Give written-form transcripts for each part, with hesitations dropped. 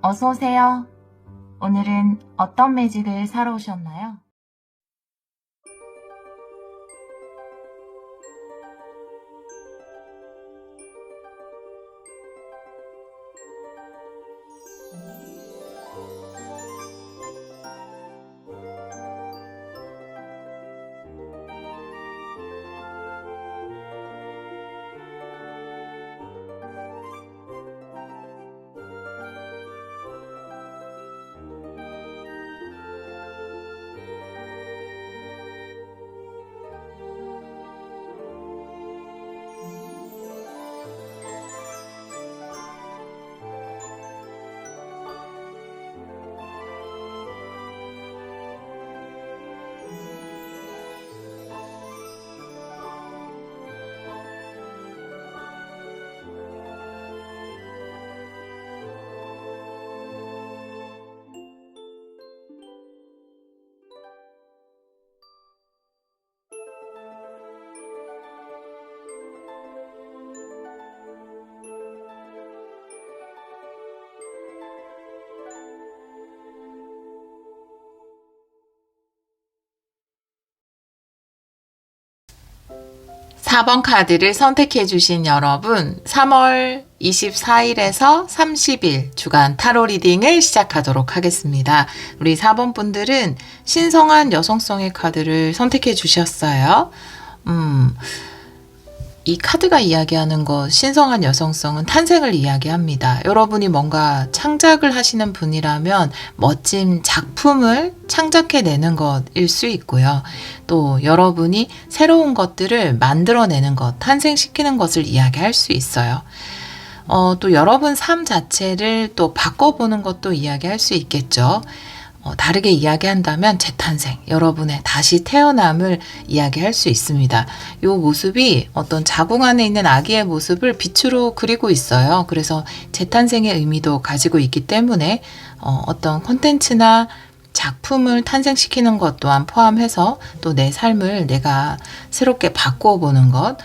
어서 오세요. 오늘은 어떤 매직을 사러 오셨나요? 사 번 카드를 선택해 주신 여러분, 3월 24일에서 30일 주간 타로 리딩을 시작하도록 하겠습니다. 우리 4번 분들은 신성한 여성성의 카드를 선택해 주셨어요. 이 카드가 이야기하는 것, 신성한 여성성은 탄생을 이야기합니다. 여러분이 뭔가 창작을 하시는 분이라면 멋진 작품을 창작해내는 것일 수 있고요. 또 여러분이 새로운 것들을 만들어내는 것, 탄생시키는 것을 이야기할 수 있어요. 또 여러분 삶 자체를 또 바꿔보는 것도 이야기할 수 있겠죠. 다르게 이야기한다면 재탄생, 여러분의 다시 태어남을 이야기할 수 있습니다. 이 모습이 어떤 자궁 안에 있는 아기의 모습을 빛으로 그리고 있어요. 그래서 재탄생의 의미도 가지고 있기 때문에 어떤 콘텐츠나 작품을 탄생시키는 것 또한 포함해서 또 내 삶을 내가 새롭게 바꿔보는 것,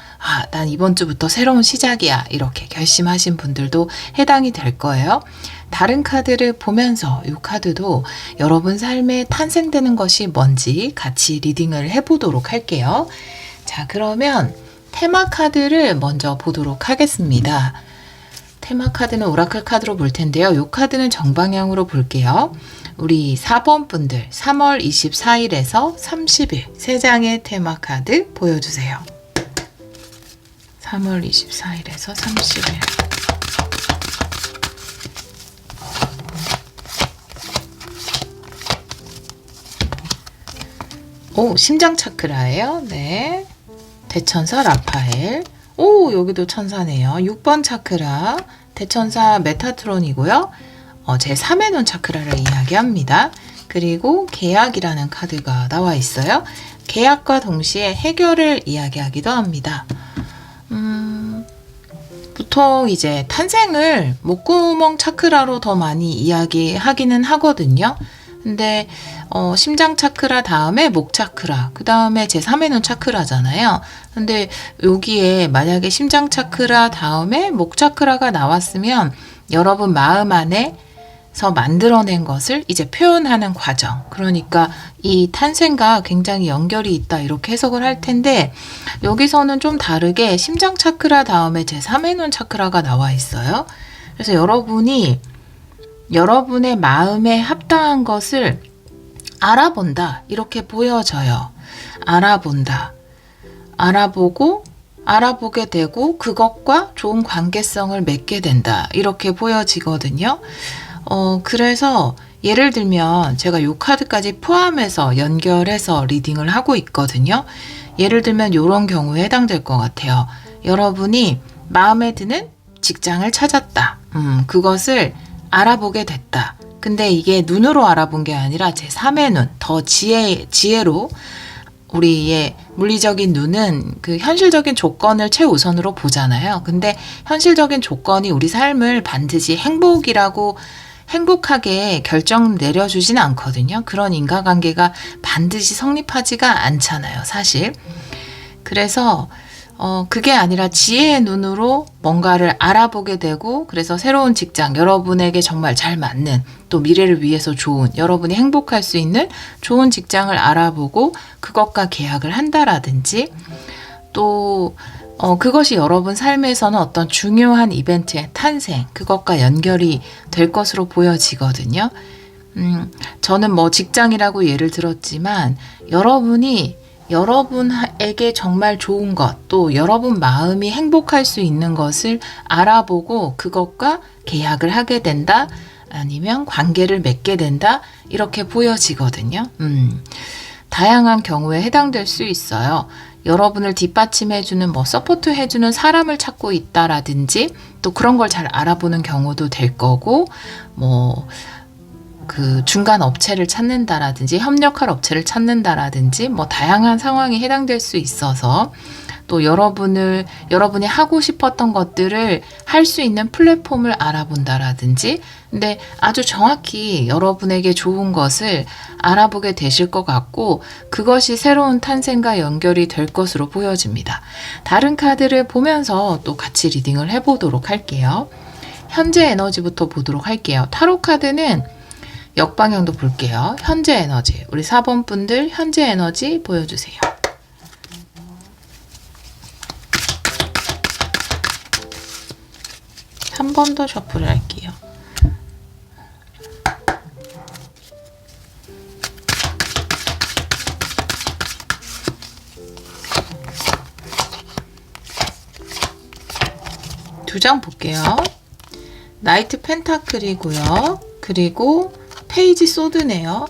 난 이번 주부터 새로운 시작이야, 이렇게 결심하신 분들도 해당이 될 거예요. 다른 카드를 보면서 이 카드도 여러분 삶에 탄생되는 것이 뭔지 같이 리딩을 해보도록 할게요. 자, 그러면 테마 카드를 먼저 보도록 하겠습니다. 테마 카드는 오라클 카드로 볼 텐데요. 이 카드는 정방향으로 볼게요. 우리 4번 분들 3월 24일에서 30일 3장의 테마 카드 보여주세요. 3월 24일에서 30일. 오, 심장 차크라예요. 네. 대천사 라파엘. 오, 여기도 천사네요. 6번 차크라 대천사 메타트론이고요. 제 3의 눈 차크라를 이야기합니다. 그리고 계약이라는 카드가 나와 있어요. 계약과 동시에 해결을 이야기하기도 합니다. 보통 이제 탄생을 목구멍 차크라로 더 많이 이야기하기는 하거든요. 근데 심장 차크라 다음에 목 차크라, 그 다음에 제 3의 눈 차크라잖아요. 근데 여기에 만약에 심장 차크라 다음에 목 차크라가 나왔으면 여러분 마음 안에서 만들어낸 것을 이제 표현하는 과정, 그러니까 이 탄생과 굉장히 연결이 있다, 이렇게 해석을 할 텐데, 여기서는 좀 다르게 심장 차크라 다음에 제 3의 눈 차크라가 나와 있어요. 그래서 여러분이 여러분의 마음에 합당한 것을 알아본다, 이렇게 보여져요. 알아본다. 알아보게 되고 그것과 좋은 관계성을 맺게 된다, 이렇게 보여지거든요. 그래서 예를 들면 제가 이 카드까지 포함해서 연결해서 리딩을 하고 있거든요. 예를 들면 이런 경우에 해당될 것 같아요. 여러분이 마음에 드는 직장을 찾았다. 그것을 알아보게 됐다. 근데 이게 눈으로 알아본 게 아니라 제 3의 눈, 더 지혜로, 우리의 물리적인 눈은 그 현실적인 조건을 최우선으로 보잖아요. 근데 현실적인 조건이 우리 삶을 반드시 행복하게 결정 내려주진 않거든요. 그런 인과관계가 반드시 성립하지가 않잖아요, 사실. 그래서 그게 아니라 지혜의 눈으로 뭔가를 알아보게 되고, 그래서 새로운 직장, 여러분에게 정말 잘 맞는, 또 미래를 위해서 좋은, 여러분이 행복할 수 있는 좋은 직장을 알아보고 그것과 계약을 한다라든지, 또 그것이 여러분 삶에서는 어떤 중요한 이벤트의 탄생, 그것과 연결이 될 것으로 보여지거든요. 저는 뭐 직장이라고 예를 들었지만, 여러분에게 정말 좋은 것, 또 여러분 마음이 행복할 수 있는 것을 알아보고 그것과 계약을 하게 된다, 아니면 관계를 맺게 된다, 이렇게 보여지거든요. 다양한 경우에 해당될 수 있어요. 여러분을 뒷받침해주는, 서포트해주는 사람을 찾고 있다라든지, 또 그런 걸 잘 알아보는 경우도 될 거고, 그 중간 업체를 찾는다라든지, 협력할 업체를 찾는다라든지, 다양한 상황이 해당될 수 있어서, 또 여러분이 하고 싶었던 것들을 할 수 있는 플랫폼을 알아본다라든지, 근데 아주 정확히 여러분에게 좋은 것을 알아보게 되실 것 같고, 그것이 새로운 탄생과 연결이 될 것으로 보여집니다. 다른 카드를 보면서 또 같이 리딩을 해보도록 할게요. 현재 에너지부터 보도록 할게요. 타로 카드는 역방향도 볼게요. 현재 에너지, 우리 4번 분들 현재 에너지 보여주세요. 한 번 더 셔플을 할게요. 두 장 볼게요. 나이트 펜타클이고요. 그리고 페이지 소드네요.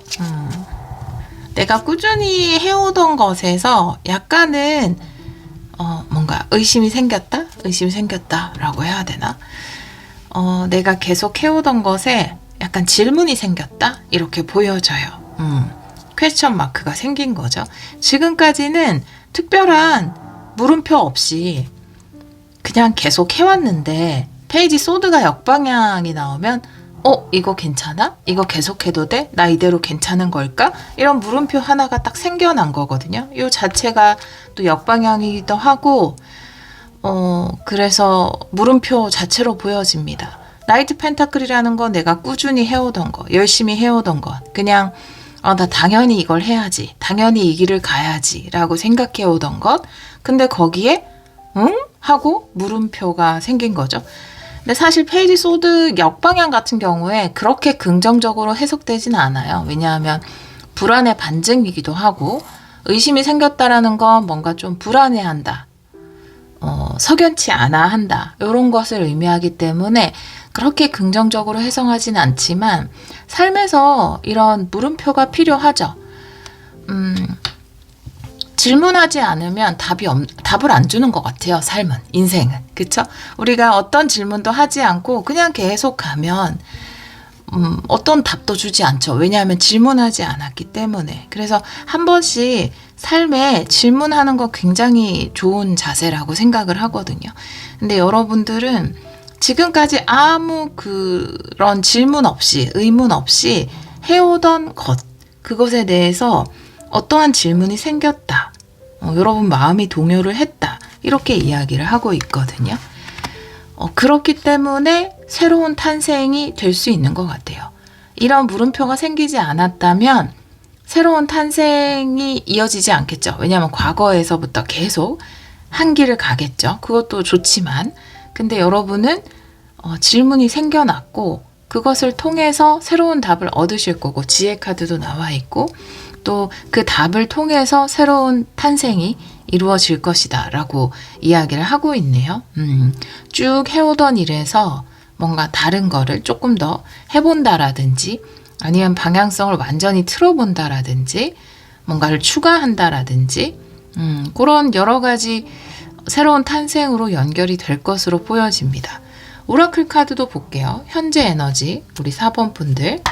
내가 꾸준히 해오던 것에서 약간은 뭔가 의심이 생겼다라고 해야 되나? 내가 계속 해오던 것에 약간 질문이 생겼다? 이렇게 보여져요. 퀘스천 마크가 생긴 거죠. 지금까지는 특별한 물음표 없이 그냥 계속 해왔는데, 페이지 소드가 역방향이 나오면 이거 괜찮아? 이거 계속해도 돼? 나 이대로 괜찮은 걸까? 이런 물음표 하나가 딱 생겨난 거거든요. 이 자체가 또 역방향이기도 하고, 그래서 물음표 자체로 보여집니다. 나이트 펜타클이라는 건 내가 꾸준히 해오던 거, 열심히 해오던 것, 그냥 나 당연히 이걸 해야지, 당연히 이 길을 가야지 라고 생각해오던 것, 근데 거기에 응? 하고 물음표가 생긴 거죠. 근데 사실 페이지 소드 역방향 같은 경우에 그렇게 긍정적으로 해석되지는 않아요. 왜냐하면 불안의 반증이기도 하고, 의심이 생겼다라는 건 뭔가 좀 불안해한다, 석연치 않아 한다, 이런 것을 의미하기 때문에 그렇게 긍정적으로 해석하지는 않지만, 삶에서 이런 물음표가 필요하죠. 질문하지 않으면 답을 안 주는 것 같아요. 삶은, 인생은. 그쵸? 우리가 어떤 질문도 하지 않고 그냥 계속 가면 어떤 답도 주지 않죠. 왜냐하면 질문하지 않았기 때문에. 그래서 한 번씩 삶에 질문하는 거 굉장히 좋은 자세라고 생각을 하거든요. 근데 여러분들은 지금까지 아무 그런 질문 없이, 의문 없이 해오던 것, 그것에 대해서 어떠한 질문이 생겼다, 여러분 마음이 동요를 했다, 이렇게 이야기를 하고 있거든요. 그렇기 때문에 새로운 탄생이 될 수 있는 것 같아요. 이런 물음표가 생기지 않았다면 새로운 탄생이 이어지지 않겠죠. 왜냐하면 과거에서부터 계속 한 길을 가겠죠. 그것도 좋지만, 근데 여러분은 질문이 생겨났고 그것을 통해서 새로운 답을 얻으실 거고, 지혜 카드도 나와 있고, 또 그 답을 통해서 새로운 탄생이 이루어질 것이다 라고 이야기를 하고 있네요. 쭉 해오던 일에서 뭔가 다른 거를 조금 더 해본다라든지, 아니면 방향성을 완전히 틀어본다라든지, 뭔가를 추가한다라든지, 그런 여러 가지 새로운 탄생으로 연결이 될 것으로 보여집니다. 오라클 카드도 볼게요. 현재 에너지, 우리 4번 분들.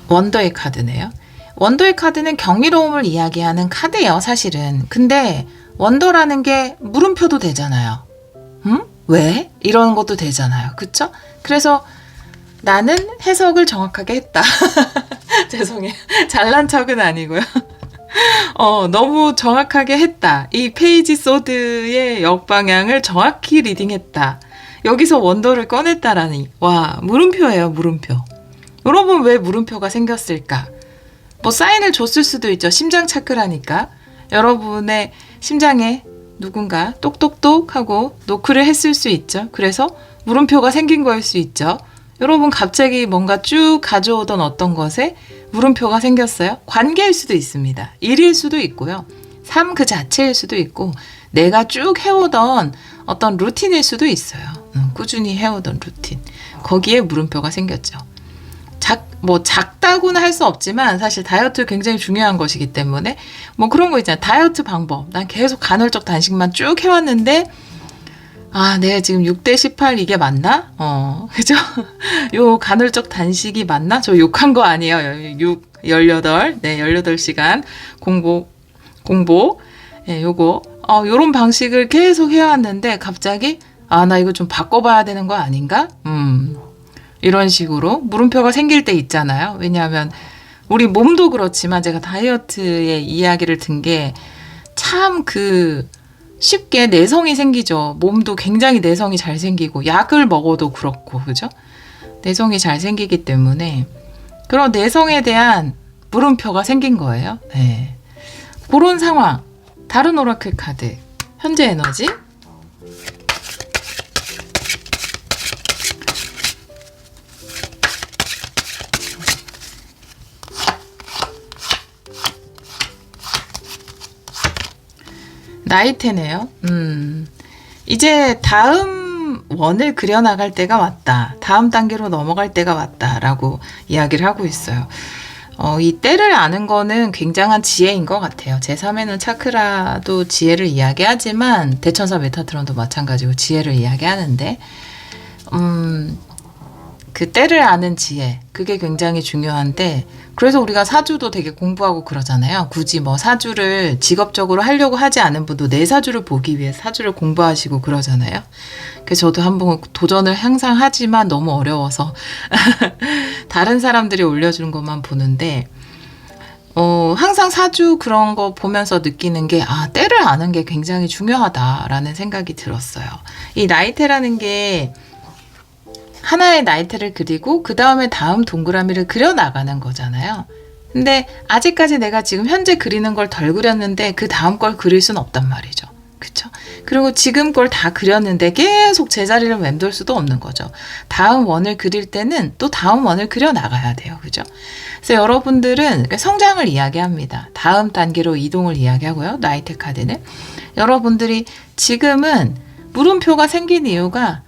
원더의 카드네요. 원더의 카드는 경이로움을 이야기하는 카드예요, 사실은. 근데 원더라는 게 물음표도 되잖아요. 왜? 이런 것도 되잖아요. 그쵸? 그래서 나는 해석을 정확하게 했다. 죄송해요. 잘난 척은 아니고요. 너무 정확하게 했다. 이 페이지 소드의 역방향을 정확히 리딩했다. 여기서 원더를 꺼냈다라니. 와, 물음표예요, 물음표. 여러분 왜 물음표가 생겼을까? 뭐 사인을 줬을 수도 있죠. 심장 차크라니까. 여러분의 심장에 누군가 똑똑똑 하고 노크를 했을 수 있죠. 그래서 물음표가 생긴 거일 수 있죠. 여러분 갑자기 뭔가 쭉 가져오던 어떤 것에 물음표가 생겼어요. 관계일 수도 있습니다. 일일 수도 있고요. 삶 그 자체일 수도 있고 내가 쭉 해오던 어떤 루틴일 수도 있어요. 꾸준히 해오던 루틴. 거기에 물음표가 생겼죠. 작다고는 할 수 없지만 사실 다이어트 굉장히 중요한 것이기 때문에 뭐 그런 거 있잖아요. 다이어트 방법. 난 계속 간헐적 단식만 쭉 해왔는데 내가 지금 6대 18 이게 맞나? 그죠? 요 간헐적 단식이 맞나? 저 욕한 거 아니에요. 18. 네, 18시간 공복. 네, 요거. 요런 방식을 계속 해왔는데 갑자기 나 이거 좀 바꿔봐야 되는 거 아닌가? 이런 식으로 물음표가 생길 때 있잖아요. 왜냐하면 우리 몸도 그렇지만 제가 다이어트의 이야기를 든 게 참 쉽게 내성이 생기죠. 몸도 굉장히 내성이 잘 생기고 약을 먹어도 그렇고 그죠? 내성이 잘 생기기 때문에 그런 내성에 대한 물음표가 생긴 거예요. 네. 그런 상황. 다른 오라클 카드. 현재 에너지. 나이테네요. 이제 다음 원을 그려나갈 때가 왔다. 다음 단계로 넘어갈 때가 왔다라고 이야기를 하고 있어요. 이 때를 아는 거는 굉장한 지혜인 것 같아요. 제3에는 차크라도 지혜를 이야기하지만 대천사 메타트론도 마찬가지고 지혜를 이야기하는데 그 때를 아는 지혜, 그게 굉장히 중요한데 그래서 우리가 사주도 되게 공부하고 그러잖아요. 굳이 뭐 사주를 직업적으로 하려고 하지 않은 분도 내 사주를 보기 위해 사주를 공부하시고 그러잖아요. 그래서 저도 한번 도전을 항상 하지만 너무 어려워서 다른 사람들이 올려주는 것만 보는데 항상 사주 그런 거 보면서 느끼는 게 때를 아는 게 굉장히 중요하다라는 생각이 들었어요. 이 나이테라는 게 하나의 나이테를 그리고 그 다음에 다음 동그라미를 그려나가는 거잖아요. 근데 아직까지 내가 지금 현재 그리는 걸 덜 그렸는데 그 다음 걸 그릴 수는 없단 말이죠. 그쵸? 그리고 지금 걸 다 그렸는데 계속 제자리를 맴돌 수도 없는 거죠. 다음 원을 그릴 때는 또 다음 원을 그려나가야 돼요. 그죠? 그래서 여러분들은 성장을 이야기합니다. 다음 단계로 이동을 이야기하고요. 나이테 카드는. 여러분들이 지금은 물음표가 생긴 이유가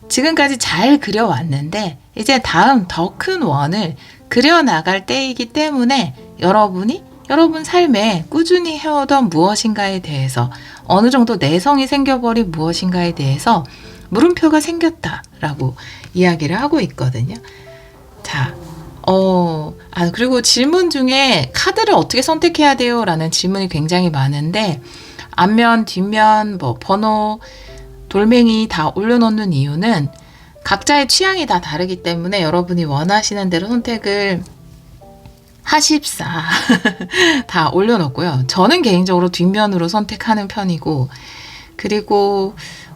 지금까지 잘 그려왔는데 이제 다음 더 큰 원을 그려나갈 때이기 때문에 여러분이 여러분 삶에 꾸준히 해오던 무엇인가에 대해서 어느 정도 내성이 생겨버린 무엇인가에 대해서 물음표가 생겼다라고 이야기를 하고 있거든요. 자, 그리고 질문 중에 카드를 어떻게 선택해야 돼요? 라는 질문이 굉장히 많은데 앞면, 뒷면, 번호, 돌멩이 다 올려놓는 이유는 각자의 취향이 다 다르기 때문에 여러분이 원하시는 대로 선택을 하십사. 다 올려놓고요. 저는 개인적으로 뒷면으로 선택하는 편이고 그리고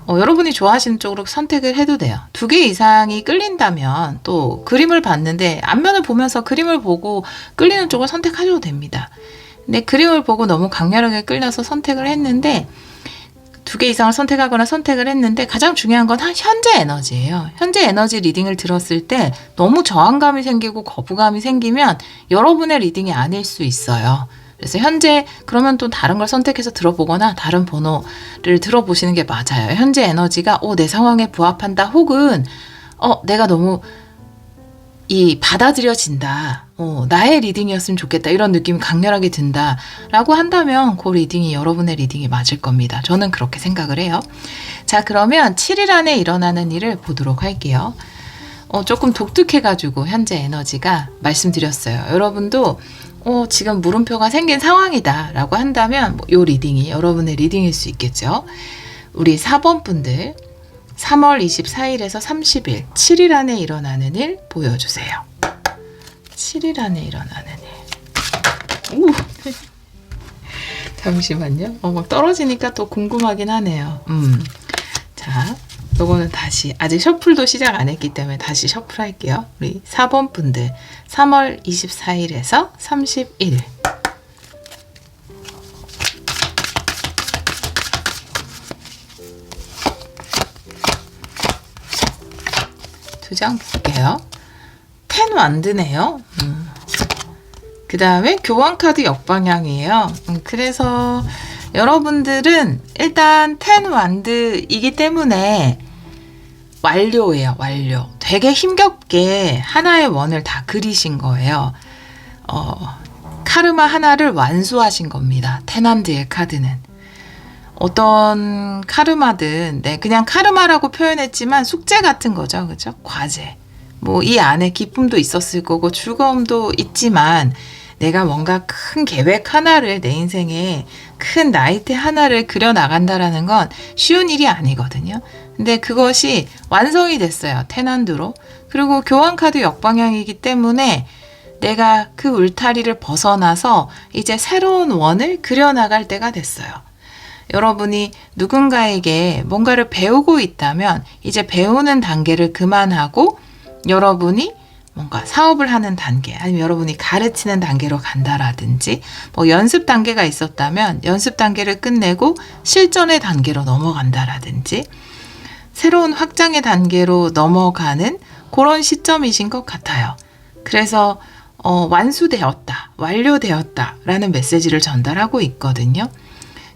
여러분이 좋아하시는 쪽으로 선택을 해도 돼요. 2개 이상이 끌린다면 또 그림을 봤는데 앞면을 보면서 그림을 보고 끌리는 쪽을 선택하셔도 됩니다. 근데 그림을 보고 너무 강렬하게 끌려서 선택을 했는데 2개 이상을 선택하거나 선택을 했는데 가장 중요한 건 현재 에너지예요. 현재 에너지 리딩을 들었을 때 너무 저항감이 생기고 거부감이 생기면 여러분의 리딩이 아닐 수 있어요. 그래서 현재 그러면 또 다른 걸 선택해서 들어보거나 다른 번호를 들어보시는 게 맞아요. 현재 에너지가 내 상황에 부합한다 혹은 내가 너무 받아들여진다. 나의 리딩이었으면 좋겠다. 이런 느낌이 강렬하게 든다. 라고 한다면 그 리딩이 여러분의 리딩이 맞을 겁니다. 저는 그렇게 생각을 해요. 자, 그러면 7일 안에 일어나는 일을 보도록 할게요. 조금 독특해가지고 현재 에너지가 말씀드렸어요. 여러분도 지금 물음표가 생긴 상황이다 라고 한다면 요 리딩이 여러분의 리딩일 수 있겠죠. 우리 4번 분들 3월 24일에서 30일, 7일 안에 일어나는 일 보여주세요. 7일 안에 일어나는 일. 오! 잠시만요. 막 떨어지니까 또 궁금하긴 하네요. 자, 요거는 다시, 아직 셔플도 시작 안 했기 때문에 다시 셔플 할게요. 우리 4번 분들, 3월 24일에서 31일. 두 장 볼게요. 10 완드네요. 그 다음에 교환카드 역방향이에요. 그래서 여러분들은 일단 10 완드이기 때문에 완료예요. 완료. 되게 힘겹게 하나의 원을 다 그리신 거예요. 카르마 하나를 완수하신 겁니다. 테난드의 카드는. 어떤 카르마든, 네, 그냥 카르마라고 표현했지만 숙제 같은 거죠. 그죠? 과제. 뭐, 이 안에 기쁨도 있었을 거고, 즐거움도 있지만, 내가 뭔가 큰 계획 하나를, 내 인생에 큰 나이트 하나를 그려나간다라는 건 쉬운 일이 아니거든요. 근데 그것이 완성이 됐어요. 테난드로. 그리고 교환카드 역방향이기 때문에 내가 그 울타리를 벗어나서 이제 새로운 원을 그려나갈 때가 됐어요. 여러분이 누군가에게 뭔가를 배우고 있다면 이제 배우는 단계를 그만하고 여러분이 뭔가 사업을 하는 단계 아니면 여러분이 가르치는 단계로 간다라든지 뭐 연습 단계가 있었다면 연습 단계를 끝내고 실전의 단계로 넘어간다라든지 새로운 확장의 단계로 넘어가는 그런 시점이신 것 같아요. 그래서 완수되었다, 완료되었다라는 메시지를 전달하고 있거든요.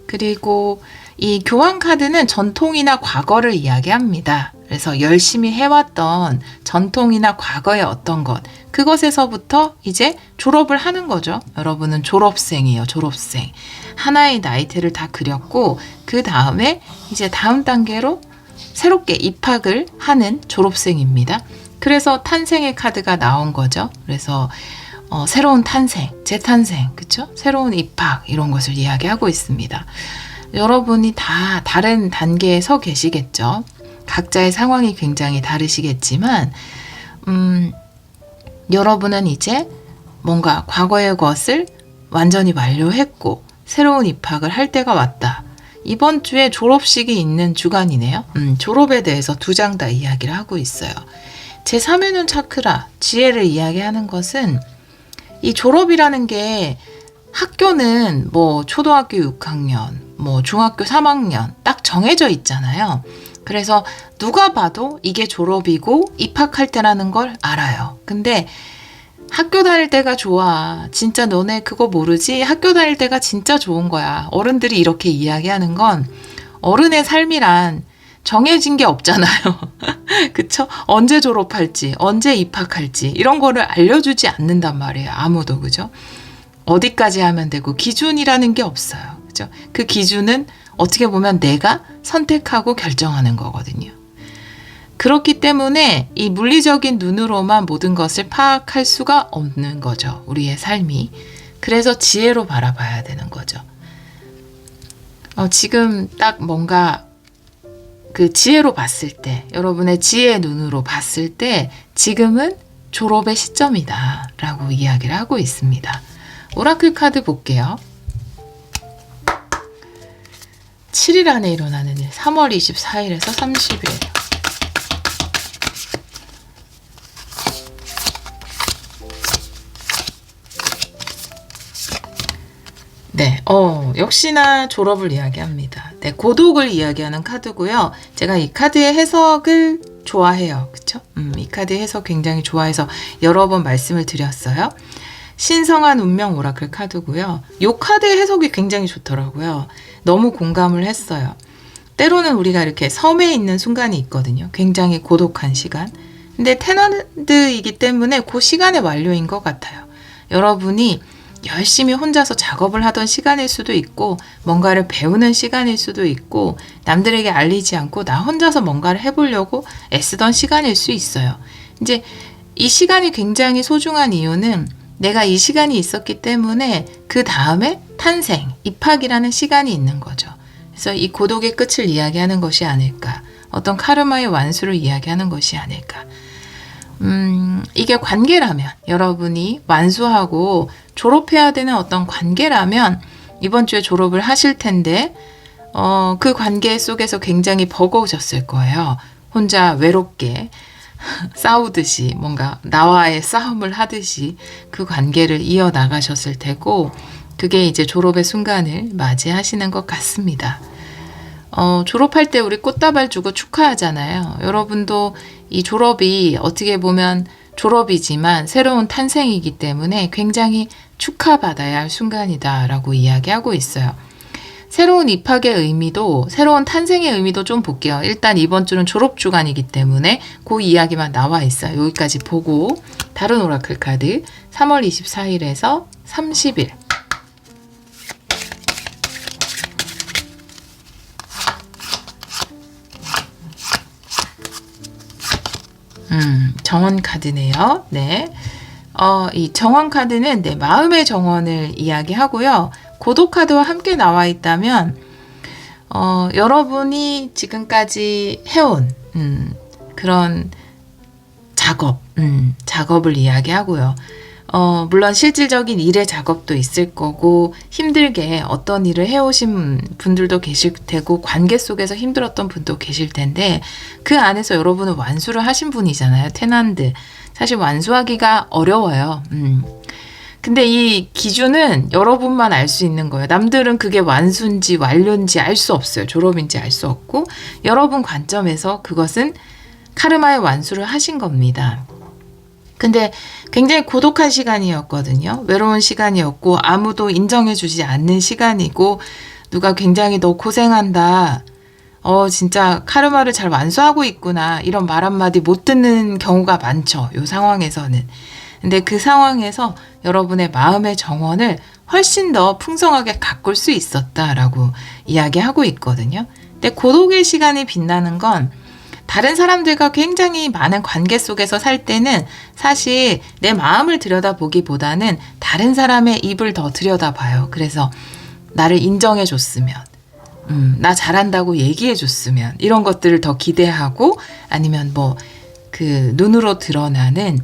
그리고 이 교환 카드는 전통이나 과거를 이야기합니다. 그래서 열심히 해왔던 전통이나 과거의 어떤 것, 그것에서부터 이제 졸업을 하는 거죠. 여러분은 졸업생이에요. 졸업생. 하나의 나이테를 다 그렸고 그 다음에 이제 다음 단계로 새롭게 입학을 하는 졸업생입니다. 그래서 탄생의 카드가 나온 거죠. 그래서 새로운 탄생, 재탄생, 그쵸? 새로운 입학 이런 것을 이야기하고 있습니다. 여러분이 다 다른 단계에 서 계시겠죠. 각자의 상황이 굉장히 다르시겠지만 여러분은 이제 뭔가 과거의 것을 완전히 완료했고 새로운 입학을 할 때가 왔다. 이번 주에 졸업식이 있는 주간이네요. 졸업에 대해서 두 장 다 이야기를 하고 있어요. 제3의 눈 차크라, 지혜를 이야기하는 것은 이 졸업이라는 게 학교는 뭐 초등학교 6학년, 뭐 중학교 3학년 딱 정해져 있잖아요. 그래서 누가 봐도 이게 졸업이고 입학할 때라는 걸 알아요. 근데 학교 다닐 때가 좋아. 진짜 너네 그거 모르지? 학교 다닐 때가 진짜 좋은 거야. 어른들이 이렇게 이야기하는 건 어른의 삶이란 정해진 게 없잖아요. 그쵸? 언제 졸업할지, 언제 입학할지 이런 거를 알려주지 않는단 말이에요. 아무도. 그죠? 어디까지 하면 되고 기준이라는 게 없어요. 그죠? 그 기준은 어떻게 보면 내가 선택하고 결정하는 거거든요. 그렇기 때문에 이 물리적인 눈으로만 모든 것을 파악할 수가 없는 거죠. 우리의 삶이. 그래서 지혜로 바라봐야 되는 거죠. 지금 딱 뭔가 그 지혜로 봤을 때, 여러분의 지혜의 눈으로 봤을 때 지금은 졸업의 시점이다 라고 이야기를 하고 있습니다. 오라클 카드 볼게요. 7일 안에 일어나는 일, 3월 24일에서 30일. 네, 역시나 졸업을 이야기합니다. 네, 고독을 이야기하는 카드고요. 제가 이 카드의 해석을 좋아해요. 그쵸? 이 카드의 해석 굉장히 좋아해서 여러 번 말씀을 드렸어요. 신성한 운명 오라클 카드고요. 이 카드의 해석이 굉장히 좋더라고요. 너무 공감을 했어요. 때로는 우리가 이렇게 섬에 있는 순간이 있거든요. 굉장히 고독한 시간. 근데 테넌드이기 때문에 그 시간의 완료인 것 같아요. 여러분이 열심히 혼자서 작업을 하던 시간일 수도 있고 뭔가를 배우는 시간일 수도 있고 남들에게 알리지 않고 나 혼자서 뭔가를 해보려고 애쓰던 시간일 수 있어요. 이제 이 시간이 굉장히 소중한 이유는 내가 이 시간이 있었기 때문에 그 다음에 탄생, 입학이라는 시간이 있는 거죠. 그래서 이 고독의 끝을 이야기하는 것이 아닐까. 어떤 카르마의 완수를 이야기하는 것이 아닐까. 이게 관계라면, 여러분이 완수하고 졸업해야 되는 어떤 관계라면 이번 주에 졸업을 하실 텐데 그 관계 속에서 굉장히 버거우셨을 거예요. 혼자 외롭게 싸우듯이, 뭔가 나와의 싸움을 하듯이 그 관계를 이어나가셨을 테고, 그게 이제 졸업의 순간을 맞이하시는 것 같습니다. 졸업할 때 우리 꽃다발 주고 축하하잖아요. 여러분도 이 졸업이 어떻게 보면 졸업이지만 새로운 탄생이기 때문에 굉장히 축하받아야 할 순간이다라고 이야기하고 있어요. 새로운 입학의 의미도, 새로운 탄생의 의미도 좀 볼게요. 일단 이번 주는 졸업 주간이기 때문에 그 이야기만 나와 있어요. 여기까지 보고 다른 오라클 카드 3월 24일에서 30일. 정원 카드네요. 네. 이 정원 카드는 내 마음의 정원을 이야기하고요. 고독 카드와 함께 나와 있다면, 여러분이 지금까지 해온, 그런 작업을 이야기하고요. 물론 실질적인 일의 작업도 있을 거고, 힘들게 어떤 일을 해오신 분들도 계실 테고, 관계 속에서 힘들었던 분도 계실 텐데, 그 안에서 여러분은 완수를 하신 분이잖아요. 테난드. 사실 완수하기가 어려워요. 근데 이 기준은 여러분만 알 수 있는 거예요. 남들은 그게 완수인지 완료인지 알 수 없어요. 졸업인지 알 수 없고, 여러분 관점에서 그것은 카르마의 완수를 하신 겁니다. 근데 굉장히 고독한 시간이었거든요. 외로운 시간이었고, 아무도 인정해주지 않는 시간이고, 누가 굉장히 너 고생한다, 진짜 카르마를 잘 완수하고 있구나, 이런 말 한마디 못 듣는 경우가 많죠. 이 상황에서는. 근데 그 상황에서 여러분의 마음의 정원을 훨씬 더 풍성하게 가꿀 수 있었다라고 이야기하고 있거든요. 근데 고독의 시간이 빛나는 건, 다른 사람들과 굉장히 많은 관계 속에서 살 때는 사실 내 마음을 들여다보기보다는 다른 사람의 입을 더 들여다봐요. 그래서 나를 인정해 줬으면, 나 잘한다고 얘기해 줬으면, 이런 것들을 더 기대하고, 아니면 그 눈으로 드러나는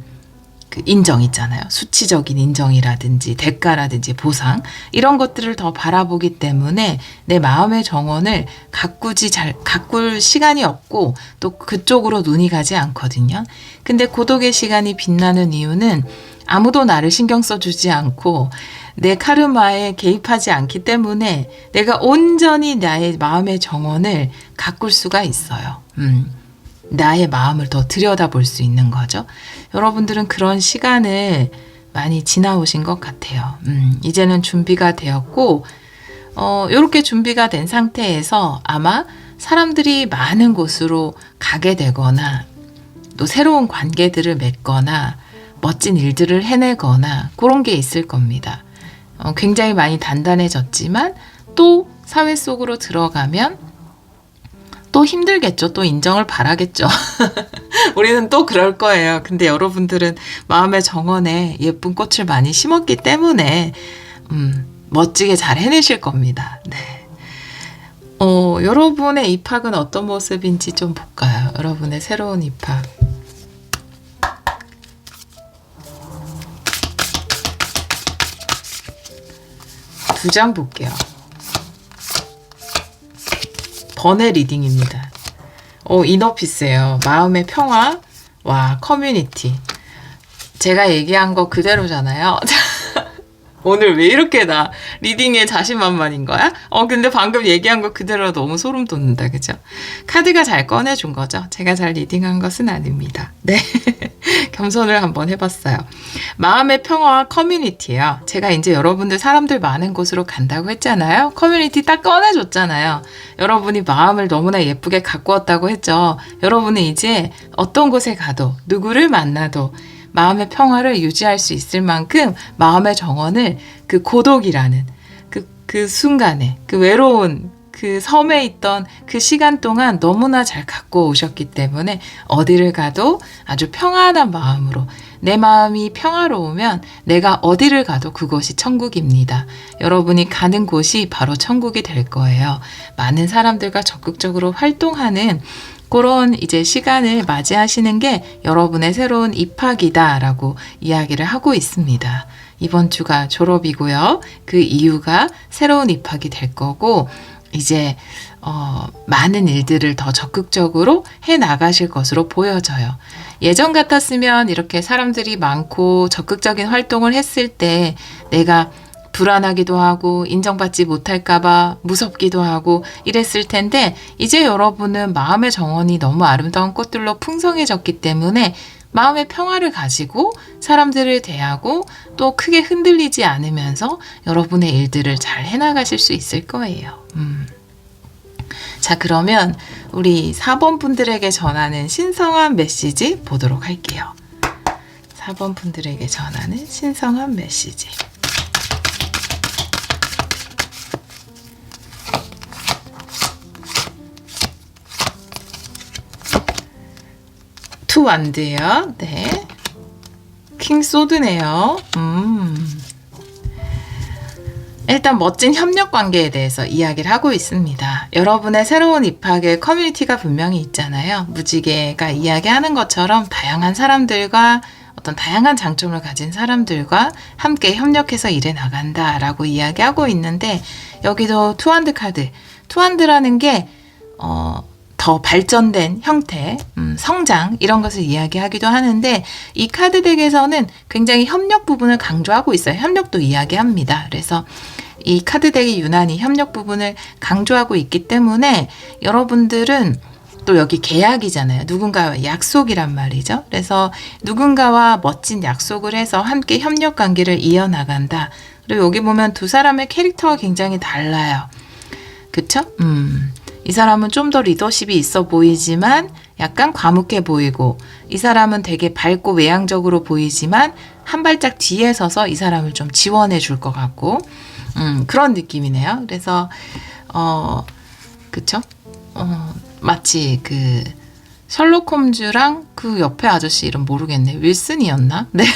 그 인정 있잖아요. 수치적인 인정이라든지 대가라든지 보상, 이런 것들을 더 바라보기 때문에 내 마음의 정원을 가꿀 시간이 없고, 또 그쪽으로 눈이 가지 않거든요. 근데 고독의 시간이 빛나는 이유는 아무도 나를 신경 써주지 않고 내 카르마에 개입하지 않기 때문에 내가 온전히 나의 마음의 정원을 가꿀 수가 있어요. 나의 마음을 더 들여다볼 수 있는 거죠. 여러분들은 그런 시간을 많이 지나오신 것 같아요. 이제는 준비가 되었고, 이렇게 준비가 된 상태에서 아마 사람들이 많은 곳으로 가게 되거나, 또 새로운 관계들을 맺거나, 멋진 일들을 해내거나, 그런 게 있을 겁니다. 굉장히 많이 단단해졌지만, 또 사회 속으로 들어가면 또 힘들겠죠. 또 인정을 바라겠죠. 우리는 또 그럴 거예요. 근데 여러분들은 마음의 정원에 예쁜 꽃을 많이 심었기 때문에 멋지게 잘 해내실 겁니다. 네. 여러분의 입학은 어떤 모습인지 좀 볼까요? 여러분의 새로운 입학. 두 장 볼게요. 번외 리딩입니다. 이너피스예요. 마음의 평화, 커뮤니티. 제가 얘기한 거 그대로잖아요. 오늘 왜 이렇게 나 리딩에 자신만만인 거야? 근데 방금 얘기한 거 그대로 너무 소름 돋는다, 그죠? 카드가 잘 꺼내준 거죠? 제가 잘 리딩한 것은 아닙니다. 네. 겸손을 한번 해봤어요. 마음의 평화와 커뮤니티예요. 제가 이제 여러분들 사람들 많은 곳으로 간다고 했잖아요. 커뮤니티 딱 꺼내줬잖아요. 여러분이 마음을 너무나 예쁘게 가꾸었다고 했죠. 여러분은 이제 어떤 곳에 가도, 누구를 만나도 마음의 평화를 유지할 수 있을 만큼 마음의 정원을 그 고독이라는 그 순간에, 그 외로운 그 섬에 있던 그 시간 동안 너무나 잘 갖고 오셨기 때문에 어디를 가도 아주 평안한 마음으로, 내 마음이 평화로우면 내가 어디를 가도 그곳이 천국입니다. 여러분이 가는 곳이 바로 천국이 될 거예요. 많은 사람들과 적극적으로 활동하는 그런 이제 시간을 맞이하시는 게 여러분의 새로운 입학이다라고 이야기를 하고 있습니다. 이번 주가 졸업이고요. 그 이유가 새로운 입학이 될 거고, 이제 많은 일들을 더 적극적으로 해 나가실 것으로 보여져요. 예전 같았으면 이렇게 사람들이 많고 적극적인 활동을 했을 때 내가 불안하기도 하고 인정받지 못할까봐 무섭기도 하고 이랬을 텐데, 이제 여러분은 마음의 정원이 너무 아름다운 꽃들로 풍성해졌기 때문에 마음의 평화를 가지고 사람들을 대하고 또 크게 흔들리지 않으면서 여러분의 일들을 잘 해나가실 수 있을 거예요. 자, 그러면 우리 4번 분들에게 전하는 신성한 메시지 보도록 할게요. 4번 분들에게 전하는 신성한 메시지. 투 완드예요. 네. 킹 소드네요. 일단 멋진 협력 관계에 대해서 이야기를 하고 있습니다. 여러분의 새로운 입학의 커뮤니티가 분명히 있잖아요. 무지개가 이야기하는 것처럼 다양한 사람들과 어떤 다양한 장점을 가진 사람들과 함께 협력해서 일해 나간다라고 이야기하고 있는데, 여기도 투한드 카드. 투한드라는 게 더 발전된 형태, 성장 이런 것을 이야기하기도 하는데, 이 카드 덱에서는 굉장히 협력 부분을 강조하고 있어요. 협력도 이야기합니다. 그래서 이 카드 덱이 유난히 협력 부분을 강조하고 있기 때문에 여러분들은 또 여기 계약이잖아요. 누군가와 약속이란 말이죠. 그래서 누군가와 멋진 약속을 해서 함께 협력 관계를 이어나간다. 그리고 여기 보면 두 사람의 캐릭터가 굉장히 달라요. 그쵸? 이 사람은 좀 더 리더십이 있어 보이지만 약간 과묵해 보이고, 이 사람은 되게 밝고 외향적으로 보이지만 한 발짝 뒤에 서서 이 사람을 좀 지원해 줄 것 같고, 그런 느낌이네요. 그래서 그쵸? 마치 그 셜록 홈즈랑 그 옆에 아저씨 이름 모르겠네. 윌슨이었나? 네.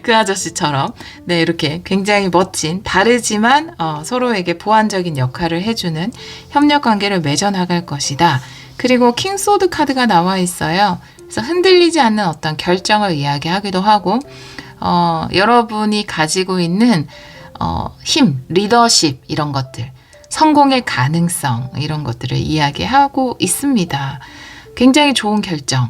그 아저씨처럼. 네, 이렇게 굉장히 멋진, 다르지만 서로에게 보완적인 역할을 해주는 협력 관계를 맺어나갈 것이다. 그리고 킹소드 카드가 나와 있어요. 그래서 흔들리지 않는 어떤 결정을 이야기하기도 하고, 여러분이 가지고 있는 힘, 리더십 이런 것들, 성공의 가능성 이런 것들을 이야기하고 있습니다. 굉장히 좋은 결정,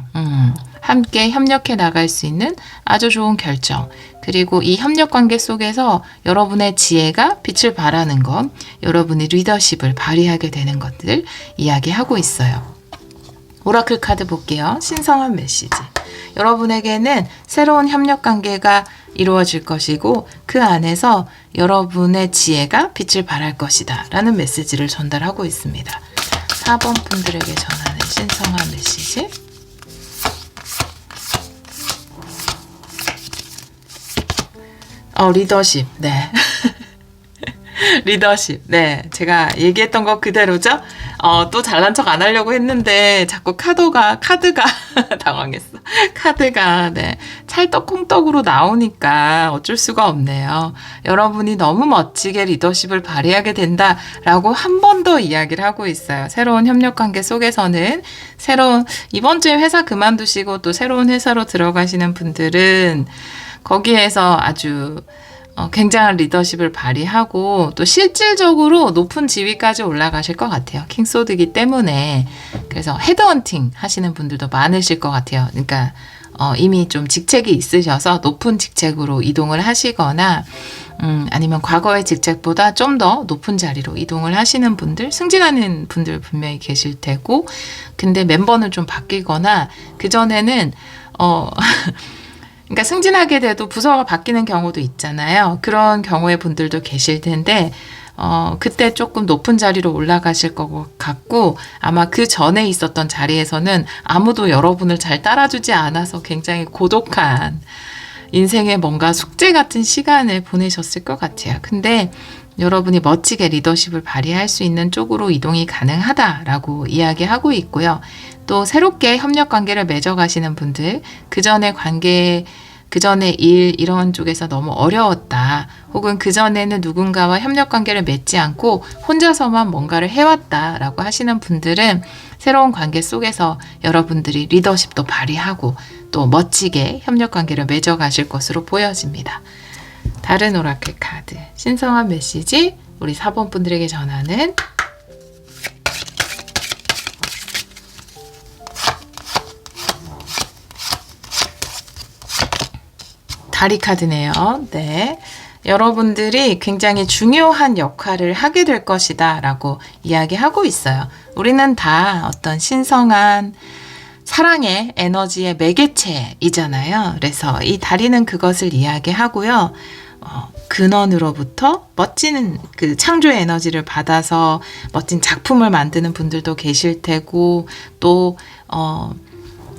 함께 협력해 나갈 수 있는 아주 좋은 결정, 그리고 이 협력 관계 속에서 여러분의 지혜가 빛을 발하는 것, 여러분의 리더십을 발휘하게 되는 것들 이야기하고 있어요. 오라클 카드 볼게요. 신성한 메시지. 여러분에게는 새로운 협력 관계가 이루어질 것이고, 그 안에서 여러분의 지혜가 빛을 발할 것이다 라는 메시지를 전달하고 있습니다. 4번 분들에게 전하는 신성한 메시지. 리더십. 네. 리더십. 네. 제가 얘기했던 거 그대로죠? 또 잘난 척 안 하려고 했는데 자꾸 카드가 당황했어. 카드가 네. 찰떡콩떡으로 나오니까 어쩔 수가 없네요. 여러분이 너무 멋지게 리더십을 발휘하게 된다라고 한 번 더 이야기를 하고 있어요. 새로운 협력 관계 속에서는 이번 주에 회사 그만두시고 또 새로운 회사로 들어가시는 분들은 거기에서 아주 굉장한 리더십을 발휘하고 또 실질적으로 높은 지위까지 올라가실 것 같아요. 킹소드이기 때문에. 그래서 헤드헌팅 하시는 분들도 많으실 것 같아요. 그러니까 이미 좀 직책이 있으셔서 높은 직책으로 이동을 하시거나 아니면 과거의 직책보다 좀 더 높은 자리로 이동을 하시는 분들, 승진하는 분들 분명히 계실 테고, 근데 멤버는 좀 바뀌거나 그전에는 그러니까 승진하게 돼도 부서가 바뀌는 경우도 있잖아요. 그런 경우의 분들도 계실 텐데 그때 조금 높은 자리로 올라가실 것 같고, 아마 그 전에 있었던 자리에서는 아무도 여러분을 잘 따라주지 않아서 굉장히 고독한 인생의 뭔가 숙제 같은 시간을 보내셨을 것 같아요. 근데 여러분이 멋지게 리더십을 발휘할 수 있는 쪽으로 이동이 가능하다라고 이야기하고 있고요. 또 새롭게 협력 관계를 맺어가시는 분들, 그 전에 관계 그 전에 일 이런 쪽에서 너무 어려웠다. 혹은 그 전에는 누군가와 협력 관계를 맺지 않고 혼자서만 뭔가를 해왔다라고 하시는 분들은 새로운 관계 속에서 여러분들이 리더십도 발휘하고 또 멋지게 협력 관계를 맺어가실 것으로 보여집니다. 다른 오라클 카드, 신성한 메시지 우리 4번 분들에게 전하는 다리 카드네요. 네. 여러분들이 굉장히 중요한 역할을 하게 될 것이다 라고 이야기하고 있어요. 우리는 다 어떤 신성한 사랑의 에너지의 매개체이잖아요. 그래서 이 다리는 그것을 이야기하고요. 근원으로부터 멋진 그 창조의 에너지를 받아서 멋진 작품을 만드는 분들도 계실 테고 또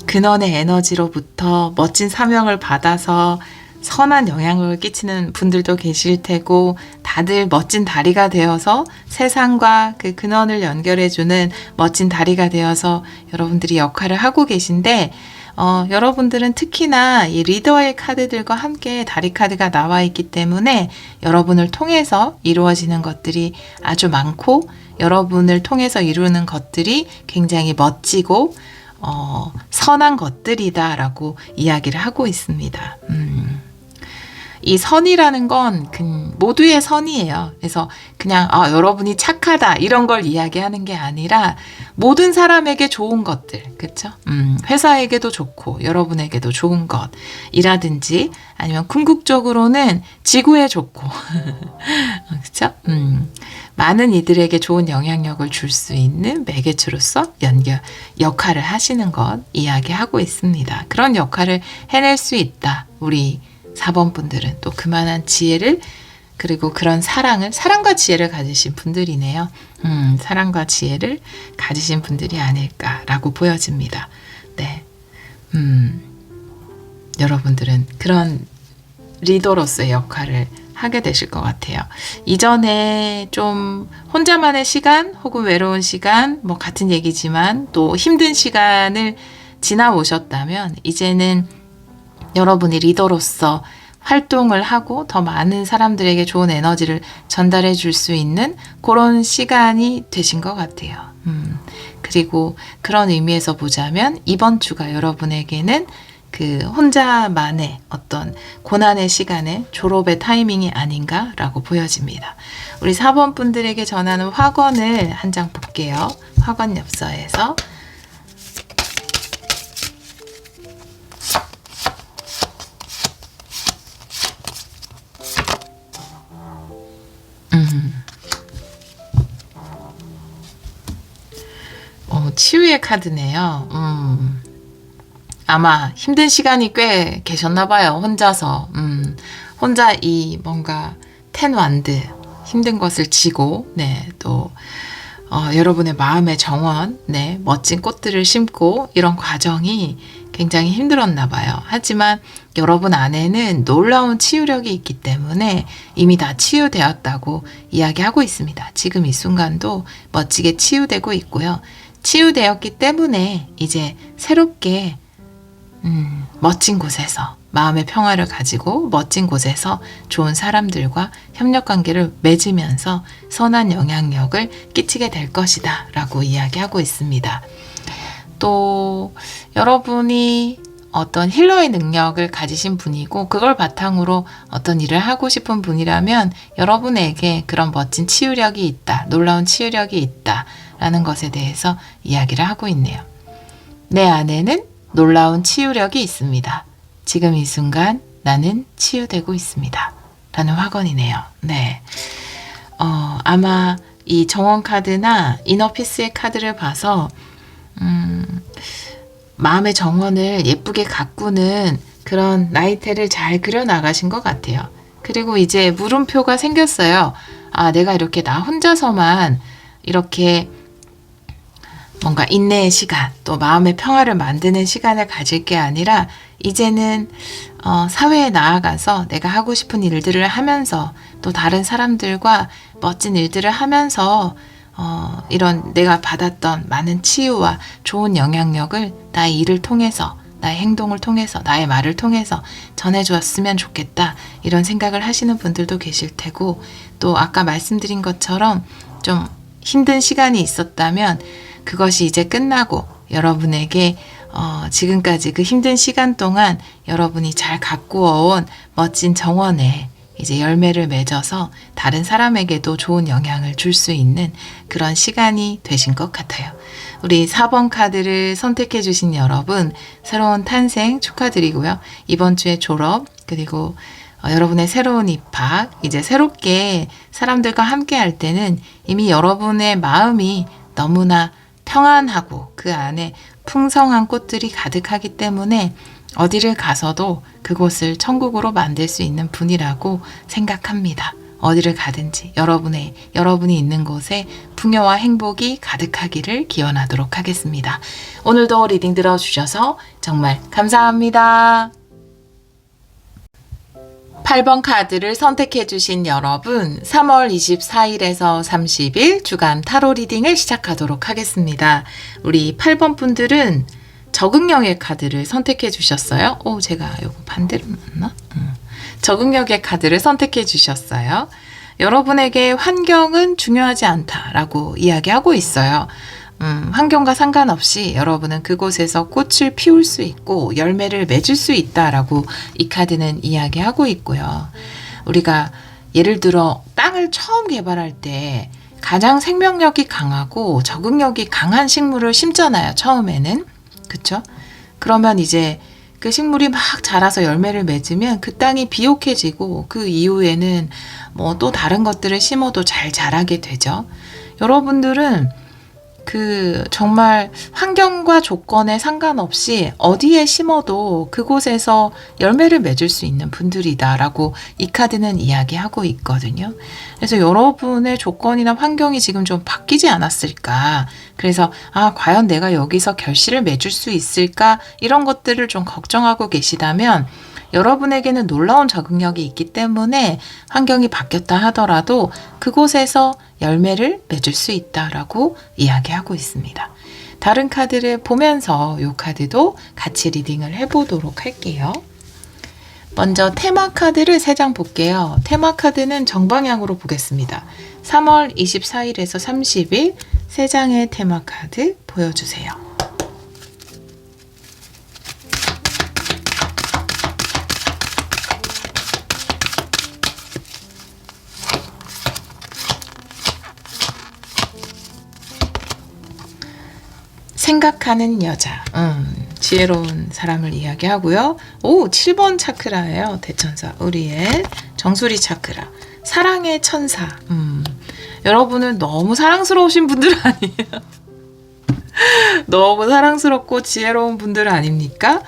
근원의 에너지로부터 멋진 사명을 받아서 선한 영향을 끼치는 분들도 계실 테고 다들 멋진 다리가 되어서 세상과 그 근원을 연결해주는 멋진 다리가 되어서 여러분들이 역할을 하고 계신데 여러분들은 특히나 이 리더의 카드들과 함께 다리 카드가 나와 있기 때문에 여러분을 통해서 이루어지는 것들이 아주 많고 여러분을 통해서 이루는 것들이 굉장히 멋지고 선한 것들이다라고 이야기를 하고 있습니다. 이 선이라는 건 모두의 선이에요. 그래서 그냥 여러분이 착하다 이런 걸 이야기하는 게 아니라 모든 사람에게 좋은 것들, 그렇죠? 회사에게도 좋고 여러분에게도 좋은 것이라든지 아니면 궁극적으로는 지구에 좋고 그렇죠? 많은 이들에게 좋은 영향력을 줄 수 있는 매개체로서 역할을 하시는 것 이야기하고 있습니다. 그런 역할을 해낼 수 있다. 우리 4번 분들은 또 그만한 지혜를 그리고 그런 사랑과 지혜를 가지신 분들이네요. 사랑과 지혜를 가지신 분들이 아닐까라고 보여집니다. 네, 여러분들은 그런 리더로서의 역할을 하게 되실 것 같아요. 이전에 좀 혼자만의 시간 혹은 외로운 시간, 뭐 같은 얘기지만 또 힘든 시간을 지나오셨다면 이제는 여러분이 리더로서 활동을 하고 더 많은 사람들에게 좋은 에너지를 전달해 줄 수 있는 그런 시간이 되신 것 같아요. 그리고 그런 의미에서 보자면 이번 주가 여러분에게는 그 혼자만의 어떤 고난의 시간에 졸업의 타이밍이 아닌가라고 보여집니다. 우리 4번 분들에게 전하는 화권을 한 장 볼게요. 화권 엽서에서 치유의 카드네요. 아마 힘든 시간이 꽤 계셨나 봐요. 혼자서. 혼자 이 뭔가 텐완드 힘든 것을 지고 또 여러분의 마음의 정원 멋진 꽃들을 심고 이런 과정이 굉장히 힘들었나 봐요. 하지만 여러분 안에는 놀라운 치유력이 있기 때문에 이미 다 치유되었다고 이야기하고 있습니다. 지금 이 순간도 멋지게 치유되고 있고요. 치유되었기 때문에 이제 새롭게 멋진 곳에서 마음의 평화를 가지고 멋진 곳에서 좋은 사람들과 협력관계를 맺으면서 선한 영향력을 끼치게 될 것이다 라고 이야기하고 있습니다. 또 여러분이 어떤 힐러의 능력을 가지신 분이고 그걸 바탕으로 어떤 일을 하고 싶은 분이라면 여러분에게 그런 멋진 치유력이 있다, 놀라운 치유력이 있다 라는 것에 대해서 이야기를 하고 있네요. 내 안에는 놀라운 치유력이 있습니다. 지금 이 순간 나는 치유되고 있습니다. 라는 화건이네요. 네. 아마 이 정원 카드나 이너피스의 카드를 봐서 마음의 정원을 예쁘게 가꾸는 그런 나이테를 잘 그려나가신 것 같아요. 그리고 이제 물음표가 생겼어요. 내가 이렇게 나 혼자서만 이렇게 뭔가 인내의 시간, 또 마음의 평화를 만드는 시간을 가질 게 아니라 이제는 사회에 나아가서 내가 하고 싶은 일들을 하면서 또 다른 사람들과 멋진 일들을 하면서 이런 내가 받았던 많은 치유와 좋은 영향력을 나의 일을 통해서 나의 행동을 통해서, 나의 말을 통해서 전해주었으면 좋겠다. 이런 생각을 하시는 분들도 계실 테고, 또 아까 말씀드린 것처럼 좀 힘든 시간이 있었다면 그것이 이제 끝나고 여러분에게 지금까지 그 힘든 시간 동안 여러분이 잘 가꾸어온 멋진 정원에 이제 열매를 맺어서 다른 사람에게도 좋은 영향을 줄 수 있는 그런 시간이 되신 것 같아요. 우리 4번 카드를 선택해 주신 여러분, 새로운 탄생 축하드리고요. 이번 주에 졸업, 그리고 여러분의 새로운 입학, 이제 새롭게 사람들과 함께 할 때는 이미 여러분의 마음이 너무나 평안하고 그 안에 풍성한 꽃들이 가득하기 때문에 어디를 가서도 그곳을 천국으로 만들 수 있는 분이라고 생각합니다. 어디를 가든지 여러분이 있는 곳에 풍요와 행복이 가득하기를 기원하도록 하겠습니다. 오늘도 리딩 들어주셔서 정말 감사합니다. 8번 카드를 선택해 주신 여러분, 3월 24일에서 30일 주간 타로 리딩을 시작하도록 하겠습니다. 우리 8번 분들은 적응력의 카드를 선택해 주셨어요. 제가 이거 반대로 놨나? 적응력의 카드를 선택해 주셨어요. 여러분에게 환경은 중요하지 않다라고 이야기하고 있어요. 환경과 상관없이 여러분은 그곳에서 꽃을 피울 수 있고 열매를 맺을 수 있다라고 이 카드는 이야기하고 있고요. 우리가 예를 들어 땅을 처음 개발할 때 가장 생명력이 강하고 적응력이 강한 식물을 심잖아요. 처음에는. 그쵸? 그러면 이제 그 식물이 막 자라서 열매를 맺으면 그 땅이 비옥해지고 그 이후에는 뭐 또 다른 것들을 심어도 잘 자라게 되죠. 여러분들은 정말 환경과 조건에 상관없이 어디에 심어도 그곳에서 열매를 맺을 수 있는 분들이다라고 이 카드는 이야기하고 있거든요. 그래서 여러분의 조건이나 환경이 지금 좀 바뀌지 않았을까? 그래서 과연 내가 여기서 결실을 맺을 수 있을까? 이런 것들을 좀 걱정하고 계시다면 여러분에게는 놀라운 적응력이 있기 때문에 환경이 바뀌었다 하더라도 그곳에서 열매를 맺을 수 있다라고 이야기하고 있습니다. 다른 카드를 보면서 이 카드도 같이 리딩을 해보도록 할게요. 먼저 테마 카드를 3장 볼게요. 테마 카드는 정방향으로 보겠습니다. 3월 24일에서 30일 3장의 테마 카드 보여주세요. 생각하는 여자, 지혜로운 사람을 이야기하고요. 7번 차크라예요. 대천사 우리의 정수리 차크라, 사랑의 천사. 여러분은 너무 사랑스러우신 분들 아니에요? 너무 사랑스럽고 지혜로운 분들 아닙니까?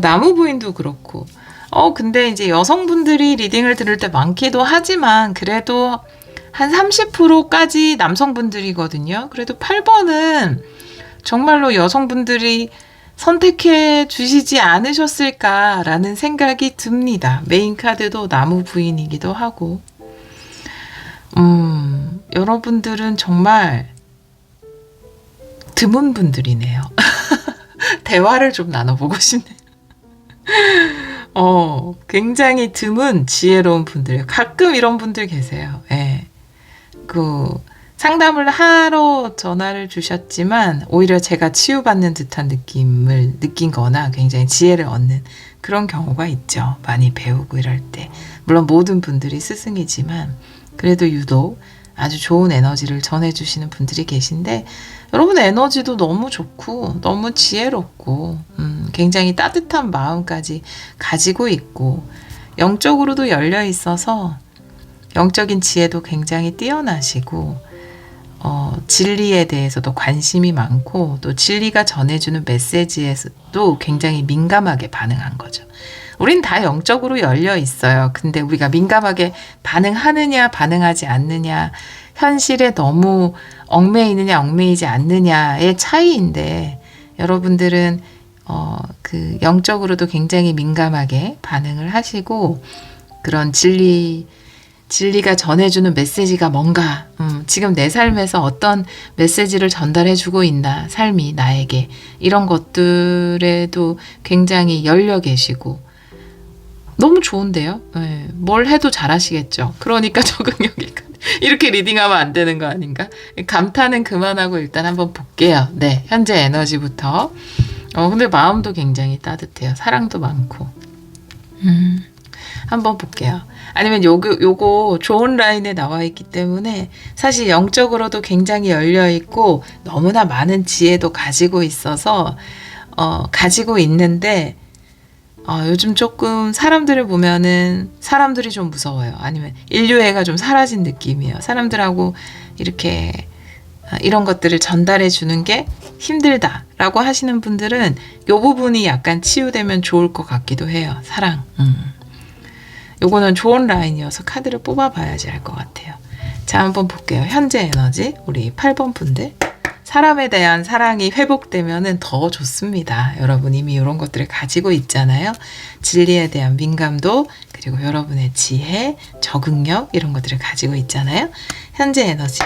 나무 부인도 그렇고. 근데 이제 여성분들이 리딩을 들을 때 많기도 하지만 그래도 한 30%까지 남성분들이거든요. 그래도 8번은 정말로 여성분들이 선택해 주시지 않으셨을까라는 생각이 듭니다. 메인 카드도 나무 부인이기도 하고. 여러분들은 정말 드문 분들이네요. 대화를 좀 나눠보고 싶네요. 굉장히 드문 지혜로운 분들. 가끔 이런 분들 계세요. 예. 상담을 하러 전화를 주셨지만 오히려 제가 치유받는 듯한 느낌을 느낀 거나 굉장히 지혜를 얻는 그런 경우가 있죠. 많이 배우고 이럴 때. 물론 모든 분들이 스승이지만 그래도 유독 아주 좋은 에너지를 전해주시는 분들이 계신데 여러분의 에너지도 너무 좋고 너무 지혜롭고 굉장히 따뜻한 마음까지 가지고 있고 영적으로도 열려 있어서 영적인 지혜도 굉장히 뛰어나시고 진리에 대해서도 관심이 많고 또 진리가 전해주는 메시지에서도 굉장히 민감하게 반응한 거죠. 우린 다 영적으로 열려 있어요. 근데 우리가 민감하게 반응하느냐 반응하지 않느냐, 현실에 너무 얽매이느냐 얽매이지 않느냐의 차이인데 여러분들은 영적으로도 굉장히 민감하게 반응을 하시고 그런 진리가 진리가 전해주는 메시지가 뭔가, 지금 내 삶에서 어떤 메시지를 전달해주고 있나, 삶이 나에게. 이런 것들에도 굉장히 열려 계시고, 너무 좋은데요? 네, 뭘 해도 잘하시겠죠. 그러니까 적응력이 이렇게 리딩하면 안 되는 거 아닌가? 감탄은 그만하고 일단 한번 볼게요. 네, 현재 에너지부터. 근데 마음도 굉장히 따뜻해요. 사랑도 많고. 한번 볼게요. 아니면 요거 좋은 라인에 나와 있기 때문에 사실 영적으로도 굉장히 열려 있고 너무나 많은 지혜도 가지고 있어서 가지고 있는데 요즘 조금 사람들을 보면은 사람들이 좀 무서워요. 아니면 인류애가 좀 사라진 느낌이에요. 사람들하고 이렇게 이런 것들을 전달해 주는 게 힘들다라고 하시는 분들은 이 부분이 약간 치유되면 좋을 것 같기도 해요. 사랑. 요거는 좋은 라인이어서 카드를 뽑아봐야지 알 것 같아요. 자, 한번 볼게요. 현재 에너지 우리 8번 분들. 사람에 대한 사랑이 회복되면은 더 좋습니다. 여러분 이미 이런 것들을 가지고 있잖아요. 진리에 대한 민감도, 그리고 여러분의 지혜, 적응력 이런 것들을 가지고 있잖아요. 현재 에너지.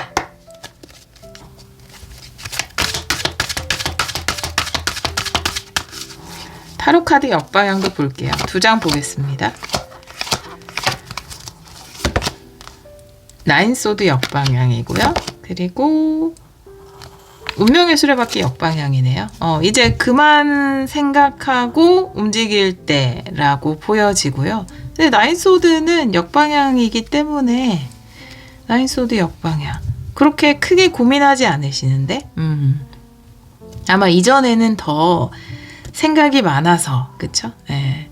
타로 카드 역방향도 볼게요. 2장 보겠습니다. 나인소드 역방향이고요. 그리고 운명의 수레바퀴 역방향이네요. 이제 그만 생각하고 움직일 때라고 보여지고요. 근데 나인소드는 역방향이기 때문에 나인소드 역방향 그렇게 크게 고민하지 않으시는데 아마 이전에는 더 생각이 많아서 그쵸? 네.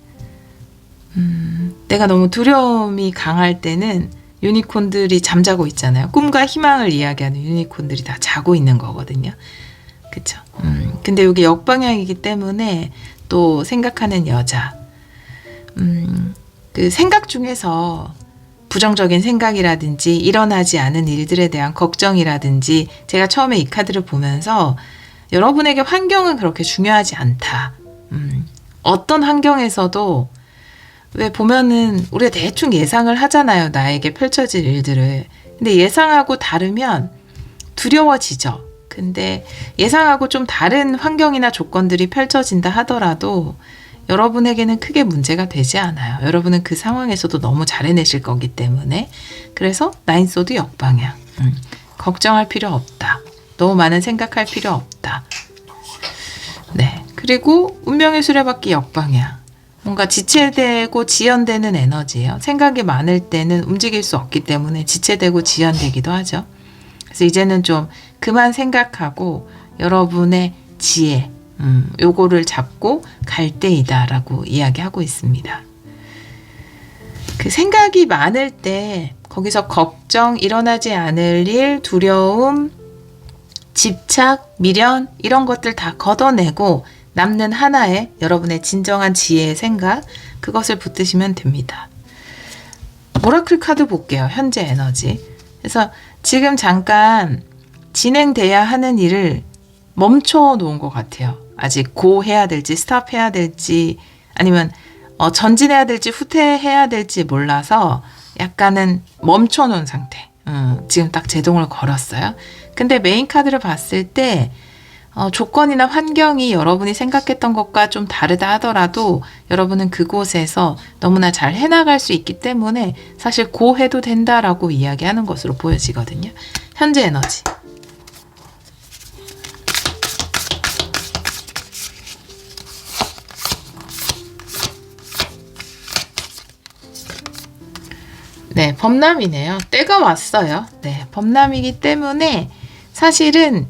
내가 너무 두려움이 강할 때는 유니콘들이 잠자고 있잖아요. 꿈과 희망을 이야기하는 유니콘들이 다 자고 있는 거거든요. 그쵸? 근데 여기 역방향이기 때문에 또 생각하는 여자. 그 생각 중에서 부정적인 생각이라든지 일어나지 않은 일들에 대한 걱정이라든지 제가 처음에 이 카드를 보면서 여러분에게 환경은 그렇게 중요하지 않다. 어떤 환경에서도 왜 보면은 우리가 대충 예상을 하잖아요. 나에게 펼쳐질 일들을. 근데 예상하고 다르면 두려워지죠. 근데 예상하고 좀 다른 환경이나 조건들이 펼쳐진다 하더라도 여러분에게는 크게 문제가 되지 않아요. 여러분은 그 상황에서도 너무 잘 해내실 거기 때문에. 그래서 나인소드 역방향. 걱정할 필요 없다. 너무 많은 생각할 필요 없다. 네. 그리고 운명의 수레바퀴 역방향. 뭔가 지체되고 지연되는 에너지예요. 생각이 많을 때는 움직일 수 없기 때문에 지체되고 지연되기도 하죠. 그래서 이제는 좀 그만 생각하고 여러분의 지혜, 요거를 잡고 갈 때이다라고 이야기하고 있습니다. 그 생각이 많을 때 거기서 걱정, 일어나지 않을 일, 두려움, 집착, 미련 이런 것들 다 걷어내고 남는 하나의 여러분의 진정한 지혜의 생각, 그것을 붙드시면 됩니다. 오라클 카드 볼게요. 현재 에너지. 그래서 지금 잠깐 진행돼야 하는 일을 멈춰 놓은 것 같아요. 아직 고 해야 될지 스탑 해야 될지 아니면 전진해야 될지 후퇴해야 될지 몰라서 약간은 멈춰 놓은 상태. 지금 딱 제동을 걸었어요. 근데 메인 카드를 봤을 때 조건이나 환경이 여러분이 생각했던 것과 좀 다르다 하더라도 여러분은 그곳에서 너무나 잘 해나갈 수 있기 때문에 사실 고 해도 된다라고 이야기하는 것으로 보여지거든요. 현재 에너지. 네, 범람이네요. 때가 왔어요. 네, 범람이기 때문에 사실은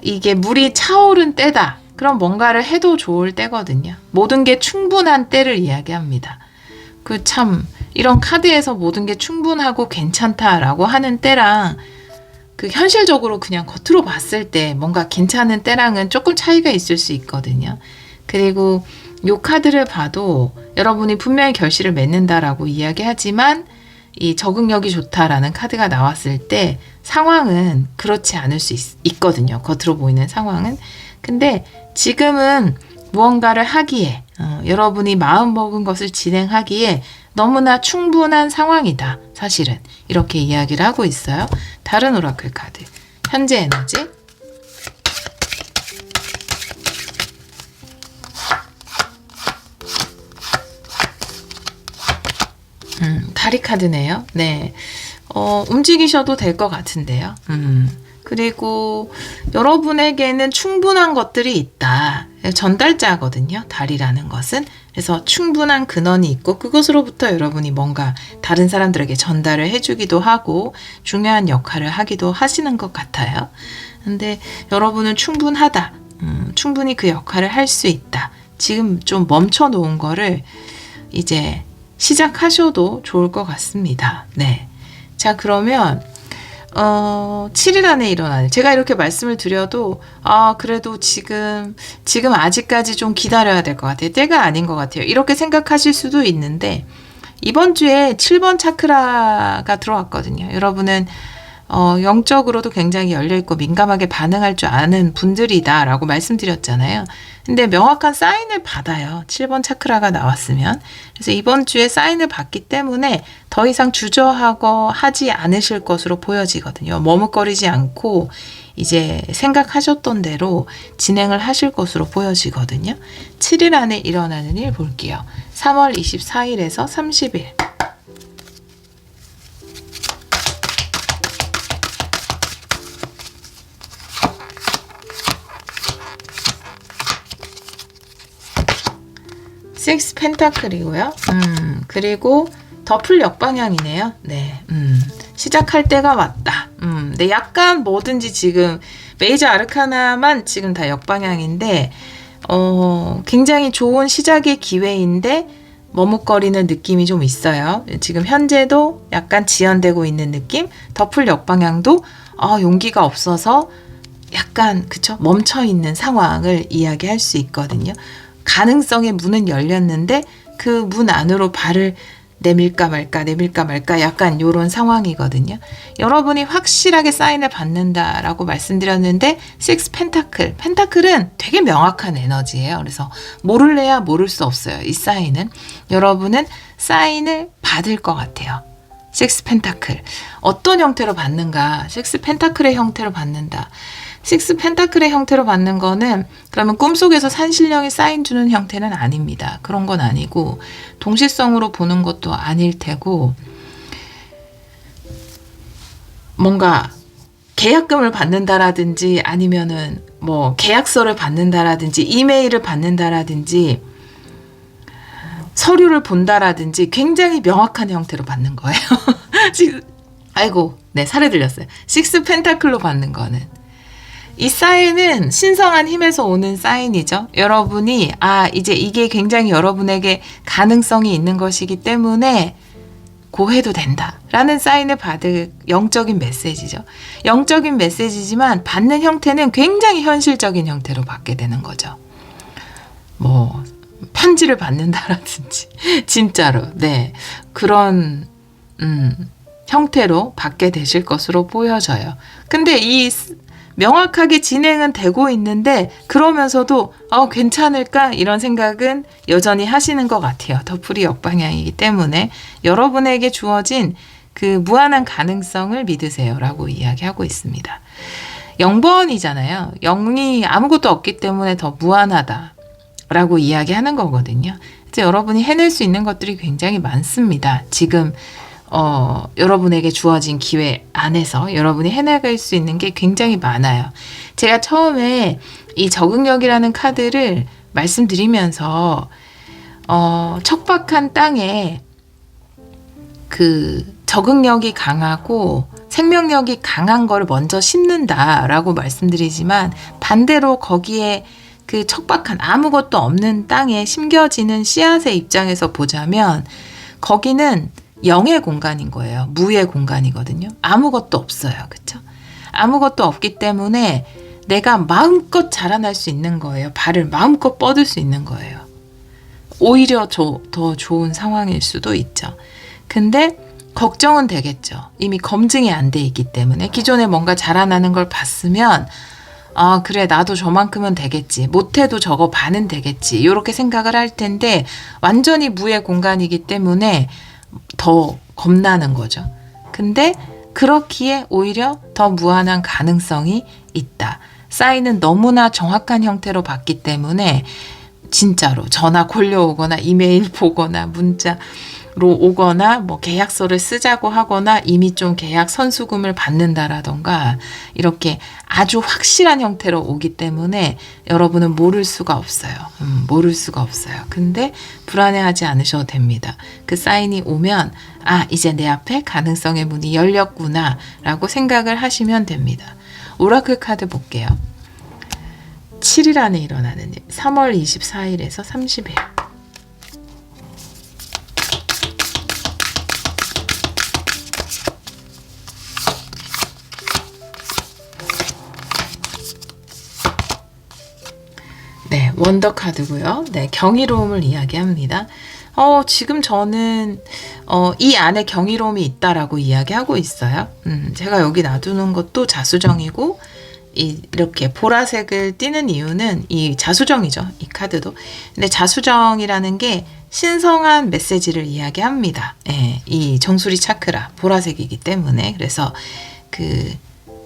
이게 물이 차오른 때다. 그럼 뭔가를 해도 좋을 때거든요. 모든 게 충분한 때를 이야기합니다. 그 참 이런 카드에서 모든 게 충분하고 괜찮다라고 하는 때랑 그 현실적으로 그냥 겉으로 봤을 때 뭔가 괜찮은 때랑은 조금 차이가 있을 수 있거든요. 그리고 이 카드를 봐도 여러분이 분명히 결실을 맺는다라고 이야기하지만 이 적응력이 좋다라는 카드가 나왔을 때 상황은 그렇지 않을 수 있거든요. 겉으로 보이는 상황은. 근데 지금은 무언가를 하기에 여러분이 마음먹은 것을 진행하기에 너무나 충분한 상황이다. 사실은 이렇게 이야기를 하고 있어요. 다른 오라클 카드 현재 에너지 다리 카드네요. 네, 움직이셔도 될 것 같은데요. 그리고 여러분에게는 충분한 것들이 있다. 전달자거든요. 다리라는 것은. 그래서 충분한 근원이 있고 그것으로부터 여러분이 뭔가 다른 사람들에게 전달을 해주기도 하고 중요한 역할을 하기도 하시는 것 같아요. 근데 여러분은 충분하다. 충분히 그 역할을 할 수 있다. 지금 좀 멈춰 놓은 거를 이제 시작하셔도 좋을 것 같습니다. 네. 자, 그러면 7일 안에 일어나는, 제가 이렇게 말씀을 드려도 그래도 지금 아직까지 좀 기다려야 될 것 같아요. 때가 아닌 것 같아요. 이렇게 생각하실 수도 있는데 이번 주에 7번 차크라가 들어왔거든요. 여러분은 영적으로도 굉장히 열려있고 민감하게 반응할 줄 아는 분들이다 라고 말씀드렸잖아요. 근데 명확한 사인을 받아요. 7번 차크라가 나왔으면. 그래서 이번 주에 사인을 받기 때문에 더 이상 주저하고 하지 않으실 것으로 보여지거든요. 머뭇거리지 않고 이제 생각하셨던 대로 진행을 하실 것으로 보여지거든요. 7일 안에 일어나는 일 볼게요. 3월 24일에서 30일. 식스 펜타클이고요. 그리고 더풀 역방향이네요. 네, 시작할 때가 왔다. 네, 약간 뭐든지 지금 메이저 아르카나만 지금 다 역방향인데, 굉장히 좋은 시작의 기회인데 머뭇거리는 느낌이 좀 있어요. 지금 현재도 약간 지연되고 있는 느낌. 더풀 역방향도 용기가 없어서 약간 그쵸? 멈춰 있는 상황을 이야기할 수 있거든요. 가능성의 문은 열렸는데 그 문 안으로 발을 내밀까 말까 약간 이런 상황이거든요. 여러분이 확실하게 사인을 받는다라고 말씀드렸는데 6 펜타클, 펜타클은 되게 명확한 에너지예요. 그래서 모를래야 모를 수 없어요. 이 사인은 여러분은 사인을 받을 것 같아요. 6 펜타클 어떤 형태로 받는가? 6 펜타클의 형태로 받는다. 6 펜타클의 형태로 받는 거는 그러면 꿈속에서 산신령이 사인 주는 형태는 아닙니다. 그런 건 아니고 동시성으로 보는 것도 아닐 테고 뭔가 계약금을 받는다라든지 아니면은 뭐 계약서를 받는다라든지 이메일을 받는다라든지 서류를 본다라든지 굉장히 명확한 형태로 받는 거예요. 아이고, 네, 살에 들렸어요. 6 펜타클로 받는 거는 이 사인은 신성한 힘에서 오는 사인이죠. 여러분이 이제 이게 굉장히 여러분에게 가능성이 있는 것이기 때문에 고해도 된다 라는 사인을 받을 영적인 메시지죠. 영적인 메시지지만 받는 형태는 굉장히 현실적인 형태로 받게 되는 거죠. 뭐 편지를 받는다라든지 진짜로 네 그런 형태로 받게 되실 것으로 보여져요. 근데 이 명확하게 진행은 되고 있는데 그러면서도 괜찮을까 이런 생각은 여전히 하시는 것 같아요. 더풀이 역방향이기 때문에 여러분에게 주어진 그 무한한 가능성을 믿으세요 라고 이야기하고 있습니다. 0번이잖아요. 0이 아무것도 없기 때문에 더 무한하다 라고 이야기하는 거거든요. 이제 여러분이 해낼 수 있는 것들이 굉장히 많습니다. 지금 여러분에게 주어진 기회 안에서 여러분이 해나갈 수 있는 게 굉장히 많아요. 제가 처음에 이 적응력이라는 카드를 말씀드리면서 척박한 땅에 그 적응력이 강하고 생명력이 강한 걸 먼저 심는다라고 말씀드리지만 반대로 거기에 그 척박한 아무것도 없는 땅에 심겨지는 씨앗의 입장에서 보자면 거기는 영의 공간인 거예요. 무의 공간이거든요. 아무것도 없어요. 그쵸? 아무것도 없기 때문에 내가 마음껏 자라날 수 있는 거예요. 발을 마음껏 뻗을 수 있는 거예요. 오히려 더 좋은 상황일 수도 있죠. 근데 걱정은 되겠죠. 이미 검증이 안 돼 있기 때문에 기존에 뭔가 자라나는 걸 봤으면 아, 그래, 나도 저만큼은 되겠지. 못해도 저거 반은 되겠지. 이렇게 생각을 할 텐데, 완전히 무의 공간이기 때문에 더 겁나는 거죠. 근데 그렇기에 오히려 더 무한한 가능성이 있다. 사인은 너무나 정확한 형태로 봤기 때문에 진짜로 전화 걸려오거나 이메일 보거나 문자로 오거나 뭐 계약서를 쓰자고 하거나 이미 좀 계약 선수금을 받는다라던가 이렇게 아주 확실한 형태로 오기 때문에 여러분은 모를 수가 없어요. 모를 수가 없어요. 근데 불안해하지 않으셔도 됩니다. 그 사인이 오면 아, 이제 내 앞에 가능성의 문이 열렸구나 라고 생각을 하시면 됩니다. 오라클 카드 볼게요. 7일 안에 일어나는 일. 3월 24일에서 30일. 네, 원더 카드고요. 네, 경이로움을 이야기합니다. 지금 저는 이 안에 경이로움이 있다라고 이야기하고 있어요. 제가 여기 놔두는 것도 자수정이고 이렇게 보라색을 띠는 이유는 이 자수정이죠. 이 카드도. 근데 자수정이라는 게 신성한 메시지를 이야기합니다. 예, 이 정수리 차크라 보라색이기 때문에 그래서 그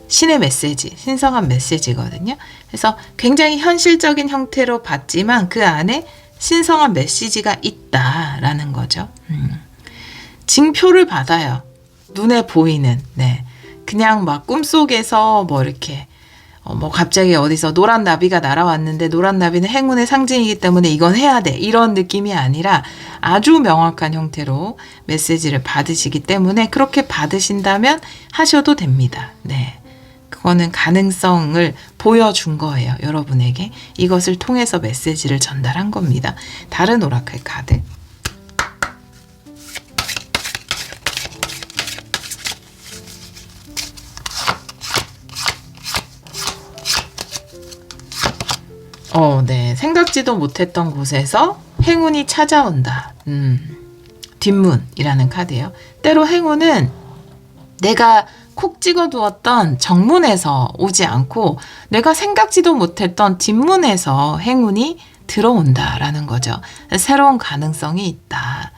신의 메시지, 신성한 메시지거든요. 그래서 굉장히 현실적인 형태로 봤지만 그 안에 신성한 메시지가 있다라는 거죠. 징표를 받아요. 눈에 보이는. 네. 그냥 막 꿈속에서 뭐 이렇게 뭐 갑자기 어디서 노란 나비가 날아왔는데 노란 나비는 행운의 상징이기 때문에 이건 해야 돼. 이런 느낌이 아니라 아주 명확한 형태로 메시지를 받으시기 때문에 그렇게 받으신다면 하셔도 됩니다. 네. 그거는 가능성을 보여준 거예요. 여러분에게. 이것을 통해서 메시지를 전달한 겁니다. 다른 오라클 카드. 네. 생각지도 못했던 곳에서 행운이 찾아온다. 뒷문이라는 카드예요. 때로 행운은 내가 콕 찍어두었던 정문에서 오지 않고 내가 생각지도 못했던 뒷문에서 행운이 들어온다라는 거죠. 새로운 가능성이 있다.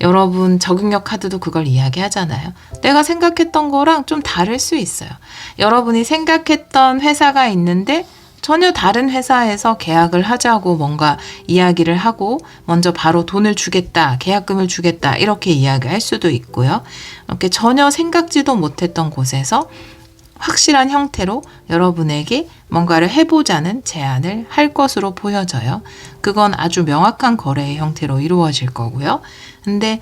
여러분 적응력 카드도 그걸 이야기하잖아요. 내가 생각했던 거랑 좀 다를 수 있어요. 여러분이 생각했던 회사가 있는데 전혀 다른 회사에서 계약을 하자고 뭔가 이야기를 하고 먼저 바로 돈을 주겠다, 계약금을 주겠다 이렇게 이야기할 수도 있고요. 이렇게 전혀 생각지도 못했던 곳에서 확실한 형태로 여러분에게 뭔가를 해보자는 제안을 할 것으로 보여져요. 그건 아주 명확한 거래의 형태로 이루어질 거고요. 근데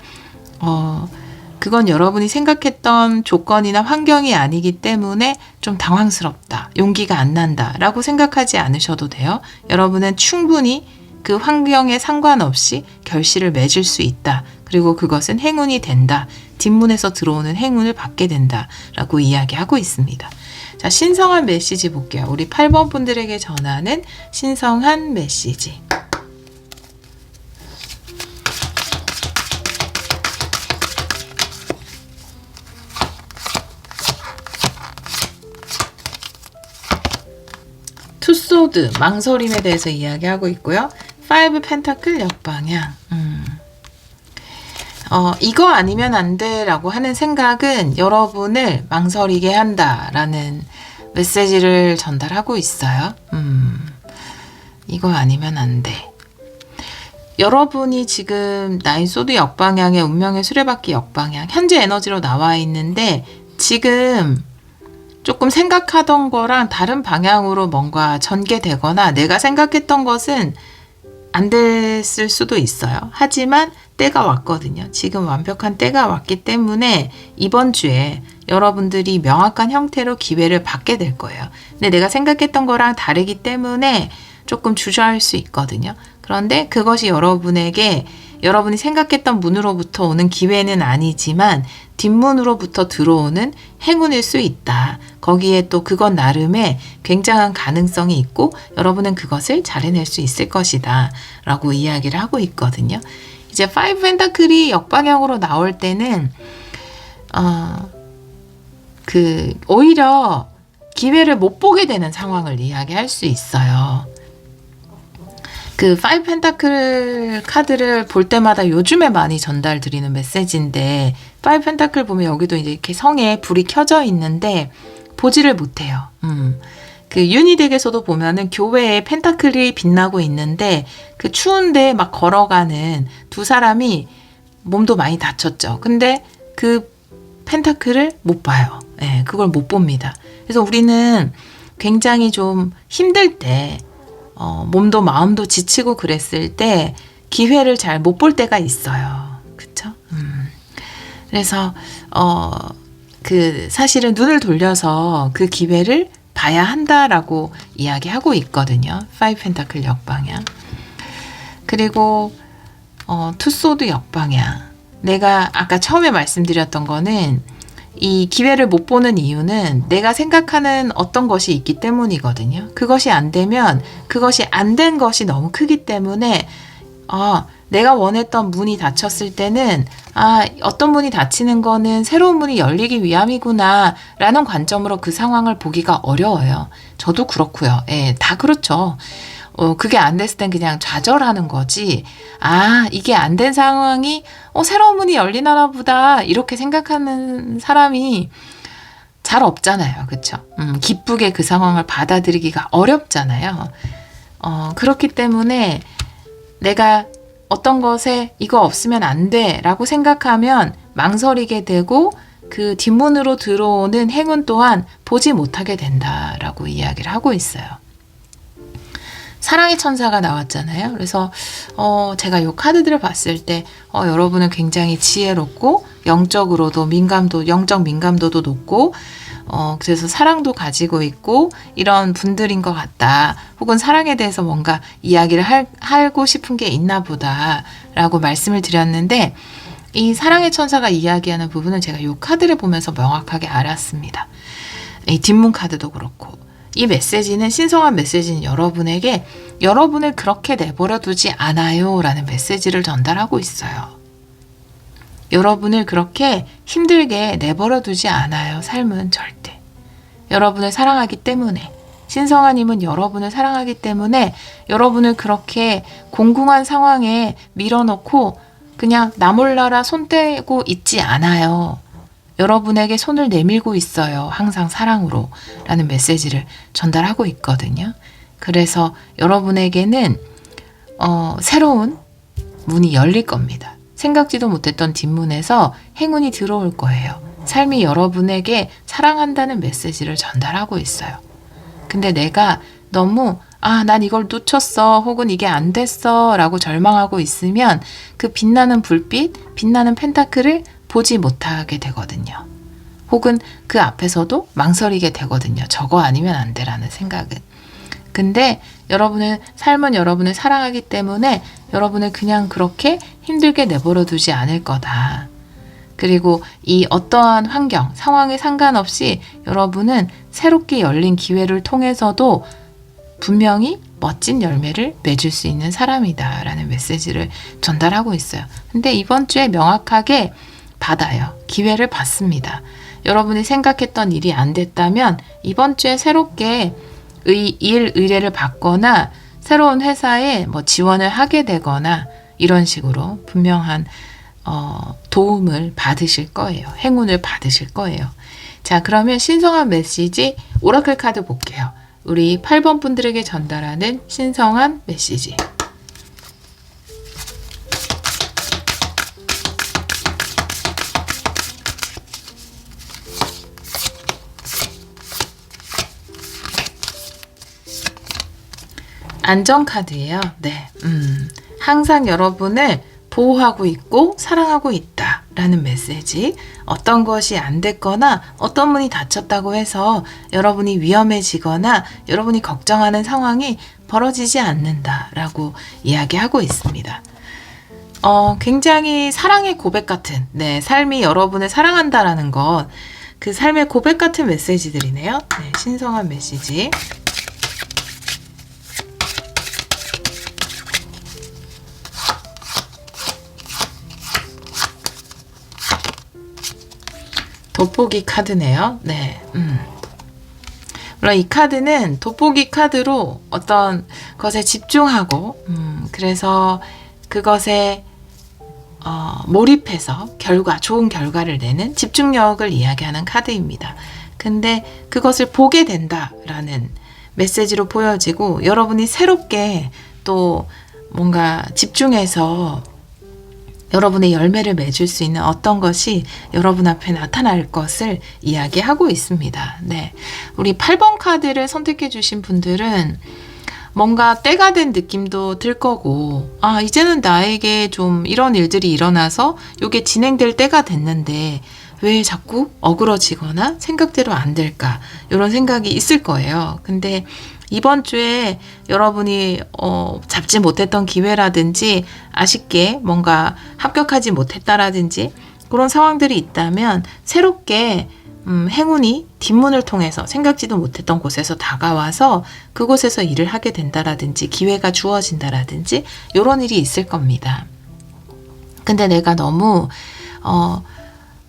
그건 여러분이 생각했던 조건이나 환경이 아니기 때문에 좀 당황스럽다, 용기가 안 난다 라고 생각하지 않으셔도 돼요. 여러분은 충분히 그 환경에 상관없이 결실을 맺을 수 있다. 그리고 그것은 행운이 된다. 뒷문에서 들어오는 행운을 받게 된다 라고 이야기하고 있습니다. 자, 신성한 메시지 볼게요. 우리 8번 분들에게 전하는 신성한 메시지. 투소드, 망설임에 대해서 이야기하고 있고요. 5 펜타클 역방향. 이거 아니면 안 돼 라고 하는 생각은 여러분을 망설이게 한다라는 메시지를 전달하고 있어요. 이거 아니면 안 돼. 여러분이 지금 나인소드 역방향의 운명의 수레바퀴 역방향 현재 에너지로 나와 있는데 지금 조금 생각하던 거랑 다른 방향으로 뭔가 전개되거나 내가 생각했던 것은 안 됐을 수도 있어요. 하지만 때가 왔거든요. 지금 완벽한 때가 왔기 때문에 이번 주에 여러분들이 명확한 형태로 기회를 받게 될 거예요. 근데 내가 생각했던 거랑 다르기 때문에 조금 주저할 수 있거든요. 그런데 그것이 여러분에게 여러분이 생각했던 문으로부터 오는 기회는 아니지만 뒷문으로부터 들어오는 행운일 수 있다. 거기에 또 그것 나름의 굉장한 가능성이 있고 여러분은 그것을 잘 해낼 수 있을 것이다 라고 이야기를 하고 있거든요. 이제 5 펜타클이 역방향으로 나올 때는 오히려 기회를 못 보게 되는 상황을 이야기할 수 있어요. 그 5 펜타클 카드를 볼 때마다 요즘에 많이 전달드리는 메시지인데 5 펜타클 보면 여기도 이제 이렇게 성에 불이 켜져 있는데 보지를 못해요. 그 유니덱에서도 보면은 교회에 펜타클이 빛나고 있는데 그 추운데 막 걸어가는 두 사람이 몸도 많이 다쳤죠. 근데 그 펜타클을 못 봐요. 네, 그걸 못 봅니다. 그래서 우리는 굉장히 좀 힘들 때 몸도 마음도 지치고 그랬을 때 기회를 잘 못 볼 때가 있어요. 그쵸? 그래서 그 사실은 눈을 돌려서 그 기회를 봐야 한다라고 이야기하고 있거든요. 5 펜타클 역방향. 그리고 투소드 역방향. 내가 아까 처음에 말씀드렸던 거는 이 기회를 못 보는 이유는 내가 생각하는 어떤 것이 있기 때문이거든요. 그것이 안 되면 그것이 안 된 것이 너무 크기 때문에 내가 원했던 문이 닫혔을 때는 어떤 문이 닫히는 거는 새로운 문이 열리기 위함이구나 라는 관점으로 그 상황을 보기가 어려워요. 저도 그렇고요. 예, 다 그렇죠. 그게 안 됐을 땐 그냥 좌절하는 거지. 이게 안 된 상황이 새로운 문이 열리나 보다 이렇게 생각하는 사람이 잘 없잖아요. 그쵸? 기쁘게 그 상황을 받아들이기가 어렵잖아요. 그렇기 때문에 내가 어떤 것에 이거 없으면 안 돼 라고 생각하면 망설이게 되고 그 뒷문으로 들어오는 행운 또한 보지 못하게 된다라고 이야기를 하고 있어요. 사랑의 천사가 나왔잖아요. 그래서 제가 이 카드들을 봤을 때 여러분은 굉장히 지혜롭고 영적으로도 영적 민감도도 높고 그래서 사랑도 가지고 있고 이런 분들인 것 같다. 혹은 사랑에 대해서 뭔가 이야기를 하고 싶은 게 있나 보다 라고 말씀을 드렸는데 이 사랑의 천사가 이야기하는 부분은 제가 이 카드를 보면서 명확하게 알았습니다. 이 뒷문 카드도 그렇고 이 메시지는 신성한 메시지는 여러분에게 여러분을 그렇게 내버려 두지 않아요 라는 메시지를 전달하고 있어요. 여러분을 그렇게 힘들게 내버려 두지 않아요. 삶은 절대. 여러분을 사랑하기 때문에 신성한 힘은 여러분을 사랑하기 때문에 여러분을 그렇게 공공한 상황에 밀어넣고 그냥 나 몰라라 손 떼고 있지 않아요. 여러분에게 손을 내밀고 있어요. 항상 사랑으로 라는 메시지를 전달하고 있거든요. 그래서 여러분에게는 새로운 문이 열릴 겁니다. 생각지도 못했던 뒷문에서 행운이 들어올 거예요. 삶이 여러분에게 사랑한다는 메시지를 전달하고 있어요. 근데 내가 너무 난 이걸 놓쳤어 혹은 이게 안 됐어 라고 절망하고 있으면 그 빛나는 불빛, 빛나는 펜타클을 보지 못하게 되거든요. 혹은 그 앞에서도 망설이게 되거든요. 저거 아니면 안 돼라는 생각은. 근데 여러분의 삶은 여러분을 사랑하기 때문에 여러분을 그냥 그렇게 힘들게 내버려 두지 않을 거다. 그리고 이 어떠한 환경, 상황에 상관없이 여러분은 새롭게 열린 기회를 통해서도 분명히 멋진 열매를 맺을 수 있는 사람이다 라는 메시지를 전달하고 있어요. 근데 이번 주에 명확하게 받아요. 기회를 받습니다. 여러분이 생각했던 일이 안 됐다면 이번 주에 새롭게 의뢰를 받거나 새로운 회사에 지원을 하게 되거나 이런 식으로 분명한 도움을 받으실 거예요. 행운을 받으실 거예요. 자, 그러면 신성한 메시지 오라클 카드 볼게요. 우리 8번 분들에게 전달하는 신성한 메시지. 안전카드예요. 네. 항상 여러분을 보호하고 있고 사랑하고 있다 라는 메시지. 어떤 것이 안 됐거나 어떤 문이 닫혔다고 해서 여러분이 위험해지거나 여러분이 걱정하는 상황이 벌어지지 않는다 라고 이야기하고 있습니다. 굉장히 사랑의 고백 같은 삶이 여러분을 사랑한다라는 것, 그 삶의 고백 같은 메시지들이네요. 네, 신성한 메시지. 돋보기 카드네요. 네. 물론 이 카드는 돋보기 카드로 어떤 것에 집중하고 그래서 그것에 몰입해서 좋은 결과를 내는 집중력을 이야기하는 카드입니다. 근데 그것을 보게 된다라는 메시지로 보여지고 여러분이 새롭게 또 뭔가 집중해서 여러분의 열매를 맺을 수 있는 어떤 것이 여러분 앞에 나타날 것을 이야기하고 있습니다. 네. 우리 8번 카드를 선택해 주신 분들은 뭔가 때가 된 느낌도 들 거고, 이제는 나에게 좀 이런 일들이 일어나서 이게 진행될 때가 됐는데 왜 자꾸 어그러지거나 생각대로 안 될까? 이런 생각이 있을 거예요. 근데 이번 주에 여러분이 잡지 못했던 기회라든지 아쉽게 뭔가 합격하지 못했다라든지 그런 상황들이 있다면 새롭게 행운이 뒷문을 통해서 생각지도 못했던 곳에서 다가와서 그곳에서 일을 하게 된다라든지 기회가 주어진다라든지 이런 일이 있을 겁니다. 근데 내가 너무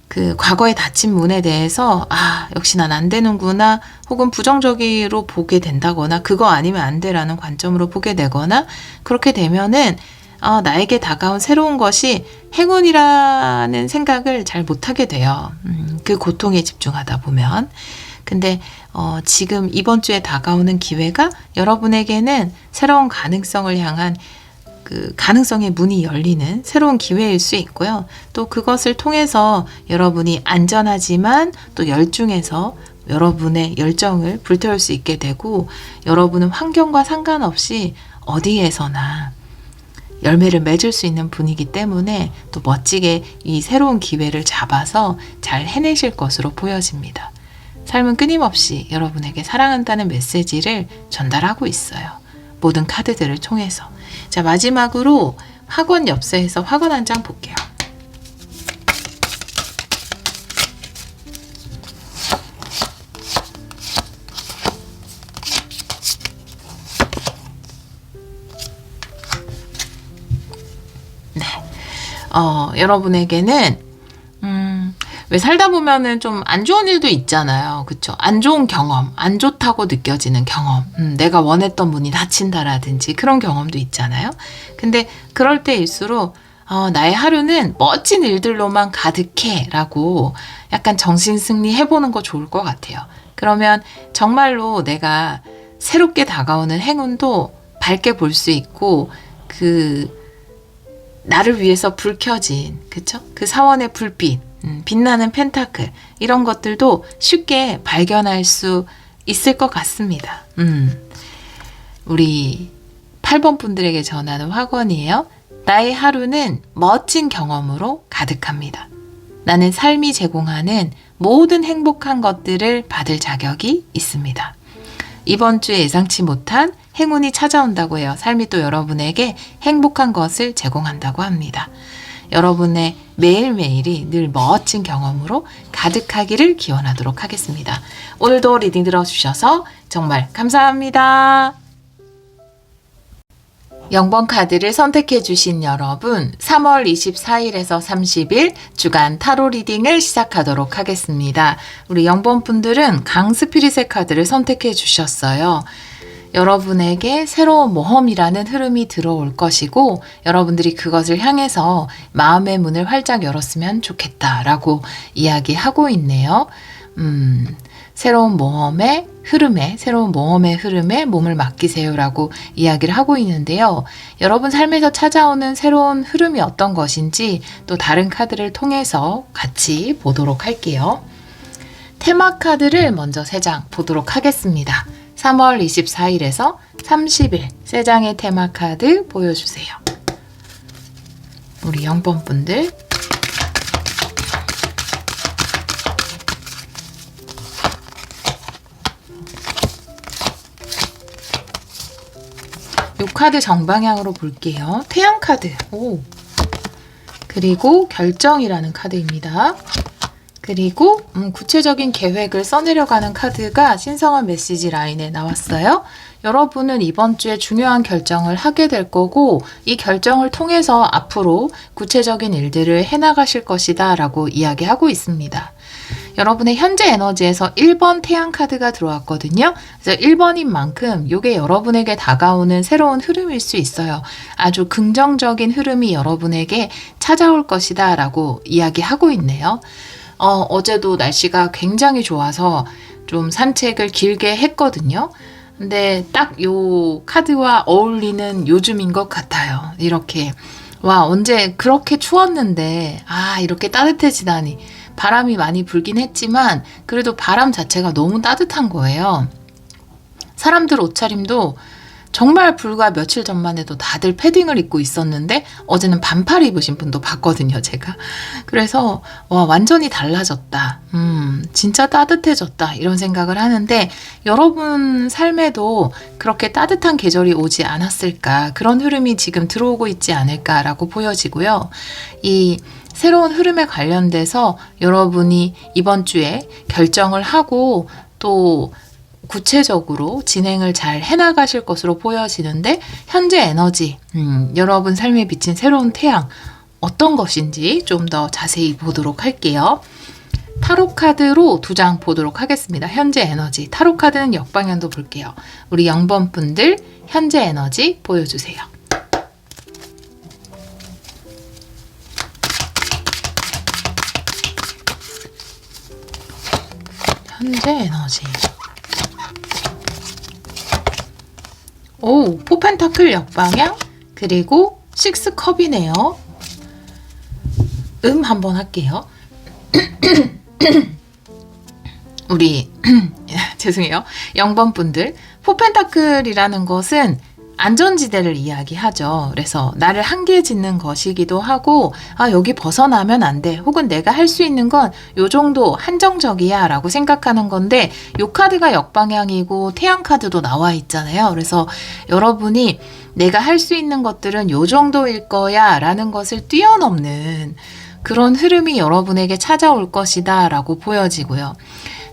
그 과거에 닫힌 문에 대해서 역시 난 안 되는구나 혹은 부정적으로 보게 된다거나 그거 아니면 안 돼라는 관점으로 보게 되거나 그렇게 되면은 나에게 다가온 새로운 것이 행운이라는 생각을 잘 못하게 돼요. 그 고통에 집중하다 보면. 근데 지금 이번 주에 다가오는 기회가 여러분에게는 새로운 가능성을 향한 그 가능성의 문이 열리는 새로운 기회일 수 있고요. 또 그것을 통해서 여러분이 안전하지만 또 열중해서 여러분의 열정을 불태울 수 있게 되고 여러분은 환경과 상관없이 어디에서나 열매를 맺을 수 있는 분이기 때문에 또 멋지게 이 새로운 기회를 잡아서 잘 해내실 것으로 보여집니다. 삶은 끊임없이 여러분에게 사랑한다는 메시지를 전달하고 있어요. 모든 카드들을 통해서. 자, 마지막으로 학원 엽서에서 학원 한 장 볼게요. 네. 여러분에게는 왜 살다 보면은 좀 안 좋은 일도 있잖아요. 그쵸? 안 좋은 경험, 안 좋다고 느껴지는 경험, 내가 원했던 문이 닫힌다라든지 그런 경험도 있잖아요. 근데 그럴 때일수록 나의 하루는 멋진 일들로만 가득해 라고 약간 정신승리 해보는 거 좋을 것 같아요. 그러면 정말로 내가 새롭게 다가오는 행운도 밝게 볼 수 있고 나를 위해서 불 켜진, 그쵸? 그 사원의 불빛, 빛나는 펜타클, 이런 것들도 쉽게 발견할 수 있을 것 같습니다. 우리 8번 분들에게 전하는 화건이에요. 나의 하루는 멋진 경험으로 가득합니다. 나는 삶이 제공하는 모든 행복한 것들을 받을 자격이 있습니다. 이번 주에 예상치 못한 행운이 찾아온다고 해요. 삶이 또 여러분에게 행복한 것을 제공한다고 합니다. 여러분의 매일매일이 늘 멋진 경험으로 가득하기를 기원하도록 하겠습니다. 오늘도 리딩 들어주셔서 정말 감사합니다. 0번 카드를 선택해 주신 여러분, 3월 24일에서 30일 주간 타로 리딩을 시작하도록 하겠습니다. 우리 0번 분들은 강스피릿의 카드를 선택해 주셨어요. 여러분에게 새로운 모험이라는 흐름이 들어올 것이고 여러분들이 그것을 향해서 마음의 문을 활짝 열었으면 좋겠다라고 이야기하고 있네요. 새로운 모험의 흐름에 몸을 맡기세요라고 이야기를 하고 있는데요. 여러분 삶에서 찾아오는 새로운 흐름이 어떤 것인지 또 다른 카드를 통해서 같이 보도록 할게요. 테마 카드를 먼저 3장 보도록 하겠습니다. 3월 24일에서 30일 3장의 테마 카드 보여주세요. 우리 0번 분들. 요 카드 정방향으로 볼게요. 태양 카드. 그리고 결정이라는 카드입니다. 그리고 구체적인 계획을 써내려가는 카드가 신성한 메시지 라인에 나왔어요. 여러분은 이번 주에 중요한 결정을 하게 될 거고 이 결정을 통해서 앞으로 구체적인 일들을 해나가실 것이다 라고 이야기하고 있습니다. 여러분의 현재 에너지에서 1번 태양 카드가 들어왔거든요. 그래서 1번인 만큼 이게 여러분에게 다가오는 새로운 흐름일 수 있어요. 아주 긍정적인 흐름이 여러분에게 찾아올 것이다 라고 이야기하고 있네요. 어제도 날씨가 굉장히 좋아서 좀 산책을 길게 했거든요. 근데 딱 요 카드와 어울리는 요즘인 것 같아요. 이렇게 와, 언제 그렇게 추웠는데 이렇게 따뜻해지다니. 바람이 많이 불긴 했지만 그래도 바람 자체가 너무 따뜻한 거예요. 사람들 옷차림도 정말 불과 며칠 전만 해도 다들 패딩을 입고 있었는데 어제는 반팔 입으신 분도 봤거든요, 제가. 그래서 와, 완전히 달라졌다. 진짜 따뜻해졌다. 이런 생각을 하는데 여러분 삶에도 그렇게 따뜻한 계절이 오지 않았을까? 그런 흐름이 지금 들어오고 있지 않을까라고 보여지고요. 이 새로운 흐름에 관련돼서 여러분이 이번 주에 결정을 하고 또 구체적으로 진행을 잘 해나가실 것으로 보여지는데 현재 에너지, 여러분 삶에 비친 새로운 태양 어떤 것인지 좀 더 자세히 보도록 할게요. 타로 카드로 2장 보도록 하겠습니다. 현재 에너지, 타로 카드는 역방향도 볼게요. 우리 0번 분들 현재 에너지 보여주세요. 현재 에너지. 오, 포펜타클 역방향, 그리고 6컵이네요. 한번 할게요. 우리 죄송해요. 0번 분들, 포펜타클이라는 것은 안전지대를 이야기하죠. 그래서 나를 한계에 짓는 것이기도 하고 여기 벗어나면 안 돼. 혹은 내가 할 수 있는 건 요 정도 한정적이야 라고 생각하는 건데 요 카드가 역방향이고 태양 카드도 나와 있잖아요. 그래서 여러분이 내가 할 수 있는 것들은 요 정도일 거야 라는 것을 뛰어넘는 그런 흐름이 여러분에게 찾아올 것이다 라고 보여지고요.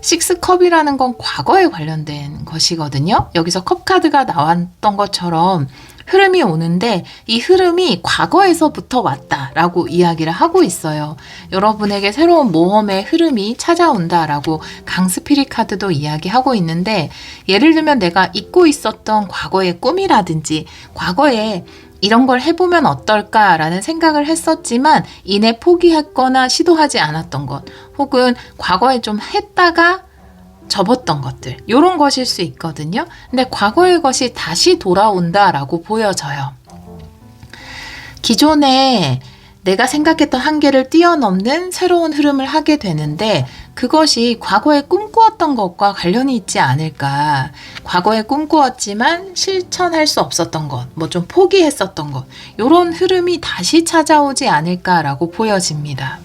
6컵이라는 건 과거에 관련된 것이거든요. 여기서 컵 카드가 나왔던 것처럼 흐름이 오는데 이 흐름이 과거에서부터 왔다라고 이야기를 하고 있어요. 여러분에게 새로운 모험의 흐름이 찾아온다라고 강스피릿 카드도 이야기하고 있는데 예를 들면 내가 잊고 있었던 과거의 꿈이라든지 과거에 이런 걸 해보면 어떨까라는 생각을 했었지만 이내 포기했거나 시도하지 않았던 것 혹은 과거에 좀 했다가 접었던 것들 이런 것일 수 있거든요. 근데 과거의 것이 다시 돌아온다라고 보여져요. 기존에 내가 생각했던 한계를 뛰어넘는 새로운 흐름을 하게 되는데 그것이 과거에 꿈꾸었던 것과 관련이 있지 않을까. 과거에 꿈꾸었지만 실천할 수 없었던 것, 뭐 좀 포기했었던 것 이런 흐름이 다시 찾아오지 않을까라고 보여집니다.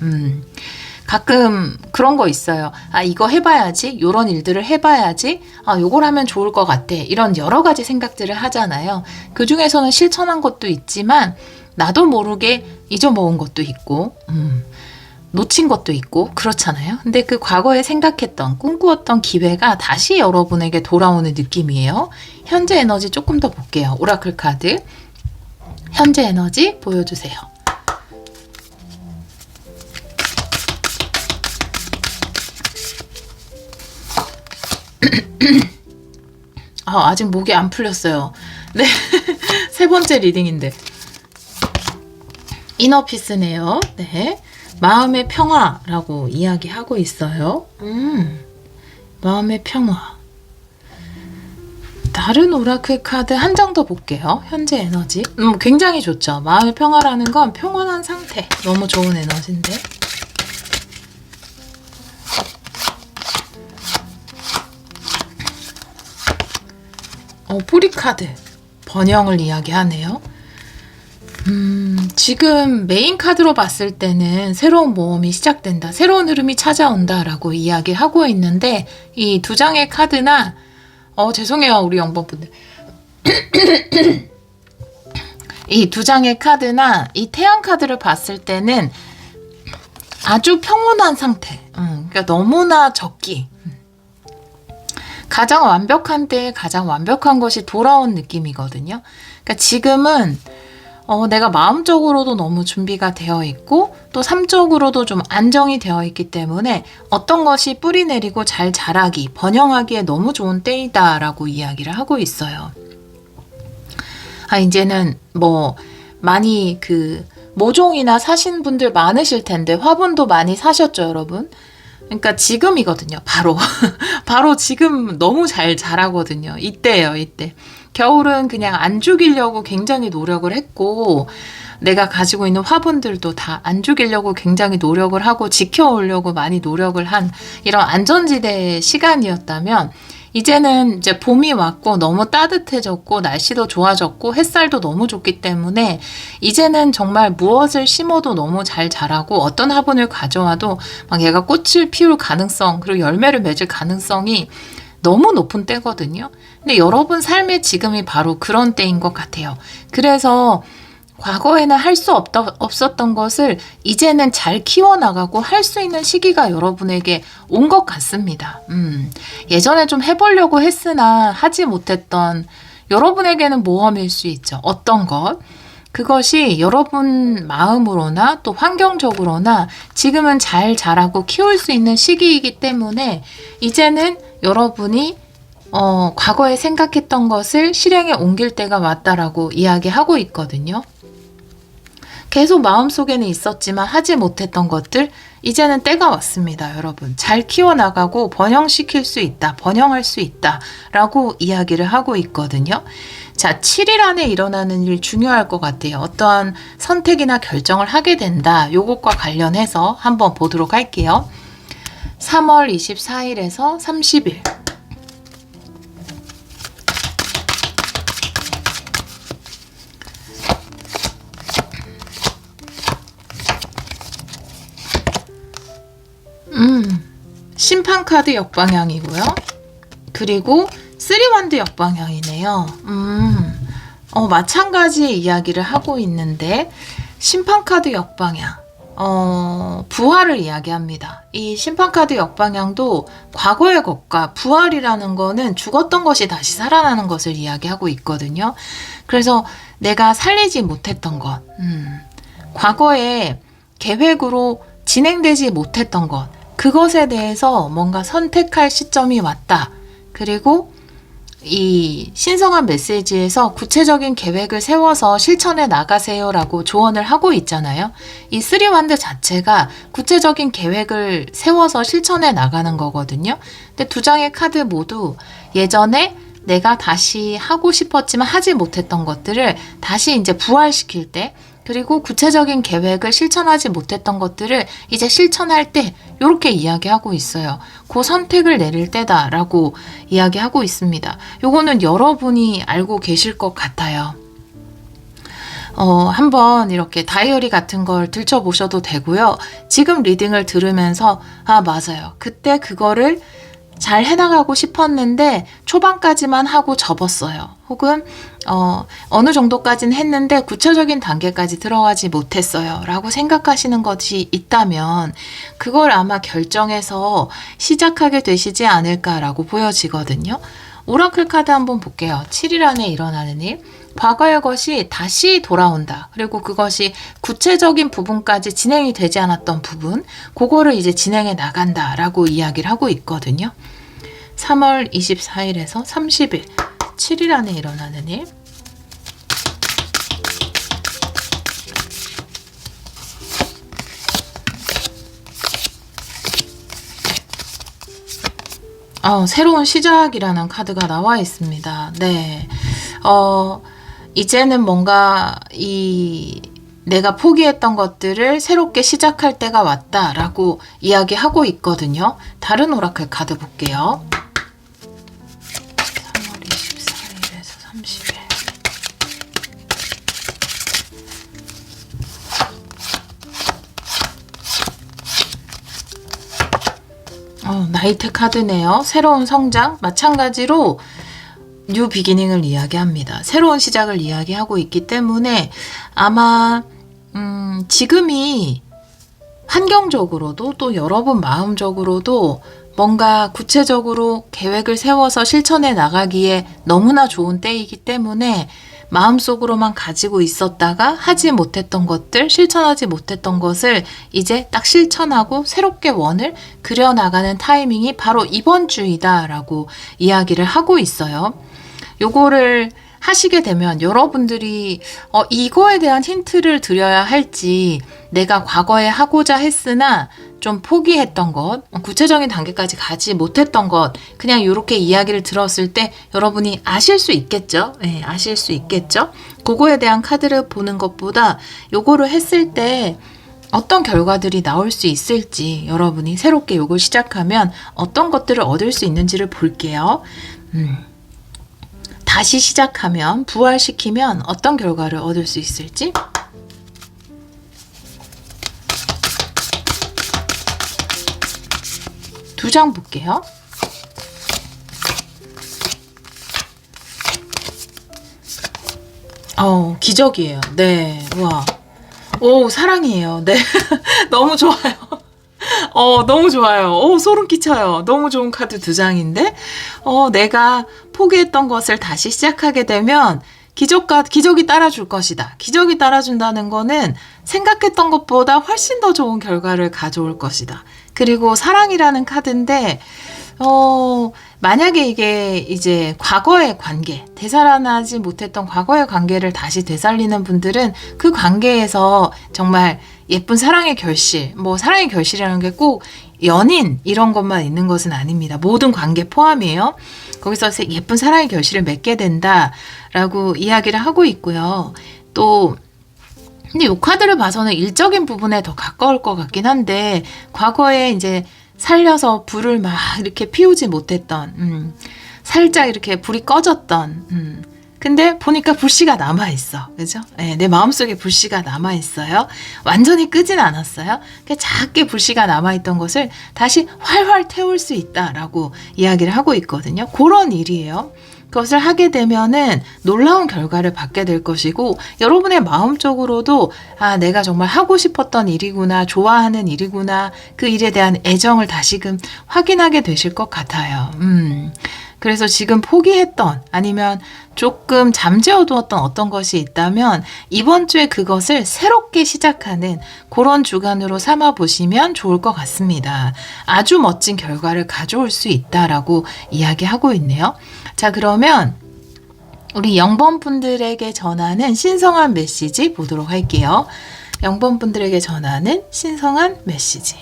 가끔 그런 거 있어요. 이거 해봐야지. 이런 일들을 해봐야지. 요걸 하면 좋을 것 같아. 이런 여러 가지 생각들을 하잖아요. 그 중에서는 실천한 것도 있지만 나도 모르게 잊어먹은 것도 있고 놓친 것도 있고 그렇잖아요. 근데 그 과거에 생각했던 꿈꾸었던 기회가 다시 여러분에게 돌아오는 느낌이에요. 현재 에너지 조금 더 볼게요. 오라클 카드 현재 에너지 보여주세요. 아직 목이 안 풀렸어요. 네, 세 번째 리딩인데 이너피스네요. 네, 마음의 평화라고 이야기하고 있어요. 마음의 평화. 다른 오라클 카드 한 장 더 볼게요. 현재 에너지. 굉장히 좋죠. 마음의 평화라는 건 평온한 상태. 너무 좋은 에너지인데. 뿌리 카드. 번영을 이야기하네요. 지금 메인 카드로 봤을 때는 새로운 모험이 시작된다. 새로운 흐름이 찾아온다 라고 이야기하고 있는데 이 2장의 카드나 죄송해요. 우리 0번 분들. 이 2장의 카드나 이 태양 카드를 봤을 때는 아주 평온한 상태. 그러니까 너무나 적기. 가장 완벽한 때에 가장 완벽한 것이 돌아온 느낌이거든요. 그러니까 지금은 내가 마음적으로도 너무 준비가 되어 있고 또 삶적으로도 좀 안정이 되어 있기 때문에 어떤 것이 뿌리 내리고 잘 자라기, 번영하기에 너무 좋은 때이다라고 이야기를 하고 있어요. 이제는 많이 모종이나 사신 분들 많으실 텐데 화분도 많이 사셨죠, 여러분? 그러니까 지금이거든요, 바로. 바로 지금 너무 잘 자라거든요. 이때예요, 이때. 겨울은 그냥 안 죽이려고 굉장히 노력을 했고, 내가 가지고 있는 화분들도 다 안 죽이려고 굉장히 노력을 하고 지켜오려고 많이 노력을 한 이런 안전지대의 시간이었다면, 이제는 이제 봄이 왔고 너무 따뜻해졌고 날씨도 좋아졌고 햇살도 너무 좋기 때문에 이제는 정말 무엇을 심어도 너무 잘 자라고 어떤 화분을 가져와도 막 얘가 꽃을 피울 가능성 그리고 열매를 맺을 가능성이 너무 높은 때거든요. 근데 여러분 삶의 지금이 바로 그런 때인 것 같아요. 그래서 과거에는 할 수 없었던 것을 이제는 잘 키워나가고 할 수 있는 시기가 여러분에게 온 것 같습니다. 예전에 좀 해보려고 했으나 하지 못했던 여러분에게는 모험일 수 있죠. 어떤 것? 그것이 여러분 마음으로나 또 환경적으로나 지금은 잘 자라고 키울 수 있는 시기이기 때문에 이제는 여러분이 과거에 생각했던 것을 실행에 옮길 때가 왔다라고 이야기하고 있거든요. 계속 마음속에는 있었지만 하지 못했던 것들 이제는 때가 왔습니다, 여러분. 잘 키워나가고 번영시킬 수 있다, 번영할 수 있다 라고 이야기를 하고 있거든요. 자, 7일 안에 일어나는 일 중요할 것 같아요. 어떠한 선택이나 결정을 하게 된다. 요것과 관련해서 한번 보도록 할게요. 3월 24일에서 30일. 심판카드 역방향이고요. 그리고 3원드 역방향이네요. 마찬가지 이야기를 하고 있는데 심판카드 역방향 부활을 이야기합니다. 이 심판카드 역방향도 과거의 것과 부활이라는 거는 죽었던 것이 다시 살아나는 것을 이야기하고 있거든요. 그래서 내가 살리지 못했던 것, 과거에 계획으로 진행되지 못했던 것, 그것에 대해서 뭔가 선택할 시점이 왔다. 그리고 이 신성한 메시지에서 구체적인 계획을 세워서 실천해 나가세요라고 조언을 하고 있잖아요. 이 3원드 자체가 구체적인 계획을 세워서 실천해 나가는 거거든요. 근데 두 장의 카드 모두 예전에 내가 다시 하고 싶었지만 하지 못했던 것들을 다시 이제 부활시킬 때, 그리고 구체적인 계획을 실천하지 못했던 것들을 이제 실천할 때 이렇게 이야기하고 있어요. 그 선택을 내릴 때다라고 이야기하고 있습니다. 요거는 여러분이 알고 계실 것 같아요. 한번 이렇게 다이어리 같은 걸 들춰보셔도 되고요. 지금 리딩을 들으면서 맞아요. 그때 그거를 잘 해나가고 싶었는데 초반까지만 하고 접었어요. 혹은 어느 정도까지는 했는데 구체적인 단계까지 들어가지 못했어요 라고 생각하시는 것이 있다면 그걸 아마 결정해서 시작하게 되시지 않을까라고 보여지거든요. 오라클 카드 한번 볼게요. 7일 안에 일어나는 일. 과거의 것이 다시 돌아온다. 그리고 그것이 구체적인 부분까지 진행이 되지 않았던 부분, 그거를 이제 진행해 나간다 라고 이야기를 하고 있거든요. 3월 24일에서 30일, 7일 안에 일어나는 일. 새로운 시작이라는 카드가 나와 있습니다. 네. 이제는 뭔가 내가 포기했던 것들을 새롭게 시작할 때가 왔다라고 이야기하고 있거든요. 다른 오라클 카드 볼게요. 3월 24일에서 30일. 나이트 카드네요. 새로운 성장. 마찬가지로 뉴 비기닝을 이야기합니다. 새로운 시작을 이야기하고 있기 때문에 아마 지금이 환경적으로도 또 여러분 마음적으로도 뭔가 구체적으로 계획을 세워서 실천해 나가기에 너무나 좋은 때이기 때문에 마음속으로만 가지고 있었다가 하지 못했던 것들, 실천하지 못했던 것을 이제 딱 실천하고 새롭게 원을 그려나가는 타이밍이 바로 이번 주이다라고 이야기를 하고 있어요. 요거를 하시게 되면 여러분들이 이거에 대한 힌트를 드려야 할지, 내가 과거에 하고자 했으나 좀 포기했던 것, 구체적인 단계까지 가지 못했던 것, 그냥 이렇게 이야기를 들었을 때 여러분이 아실 수 있겠죠? 네, 아실 수 있겠죠? 그거에 대한 카드를 보는 것보다 요거를 했을 때 어떤 결과들이 나올 수 있을지, 여러분이 새롭게 요걸 시작하면 어떤 것들을 얻을 수 있는지를 볼게요. 다시 시작하면, 부활시키면 어떤 결과를 얻을 수 있을지. 두 장 볼게요. 기적이에요. 네, 와. 오, 사랑이에요. 네. 너무 좋아요. 너무 좋아요. 소름 끼쳐요. 너무 좋은 카드 두 장인데, 내가 포기했던 것을 다시 시작하게 되면 기적이 따라줄 것이다. 기적이 따라준다는 거는 생각했던 것보다 훨씬 더 좋은 결과를 가져올 것이다. 그리고 사랑이라는 카드인데, 만약에 이게 이제 과거의 관계, 되살아나지 못했던 과거의 관계를 다시 되살리는 분들은 그 관계에서 정말 예쁜 사랑의 결실, 뭐 사랑의 결실이라는 게 꼭 연인 이런 것만 있는 것은 아닙니다. 모든 관계 포함이에요. 거기서 예쁜 사랑의 결실을 맺게 된다라고 이야기를 하고 있고요. 또 근데 이 카드를 봐서는 일적인 부분에 더 가까울 것 같긴 한데, 과거에 이제 살려서 불을 막 이렇게 피우지 못했던, 살짝 이렇게 불이 꺼졌던, 근데 보니까 불씨가 남아있어. 그죠? 네, 내 마음속에 불씨가 남아있어요. 완전히 끄진 않았어요. 작게 불씨가 남아있던 것을 다시 활활 태울 수 있다라고 이야기를 하고 있거든요. 그런 일이에요. 그것을 하게 되면은 놀라운 결과를 받게 될 것이고, 여러분의 마음적으로도 내가 정말 하고 싶었던 일이구나, 좋아하는 일이구나, 그 일에 대한 애정을 다시금 확인하게 되실 것 같아요. 그래서 지금 포기했던, 아니면 조금 잠재워두었던 어떤 것이 있다면 이번 주에 그것을 새롭게 시작하는 그런 주간으로 삼아 보시면 좋을 것 같습니다. 아주 멋진 결과를 가져올 수 있다라고 이야기하고 있네요. 자, 그러면 우리 0번 분들에게 전하는 신성한 메시지 보도록 할게요. 0번 분들에게 전하는 신성한 메시지.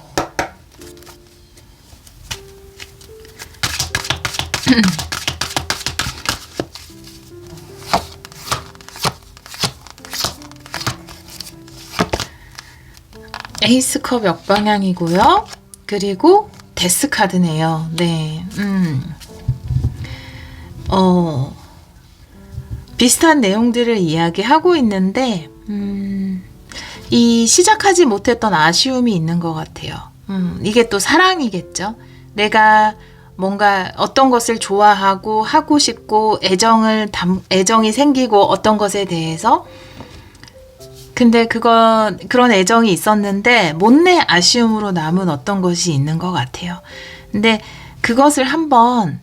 에이스컵 역방향이고요. 그리고 데스 카드네요. 네. 비슷한 내용들을 이야기하고 있는데, 이 시작하지 못했던 아쉬움이 있는 것 같아요. 이게 또 사랑이겠죠. 내가 뭔가 어떤 것을 좋아하고 하고 싶고 애정이 생기고 어떤 것에 대해서, 근데 그런 애정이 있었는데 못내 아쉬움으로 남은 어떤 것이 있는 것 같아요. 근데 그것을 한번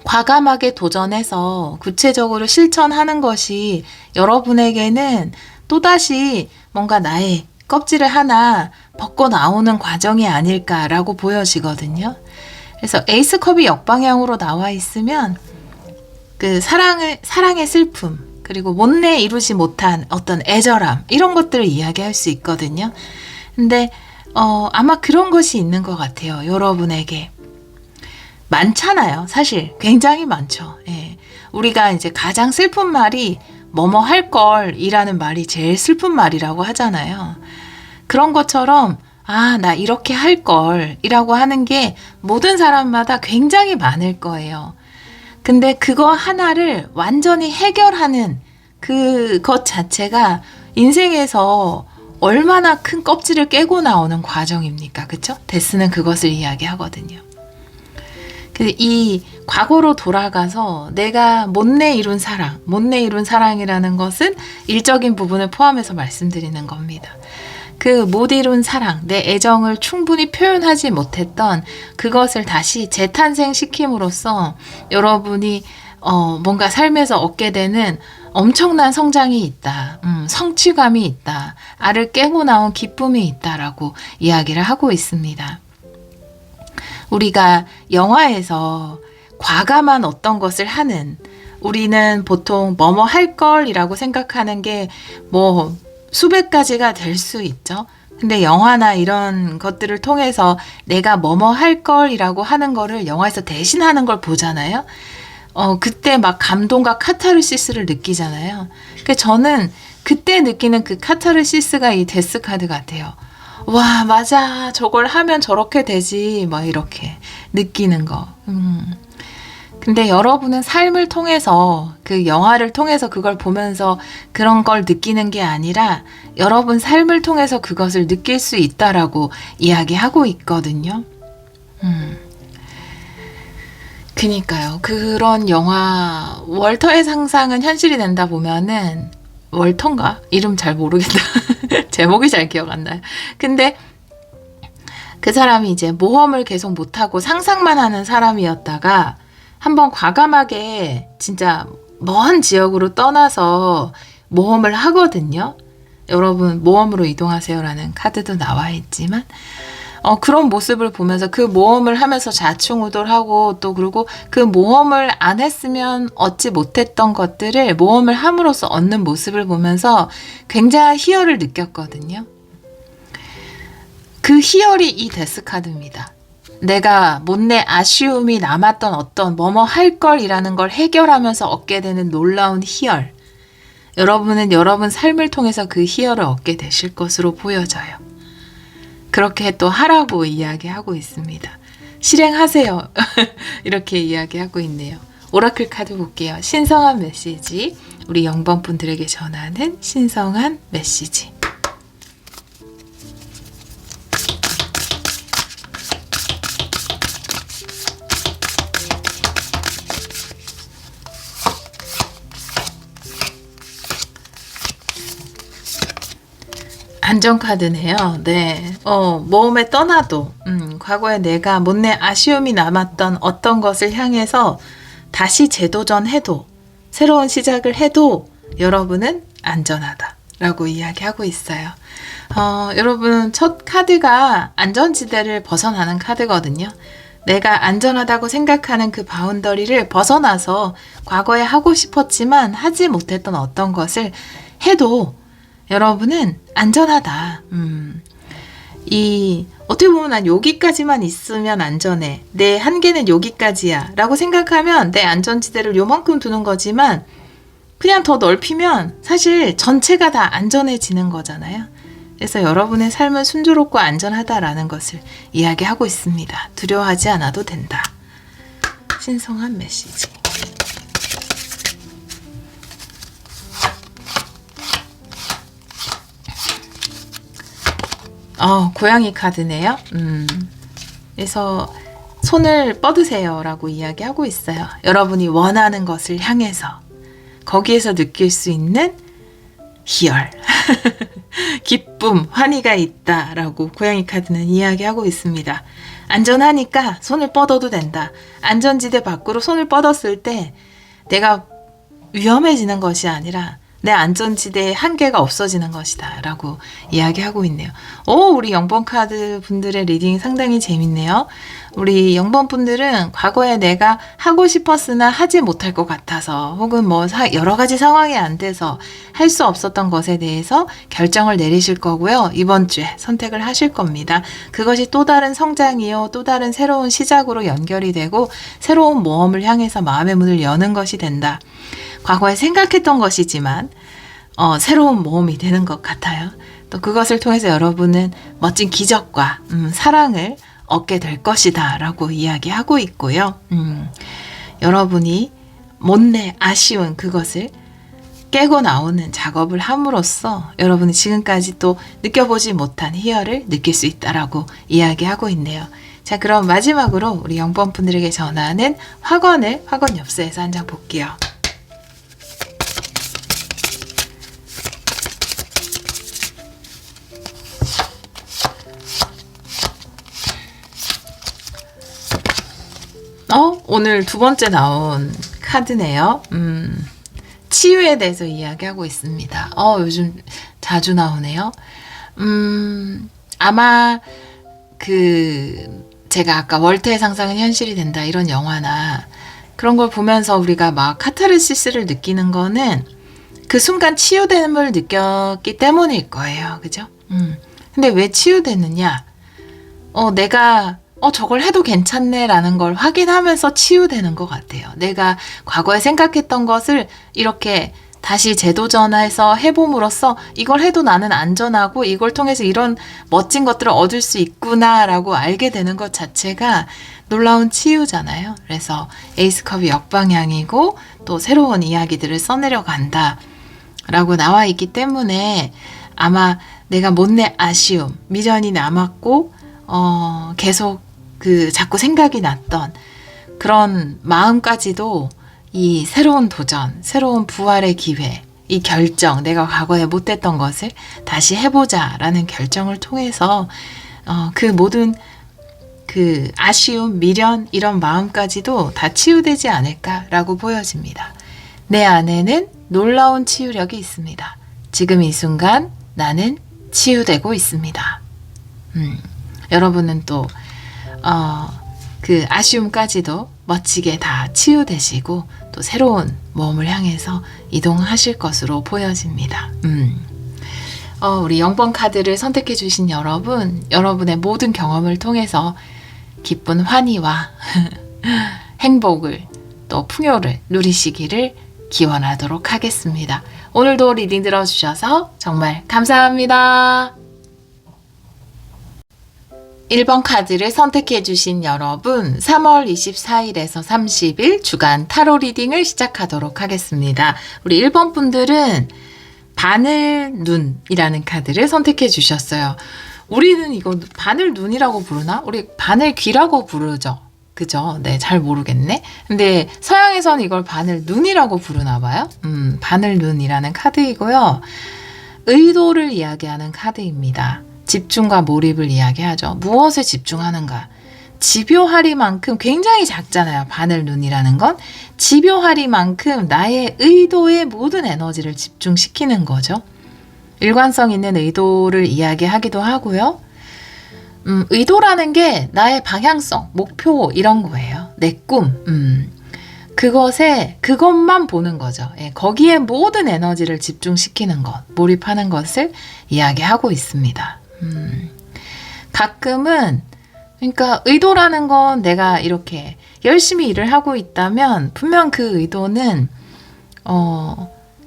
과감하게 도전해서 구체적으로 실천하는 것이 여러분에게는 또다시 뭔가 나의 껍질을 하나 벗고 나오는 과정이 아닐까라고 보여지거든요. 그래서 에이스컵이 역방향으로 나와 있으면 그 사랑의 슬픔, 그리고 못내 이루지 못한 어떤 애절함, 이런 것들을 이야기할 수 있거든요. 근데 아마 그런 것이 있는 것 같아요. 여러분에게. 많잖아요. 사실 굉장히 많죠. 예. 우리가 이제 가장 슬픈 말이 뭐뭐 할 걸이라는 말이 제일 슬픈 말이라고 하잖아요. 그런 것처럼 나 이렇게 할 걸이라고 하는 게 모든 사람마다 굉장히 많을 거예요. 근데 그거 하나를 완전히 해결하는 그것 자체가 인생에서 얼마나 큰 껍질을 깨고 나오는 과정입니까? 그쵸? 데스는 그것을 이야기하거든요. 이 과거로 돌아가서 내가 못내 이룬 사랑이라는 것은 일적인 부분을 포함해서 말씀드리는 겁니다. 그 못 이룬 사랑, 내 애정을 충분히 표현하지 못했던 그것을 다시 재탄생시킴으로써 여러분이 뭔가 삶에서 얻게 되는 엄청난 성장이 있다. 성취감이 있다. 알을 깨고 나온 기쁨이 있다라고 이야기를 하고 있습니다. 우리가 영화에서 과감한 어떤 것을 하는, 우리는 보통 뭐뭐 할 걸이라고 생각하는 게 뭐 수백 가지가 될 수 있죠. 근데 영화나 이런 것들을 통해서 내가 뭐뭐 할 걸이라고 하는 거를 영화에서 대신하는 걸 보잖아요. 그때 막 감동과 카타르시스를 느끼잖아요. 그러니까 저는 그때 느끼는 그 카타르시스가 이 데스 카드 같아요. 와, 맞아. 저걸 하면 저렇게 되지. 막 이렇게 느끼는 거. 근데 여러분은 삶을 통해서, 그 영화를 통해서 그걸 보면서 그런 걸 느끼는 게 아니라 여러분 삶을 통해서 그것을 느낄 수 있다라고 이야기하고 있거든요. 그니까요. 그런 영화, 월터의 상상은 현실이 된다 보면은, 월터인가? 이름 잘 모르겠다. 제목이 잘 기억 안 나요. 근데 그 사람이 이제 모험을 계속 못하고 상상만 하는 사람이었다가 한번 과감하게 진짜 먼 지역으로 떠나서 모험을 하거든요. 여러분, 모험으로 이동하세요라는 카드도 나와 있지만, 그런 모습을 보면서 그 모험을 하면서 좌충우돌하고, 또 그리고 그 모험을 안 했으면 얻지 못했던 것들을 모험을 함으로써 얻는 모습을 보면서 굉장한 희열을 느꼈거든요. 그 희열이 이 데스 카드입니다. 내가 못내 아쉬움이 남았던 어떤 뭐뭐 할 걸이라는 걸 해결하면서 얻게 되는 놀라운 희열. 여러분은 여러분 삶을 통해서 그 희열을 얻게 되실 것으로 보여져요. 그렇게 또 하라고 이야기하고 있습니다. 실행하세요. 이렇게 이야기하고 있네요. 오라클 카드 볼게요. 신성한 메시지. 우리 0번 분들에게 전하는 신성한 메시지. 안전카드네요. 네. 모험에 떠나도, 과거에 내가 못내 아쉬움이 남았던 어떤 것을 향해서 다시 재도전해도, 새로운 시작을 해도 여러분은 안전하다. 라고 이야기하고 있어요. 여러분, 첫 카드가 안전지대를 벗어나는 카드거든요. 내가 안전하다고 생각하는 그 바운더리를 벗어나서 과거에 하고 싶었지만 하지 못했던 어떤 것을 해도 여러분은 안전하다. 어떻게 보면 난 여기까지만 있으면 안전해. 내 한계는 여기까지야. 라고 생각하면 내 안전지대를 요만큼 두는 거지만 그냥 더 넓히면 사실 전체가 다 안전해지는 거잖아요. 그래서 여러분의 삶은 순조롭고 안전하다라는 것을 이야기하고 있습니다. 두려워하지 않아도 된다. 신성한 메시지. 고양이 카드네요. 그래서 손을 뻗으세요 라고 이야기하고 있어요. 여러분이 원하는 것을 향해서 거기에서 느낄 수 있는 희열, 기쁨, 환희가 있다 라고 고양이 카드는 이야기하고 있습니다. 안전하니까 손을 뻗어도 된다. 안전지대 밖으로 손을 뻗었을 때 내가 위험해지는 것이 아니라 내 안전지대의 한계가 없어지는 것이다 라고 이야기하고 있네요. 우리 0번 카드 분들의 리딩이 상당히 재밌네요. 우리 0번 분들은 과거에 내가 하고 싶었으나 하지 못할 것 같아서, 혹은 뭐 여러 가지 상황이 안 돼서 할 수 없었던 것에 대해서 결정을 내리실 거고요. 이번 주에 선택을 하실 겁니다. 그것이 또 다른 성장이요, 또 다른 새로운 시작으로 연결이 되고 새로운 모험을 향해서 마음의 문을 여는 것이 된다. 과거에 생각했던 것이지만 새로운 모험이 되는 것 같아요. 또 그것을 통해서 여러분은 멋진 기적과 사랑을 얻게 될 것이다 라고 이야기하고 있고요. 여러분이 못내 아쉬운 그것을 깨고 나오는 작업을 함으로써 여러분이 지금까지 또 느껴보지 못한 희열을 느낄 수 있다라고 이야기하고 있네요. 자, 그럼 마지막으로 우리 0번 분들에게 전하는 확언 엽서에서 한 장 볼게요. 오늘 두 번째 나온 카드네요. 치유에 대해서 이야기하고 있습니다. 요즘 자주 나오네요. 아마 제가 아까 월태의 상상은 현실이 된다 이런 영화나 그런 걸 보면서 우리가 막 카타르시스를 느끼는 거는 그 순간 치유됨을 느꼈기 때문일 거예요. 그죠? 근데 왜 치유되느냐? 내가 저걸 해도 괜찮네 라는 걸 확인하면서 치유되는 것 같아요. 내가 과거에 생각했던 것을 이렇게 다시 재도전해서 해봄으로써 이걸 해도 나는 안전하고 이걸 통해서 이런 멋진 것들을 얻을 수 있구나 라고 알게 되는 것 자체가 놀라운 치유잖아요. 그래서 에이스컵이 역방향이고 또 새로운 이야기들을 써내려 간다 라고 나와 있기 때문에 아마 내가 못내 아쉬움, 미련이 남았고 계속 자꾸 생각이 났던 그런 마음까지도 이 새로운 도전, 새로운 부활의 기회, 이 결정, 내가 과거에 못했던 것을 다시 해보자 라는 결정을 통해서 그 모든 아쉬움, 미련 이런 마음까지도 다 치유되지 않을까라고 보여집니다. 내 안에는 놀라운 치유력이 있습니다. 지금 이 순간 나는 치유되고 있습니다. 여러분은 또 아쉬움까지도 멋지게 다 치유되시고 또 새로운 모험을 향해서 이동하실 것으로 보여집니다. 우리 0번 카드를 선택해 주신 여러분, 여러분의 모든 경험을 통해서 기쁜 환희와 행복을 또 풍요를 누리시기를 기원하도록 하겠습니다. 오늘도 리딩 들어주셔서 정말 감사합니다. 1번 카드를 선택해 주신 여러분, 3월 24일에서 30일 주간 타로 리딩을 시작하도록 하겠습니다. 우리 1번 분들은 바늘 눈이라는 카드를 선택해 주셨어요. 우리는 이거 바늘 눈이라고 부르나? 우리 바늘 귀라고 부르죠. 그죠? 네, 잘 모르겠네. 근데 서양에서는 이걸 바늘 눈이라고 부르나 봐요. 바늘 눈이라는 카드이고요. 의도를 이야기하는 카드입니다. 집중과 몰입을 이야기하죠. 무엇에 집중하는가? 집요하리만큼 굉장히 작잖아요. 바늘 눈이라는 건 집요하리만큼 나의 의도에 모든 에너지를 집중시키는 거죠. 일관성 있는 의도를 이야기하기도 하고요. 의도라는 게 나의 방향성, 목표 이런 거예요. 내 꿈. 그것만 보는 거죠. 예, 거기에 모든 에너지를 집중시키는 것, 몰입하는 것을 이야기하고 있습니다. 가끔은 그러니까 의도라는 건 내가 이렇게 열심히 일을 하고 있다면 분명 그 의도는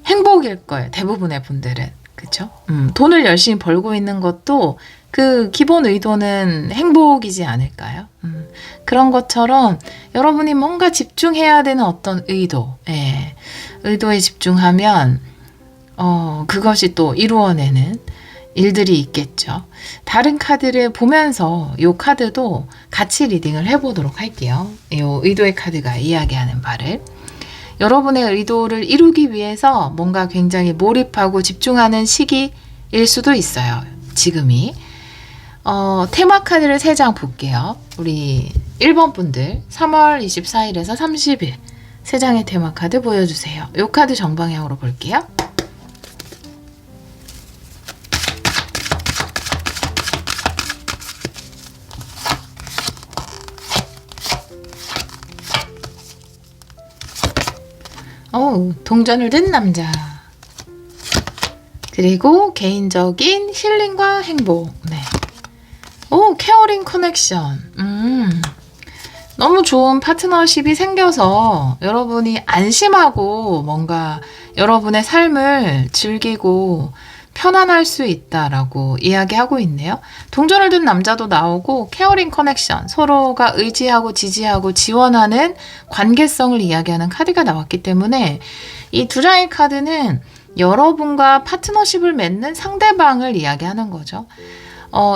행복일 거예요. 대부분의 분들은. 그렇죠? 돈을 열심히 벌고 있는 것도 그 기본 의도는 행복이지 않을까요? 그런 것처럼 여러분이 뭔가 집중해야 되는 어떤 의도, 의도에 집중하면 그것이 또 이루어내는 일들이 있겠죠. 다른 카드를 보면서 이 카드도 같이 리딩을 해보도록 할게요. 이 의도의 카드가 이야기하는 바를. 여러분의 의도를 이루기 위해서 뭔가 굉장히 몰입하고 집중하는 시기일 수도 있어요. 지금이. 테마 카드를 3장 볼게요. 우리 1번 분들 3월 24일에서 30일 3장의 테마 카드 보여주세요. 이 카드 정방향으로 볼게요. 동전을 든 남자. 그리고 개인적인 힐링과 행복. 네. 케어링 커넥션. 너무 좋은 파트너십이 생겨서 여러분이 안심하고 뭔가 여러분의 삶을 즐기고 편안할 수 있다라고 이야기하고 있네요. 동전을 든 남자도 나오고 케어링 커넥션, 서로가 의지하고 지지하고 지원하는 관계성을 이야기하는 카드가 나왔기 때문에 이 두 장의 카드는 여러분과 파트너십을 맺는 상대방을 이야기하는 거죠.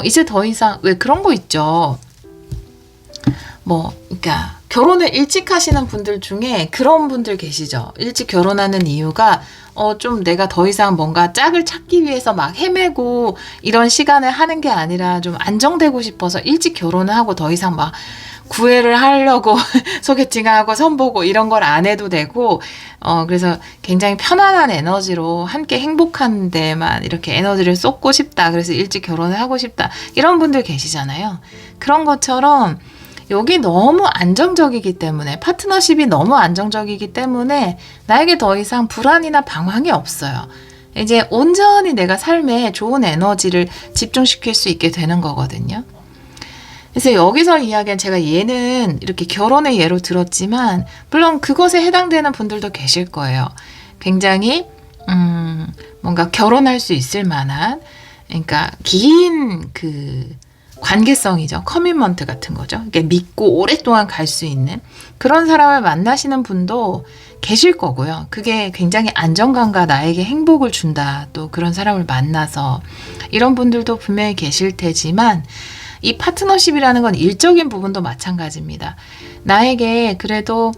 이제 더 이상 왜 그런 거 있죠. 그러니까 결혼을 일찍 하시는 분들 중에 그런 분들 계시죠. 일찍 결혼하는 이유가 좀 내가 더 이상 뭔가 짝을 찾기 위해서 막 헤매고 이런 시간을 하는 게 아니라 좀 안정되고 싶어서 일찍 결혼을 하고 더 이상 막 구애를 하려고 소개팅하고 선보고 이런 걸 안 해도 되고, 그래서 굉장히 편안한 에너지로 함께 행복한 데만 이렇게 에너지를 쏟고 싶다. 그래서 일찍 결혼을 하고 싶다. 이런 분들 계시잖아요. 그런 것처럼 여기 너무 안정적이기 때문에, 파트너십이 너무 안정적이기 때문에 나에게 더 이상 불안이나 방황이 없어요. 이제 온전히 내가 삶에 좋은 에너지를 집중시킬 수 있게 되는 거거든요. 그래서 여기서 이야기한, 제가 얘는 이렇게 결혼의 예로 들었지만 물론 그것에 해당되는 분들도 계실 거예요. 굉장히 뭔가 결혼할 수 있을 만한, 그러니까 긴 그 관계성이죠. 커미먼트 같은 거죠. 이게 믿고 오랫동안 갈 수 있는 그런 사람을 만나시는 분도 계실 거고요. 그게 굉장히 안정감과 나에게 행복을 준다. 또 그런 사람을 만나서 이런 분들도 분명히 계실 테지만, 이 파트너십이라는 건 일적인 부분도 마찬가지입니다. 나에게 그래도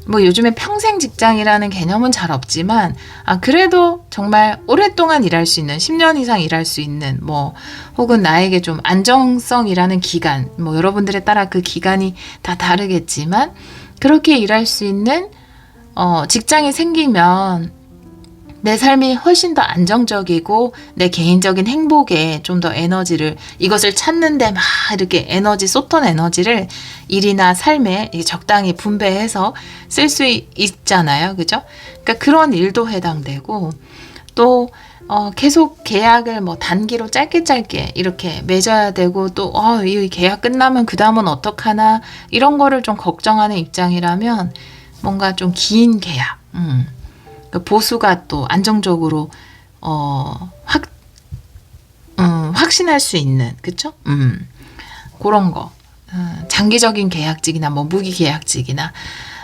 뭐 요즘에 평생 직장이라는 개념은 잘 없지만, 그래도 정말 오랫동안 일할 수 있는, 10년 이상 일할 수 있는, 뭐 혹은 나에게 좀 안정성이라는 기간, 뭐 여러분들에 따라 그 기간이 다 다르겠지만 그렇게 일할 수 있는 직장이 생기면 내 삶이 훨씬 더 안정적이고 내 개인적인 행복에 좀 더 에너지를, 이것을 찾는데 막 이렇게 에너지, 쏟던 에너지를 일이나 삶에 적당히 분배해서 쓸 수 있잖아요. 그죠? 그러니까 그런 일도 해당되고, 또 계속 계약을 뭐 단기로 짧게 이렇게 맺어야 되고, 또 이 계약 끝나면 그 다음은 어떡하나 이런 거를 좀 걱정하는 입장이라면 뭔가 좀 긴 계약, 보수가 또 안정적으로 확신할 수 있는, 그쵸? 그런 거, 장기적인 계약직이나 뭐 무기 계약직이나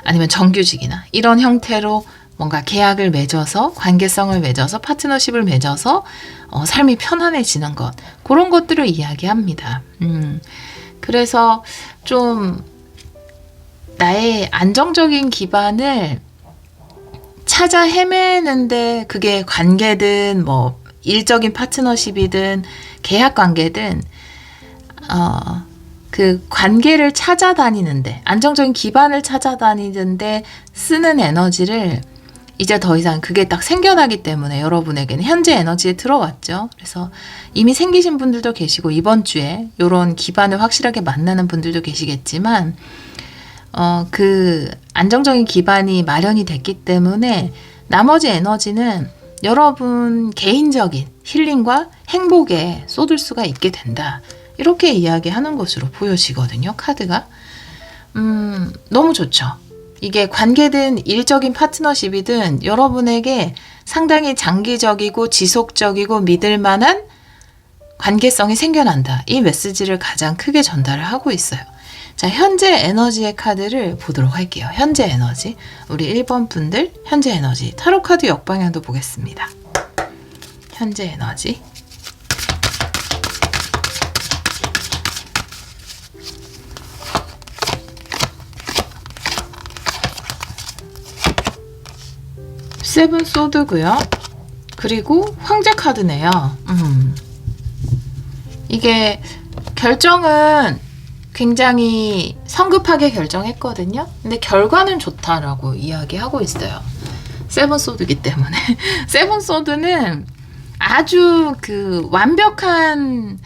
아니면 정규직이나 이런 형태로 뭔가 계약을 맺어서, 관계성을 맺어서, 파트너십을 맺어서 삶이 편안해지는 것, 그런 것들을 이야기합니다. 그래서 좀 나의 안정적인 기반을 찾아 헤매는데, 그게 관계든 뭐 일적인 파트너십이든 계약 관계든 그 관계를 찾아다니는데, 안정적인 기반을 찾아다니는데 쓰는 에너지를 이제 더 이상, 그게 딱 생겨나기 때문에 여러분에게는 현재 에너지에 들어왔죠. 그래서 이미 생기신 분들도 계시고 이번 주에 이런 기반을 확실하게 만나는 분들도 계시겠지만, 그 안정적인 기반이 마련이 됐기 때문에 나머지 에너지는 여러분 개인적인 힐링과 행복에 쏟을 수가 있게 된다. 이렇게 이야기하는 것으로 보여지거든요, 카드가. 너무 좋죠. 이게 관계든 일적인 파트너십이든 여러분에게 상당히 장기적이고 지속적이고 믿을 만한 관계성이 생겨난다. 이 메시지를 가장 크게 전달을 하고 있어요. 자, 현재 에너지의 카드를 보도록 할게요. 현재 에너지. 우리 1번 분들 현재 에너지. 타로 카드 역방향도 보겠습니다. 현재 에너지. 세븐 소드고요. 그리고 황제 카드네요. 이게 결정은 굉장히 성급하게 결정했거든요. 근데 결과는 좋다라고 이야기하고 있어요. 세븐 소드이기 때문에. 세븐 소드는 아주 그 완벽한,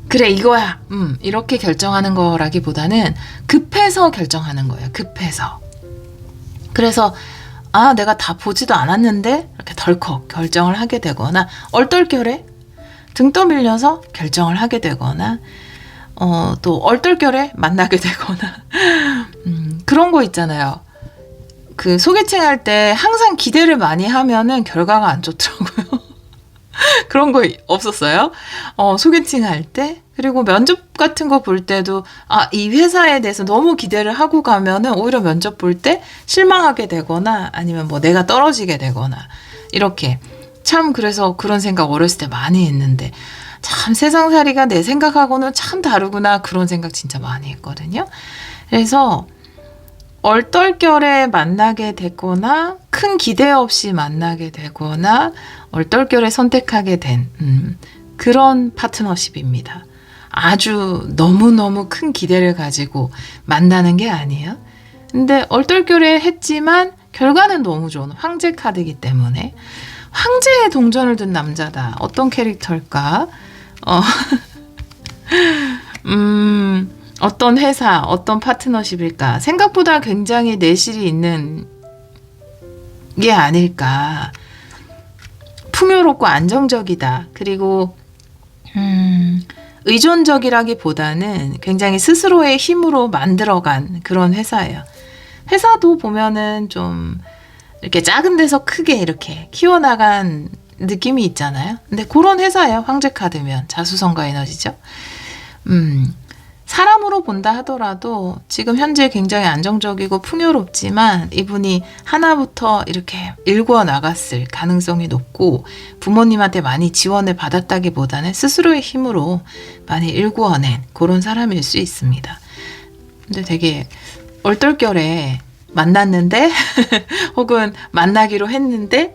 그래 이거야, 이렇게 결정하는 거라기보다는 급해서 결정하는 거예요. 급해서. 그래서 내가 다 보지도 않았는데 이렇게 덜컥 결정을 하게 되거나, 얼떨결에 등 떠밀려서 결정을 하게 되거나, 또 얼떨결에 만나게 되거나 그런 거 있잖아요. 그 소개팅 할 때 항상 기대를 많이 하면은 결과가 안 좋더라고요. 그런 거 없었어요? 소개팅 할 때, 그리고 면접 같은 거 볼 때도 이 회사에 대해서 너무 기대를 하고 가면은 오히려 면접 볼 때 실망하게 되거나, 아니면 뭐 내가 떨어지게 되거나, 이렇게 참, 그래서 그런 생각 어렸을 때 많이 했는데, 참 세상살이가 내 생각하고는 참 다르구나, 그런 생각 진짜 많이 했거든요. 그래서 얼떨결에 만나게 되거나, 큰 기대 없이 만나게 되거나, 얼떨결에 선택하게 된 그런 파트너십입니다. 아주 너무너무 큰 기대를 가지고 만나는 게 아니에요. 근데 얼떨결에 했지만 결과는 너무 좋은 황제 카드이기 때문에 황제의 동전을 든 남자다. 어떤 캐릭터일까? 어떤 회사, 어떤 파트너십일까? 생각보다 굉장히 내실이 있는 게 아닐까. 풍요롭고 안정적이다. 그리고 의존적이라기보다는 굉장히 스스로의 힘으로 만들어간 그런 회사예요. 회사도 보면은 좀 이렇게 작은 데서 크게 이렇게 키워나간 느낌이 있잖아요. 근데 그런 회사예요. 황제 카드면 자수성가 에너지죠. 사람으로 본다 하더라도 지금 현재 굉장히 안정적이고 풍요롭지만 이분이 하나부터 이렇게 일구어 나갔을 가능성이 높고 부모님한테 많이 지원을 받았다기보다는 스스로의 힘으로 많이 일구어낸 그런 사람일 수 있습니다. 근데 되게 얼떨결에 만났는데 혹은 만나기로 했는데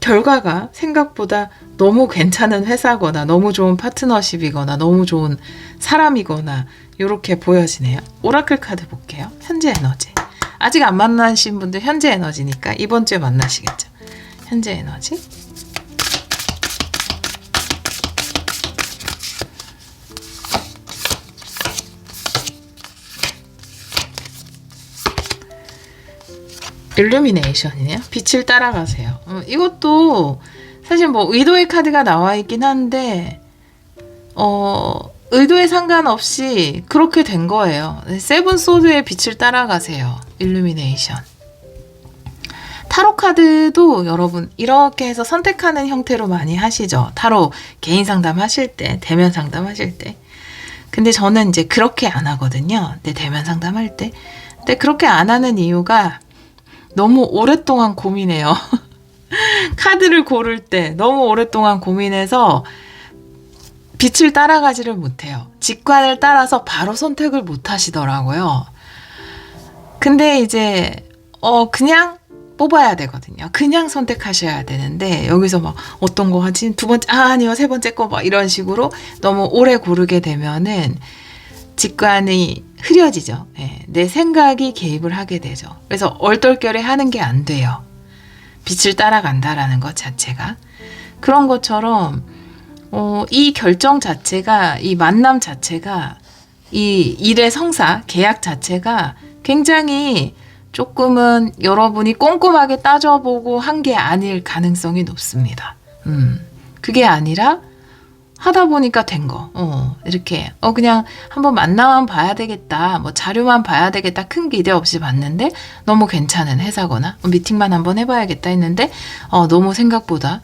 결과가 생각보다 너무 괜찮은 회사거나 너무 좋은 파트너십이거나 너무 좋은 사람이거나 이렇게 보여지네요. 오라클 카드 볼게요. 현재 에너지. 아직 안 만나신 분들 현재 에너지니까 이번 주에 만나시겠죠. 현재 에너지. 일루미네이션이네요. 빛을 따라가세요. 이것도 사실 뭐 의도의 카드가 나와 있긴 한데 의도에 상관없이 그렇게 된 거예요. 세븐 소드의 빛을 따라가세요. 일루미네이션. 타로 카드도 여러분 이렇게 해서 선택하는 형태로 많이 하시죠. 타로 개인 상담 하실 때, 대면 상담 하실 때. 근데 저는 이제 그렇게 안 하거든요. 내 대면 상담할 때. 근데 그렇게 안 하는 이유가 너무 오랫동안 고민해요. 카드를 고를 때 너무 오랫동안 고민해서 빛을 따라가지를 못해요. 직관을 따라서 바로 선택을 못 하시더라고요. 근데 이제 그냥 뽑아야 되거든요. 그냥 선택하셔야 되는데 여기서 막 어떤 거 하지? 두 번째 아니요 세 번째 거 막 이런 식으로 너무 오래 고르게 되면은 직관이 흐려지죠. 네, 내 생각이 개입을 하게 되죠. 그래서 얼떨결에 하는 게 안 돼요. 빛을 따라간다라는 것 자체가. 그런 것처럼 이 결정 자체가, 이 만남 자체가, 이 일의 성사, 계약 자체가 굉장히 조금은 여러분이 꼼꼼하게 따져보고 한 게 아닐 가능성이 높습니다. 그게 아니라 하다 보니까 된 거. 이렇게 그냥 한번 만나만 봐야 되겠다. 뭐 자료만 봐야 되겠다. 큰 기대 없이 봤는데 너무 괜찮은 회사거나 미팅만 한번 해봐야겠다 했는데 너무 생각보다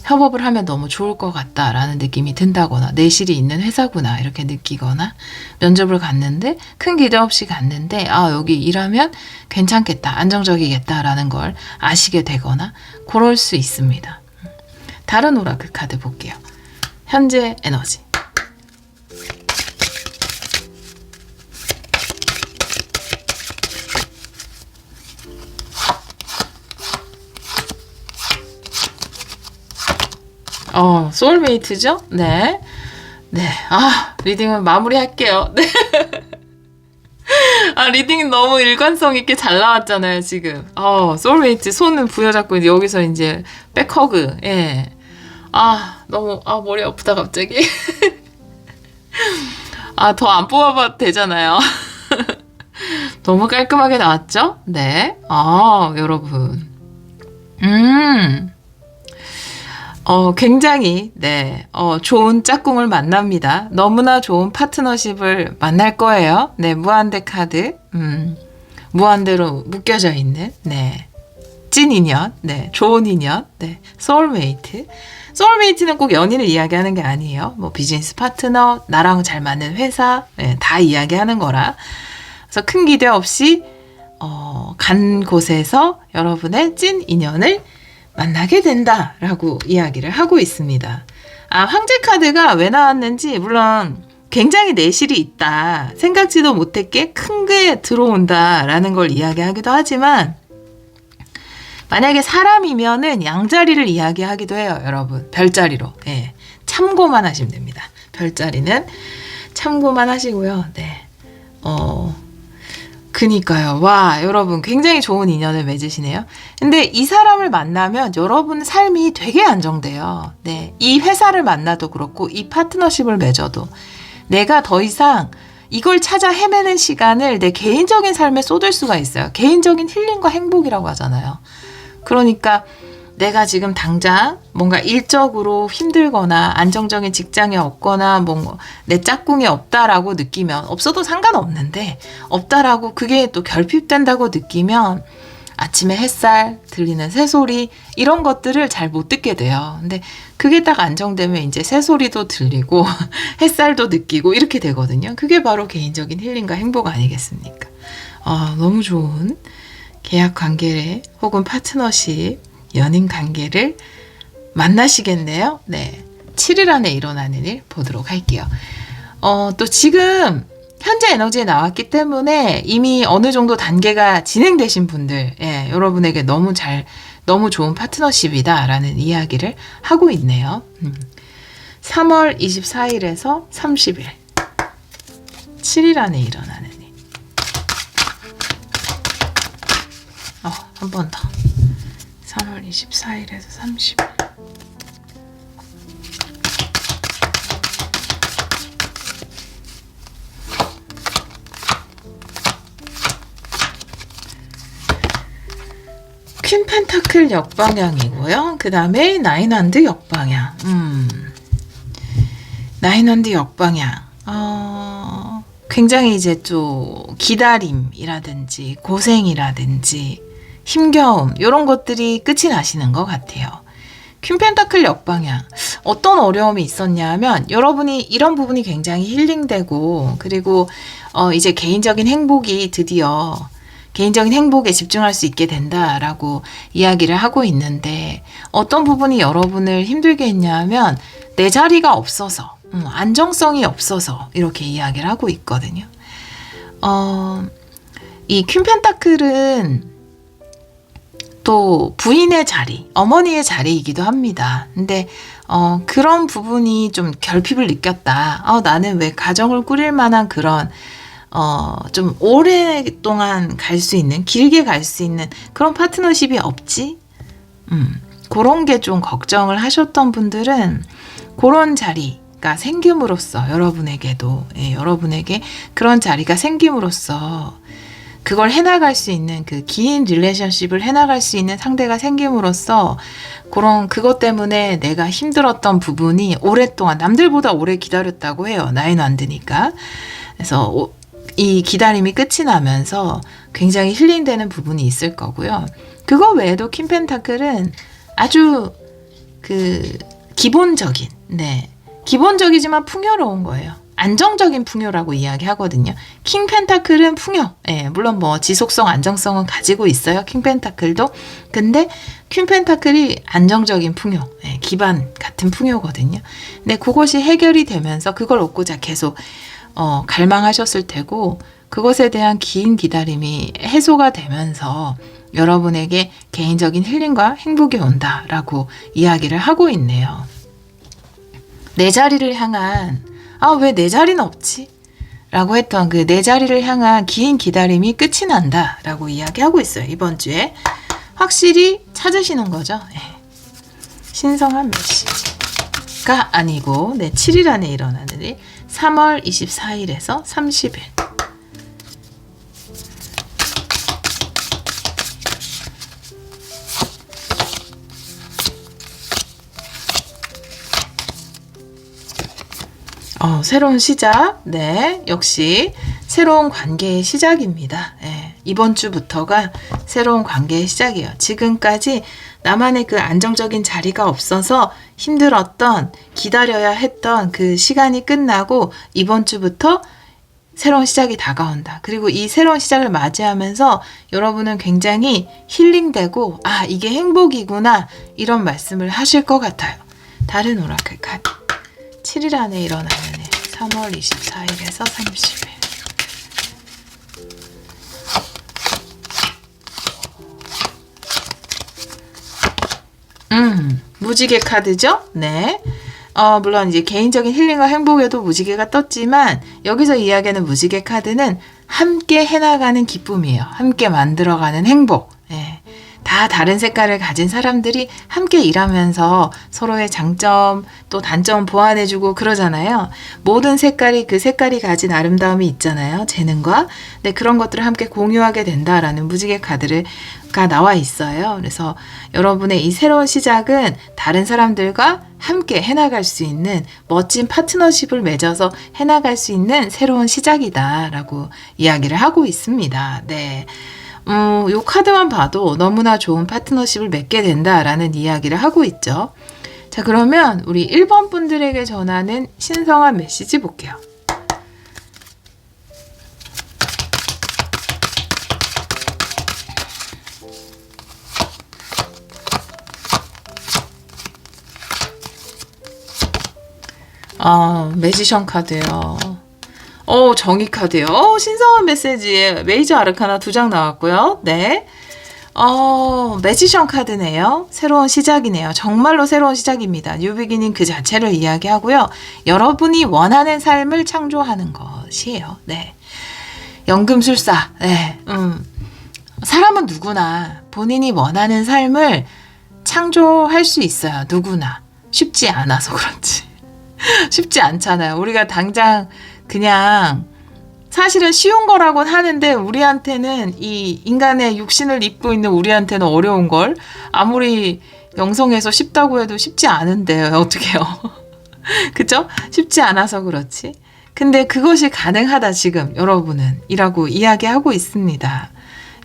협업을 하면 너무 좋을 것 같다라는 느낌이 든다거나 내실이 있는 회사구나 이렇게 느끼거나 면접을 갔는데 큰 기대 없이 갔는데 여기 일하면 괜찮겠다. 안정적이겠다라는 걸 아시게 되거나 그럴 수 있습니다. 다른 오라클 카드 볼게요. 현재 에너지. 소울메이트죠? 네. 네. 리딩은 마무리할게요. 네. 리딩이 너무 일관성 있게 잘 나왔잖아요, 지금. 소울메이트 손은 부여잡고 있는데 여기서 이제 백허그. 예. 너무 머리 아프다 갑자기. 더 안 뽑아봐도 되잖아요. 너무 깔끔하게 나왔죠? 네. 여러분. 굉장히 좋은 짝꿍을 만납니다. 너무나 좋은 파트너십을 만날 거예요. 네, 무한대 카드. 무한대로 묶여져 있는 찐 인연, 좋은 인연, 소울메이트. 소울메이트는 꼭 연인을 이야기하는 게 아니에요. 뭐 비즈니스 파트너, 나랑 잘 맞는 회사, 다 이야기하는 거라. 그래서 큰 기대 없이 간 곳에서 여러분의 찐 인연을 만나게 된다라고 이야기를 하고 있습니다. 황제 카드가 왜 나왔는지 물론 굉장히 내실이 있다. 생각지도 못했게 큰 게 들어온다라는 걸 이야기하기도 하지만 만약에 사람이면은 양자리를 이야기하기도 해요, 여러분. 별자리로. 참고만 하시면 됩니다. 별자리는 참고만 하시고요. 네. 그니까요. 와, 여러분 굉장히 좋은 인연을 맺으시네요. 근데 이 사람을 만나면 여러분 삶이 되게 안정돼요. 네. 이 회사를 만나도 그렇고 이 파트너십을 맺어도 내가 더 이상 이걸 찾아 헤매는 시간을 내 개인적인 삶에 쏟을 수가 있어요. 개인적인 힐링과 행복이라고 하잖아요. 그러니까 내가 지금 당장 뭔가 일적으로 힘들거나 안정적인 직장이 없거나 뭐 내 짝꿍이 없다라고 느끼면 없어도 상관없는데 없다라고 그게 또 결핍된다고 느끼면 아침에 햇살, 들리는 새소리 이런 것들을 잘 못 듣게 돼요. 근데 그게 딱 안정되면 이제 새소리도 들리고 햇살도 느끼고 이렇게 되거든요. 그게 바로 개인적인 힐링과 행복 아니겠습니까? 너무 좋은 계약 관계를 혹은 파트너십, 연인 관계를 만나시겠네요. 네. 7일 안에 일어나는 일 보도록 할게요. 또 지금 현재 에너지에 나왔기 때문에 이미 어느 정도 단계가 진행되신 분들, 예, 여러분에게 너무 좋은 파트너십이다라는 이야기를 하고 있네요. 3월 24일에서 30일. 7일 안에 일어나는 일. 한 번 더. 3월 24일에서 30일. 퀸 펜타클 역방향이고요. 그 다음에 나인 원드 역방향. 나인 원드 역방향. 굉장히 이제 또 기다림이라든지 고생이라든지 힘겨움 이런 것들이 끝이 나시는 것 같아요. 퀸 펜타클 역방향. 어떤 어려움이 있었냐면 여러분이 이런 부분이 굉장히 힐링되고 그리고 이제 개인적인 행복이 드디어 개인적인 행복에 집중할 수 있게 된다라고 이야기를 하고 있는데 어떤 부분이 여러분을 힘들게 했냐면 내 자리가 없어서 안정성이 없어서 이렇게 이야기를 하고 있거든요. 이 퀸 펜타클은 또 부인의 자리, 어머니의 자리이기도 합니다. 근데 그런 부분이 좀 결핍을 느꼈다. 나는 왜 가정을 꾸릴 만한 그런 좀 오랫동안 갈 수 있는, 길게 갈 수 있는 그런 파트너십이 없지? 그런 게 좀 걱정을 하셨던 분들은 그런 자리가 생김으로써 여러분에게도, 여러분에게 그런 자리가 생김으로써 그걸 해나갈 수 있는 그 긴 릴레이션십을 해나갈 수 있는 상대가 생김으로써 그것 때문에 내가 힘들었던 부분이 오랫동안 남들보다 오래 기다렸다고 해요. 나인 원드니까. 그래서 이 기다림이 끝이 나면서 굉장히 힐링되는 부분이 있을 거고요. 그거 외에도 퀸 펜타클은 아주 기본적이지만 풍요로운 거예요. 안정적인 풍요라고 이야기하거든요. 킹 펜타클은 풍요. 물론 뭐 지속성, 안정성은 가지고 있어요. 킹 펜타클도. 근데 퀸 펜타클이 안정적인 풍요, 기반 같은 풍요거든요. 근데 그것이 해결이 되면서 그걸 얻고자 계속 갈망하셨을 테고 그것에 대한 긴 기다림이 해소가 되면서 여러분에게 개인적인 힐링과 행복이 온다라고 이야기를 하고 있네요. 내 자리를 향한 왜 내 자리는 없지? 라고 했던 그 내 자리를 향한 긴 기다림이 끝이 난다 라고 이야기하고 있어요. 이번 주에 확실히 찾으시는 거죠. 신성한 메시지가 아니고 7일 안에 일어나는 일 3월 24일에서 30일. 새로운 시작. 네, 역시 새로운 관계의 시작입니다. 이번 주부터가 새로운 관계의 시작이에요. 지금까지 나만의 그 안정적인 자리가 없어서 힘들었던, 기다려야 했던 그 시간이 끝나고 이번 주부터 새로운 시작이 다가온다. 그리고 이 새로운 시작을 맞이하면서 여러분은 굉장히 힐링되고 이게 행복이구나 이런 말씀을 하실 것 같아요. 다른 오라클 카드. 7일 안에 일어나는 일 3월 24일에서 30일. 무지개 카드죠? 네. 물론 이제 개인적인 힐링과 행복에도 무지개가 떴지만 여기서 이야기하는 무지개 카드는 함께 해나가는 기쁨이에요. 함께 만들어가는 행복. 예. 다 다른 색깔을 가진 사람들이 함께 일하면서 서로의 장점 또 단점 보완해주고 그러잖아요. 모든 색깔이 그 색깔이 가진 아름다움이 있잖아요. 재능과. 네, 그런 것들을 함께 공유하게 된다라는 무지개 카드가 나와 있어요. 그래서 여러분의 이 새로운 시작은 다른 사람들과 함께 해나갈 수 있는 멋진 파트너십을 맺어서 해나갈 수 있는 새로운 시작이다라고 이야기를 하고 있습니다. 네. 요 카드만 봐도 너무나 좋은 파트너십을 맺게 된다라는 이야기를 하고 있죠. 자, 그러면 우리 1번 분들에게 전하는 신성한 메시지 볼게요. 매지션 카드요. 정의 카드요. 신성한 메시지에 메이저 아르카나 2장 나왔고요. 네. 매지션 카드네요. 새로운 시작이네요. 정말로 새로운 시작입니다. 뉴비기닝 그 자체를 이야기하고요. 여러분이 원하는 삶을 창조하는 것이에요. 네. 연금술사. 네. 사람은 누구나 본인이 원하는 삶을 창조할 수 있어요. 누구나. 쉽지 않아서 그렇지. 쉽지 않잖아요. 우리가 당장 그냥 사실은 쉬운 거라고는 하는데 우리한테는 이 인간의 육신을 입고 있는 우리한테는 어려운 걸 아무리 영성에서 쉽다고 해도 쉽지 않은데 어떡해요. 그죠? 쉽지 않아서 그렇지. 근데 그것이 가능하다 지금 여러분은 이라고 이야기하고 있습니다.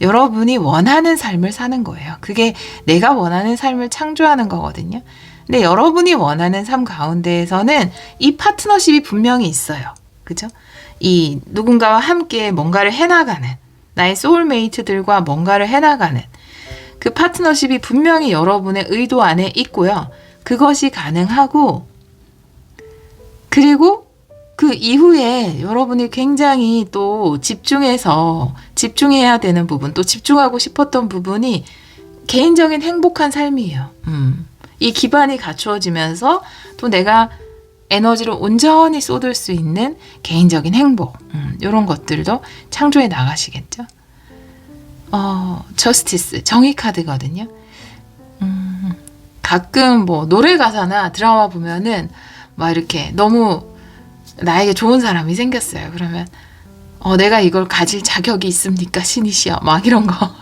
여러분이 원하는 삶을 사는 거예요. 그게 내가 원하는 삶을 창조하는 거거든요. 근데 여러분이 원하는 삶 가운데에서는 이 파트너십이 분명히 있어요. 그죠? 이 누군가와 함께 뭔가를 해나가는 나의 소울메이트들과 뭔가를 해나가는 그 파트너십이 분명히 여러분의 의도 안에 있고요. 그것이 가능하고 그리고 그 이후에 여러분이 굉장히 또 집중해야 되는 부분 또 집중하고 싶었던 부분이 개인적인 행복한 삶이에요. 이 기반이 갖추어지면서 또 내가 에너지를 온전히 쏟을 수 있는 개인적인 행복 이런 것들도 창조해 나가시겠죠. 저스티스 정의 카드거든요. 가끔 뭐 노래 가사나 드라마 보면은 막 이렇게 너무 나에게 좋은 사람이 생겼어요. 그러면 내가 이걸 가질 자격이 있습니까? 신이시여 막 이런 거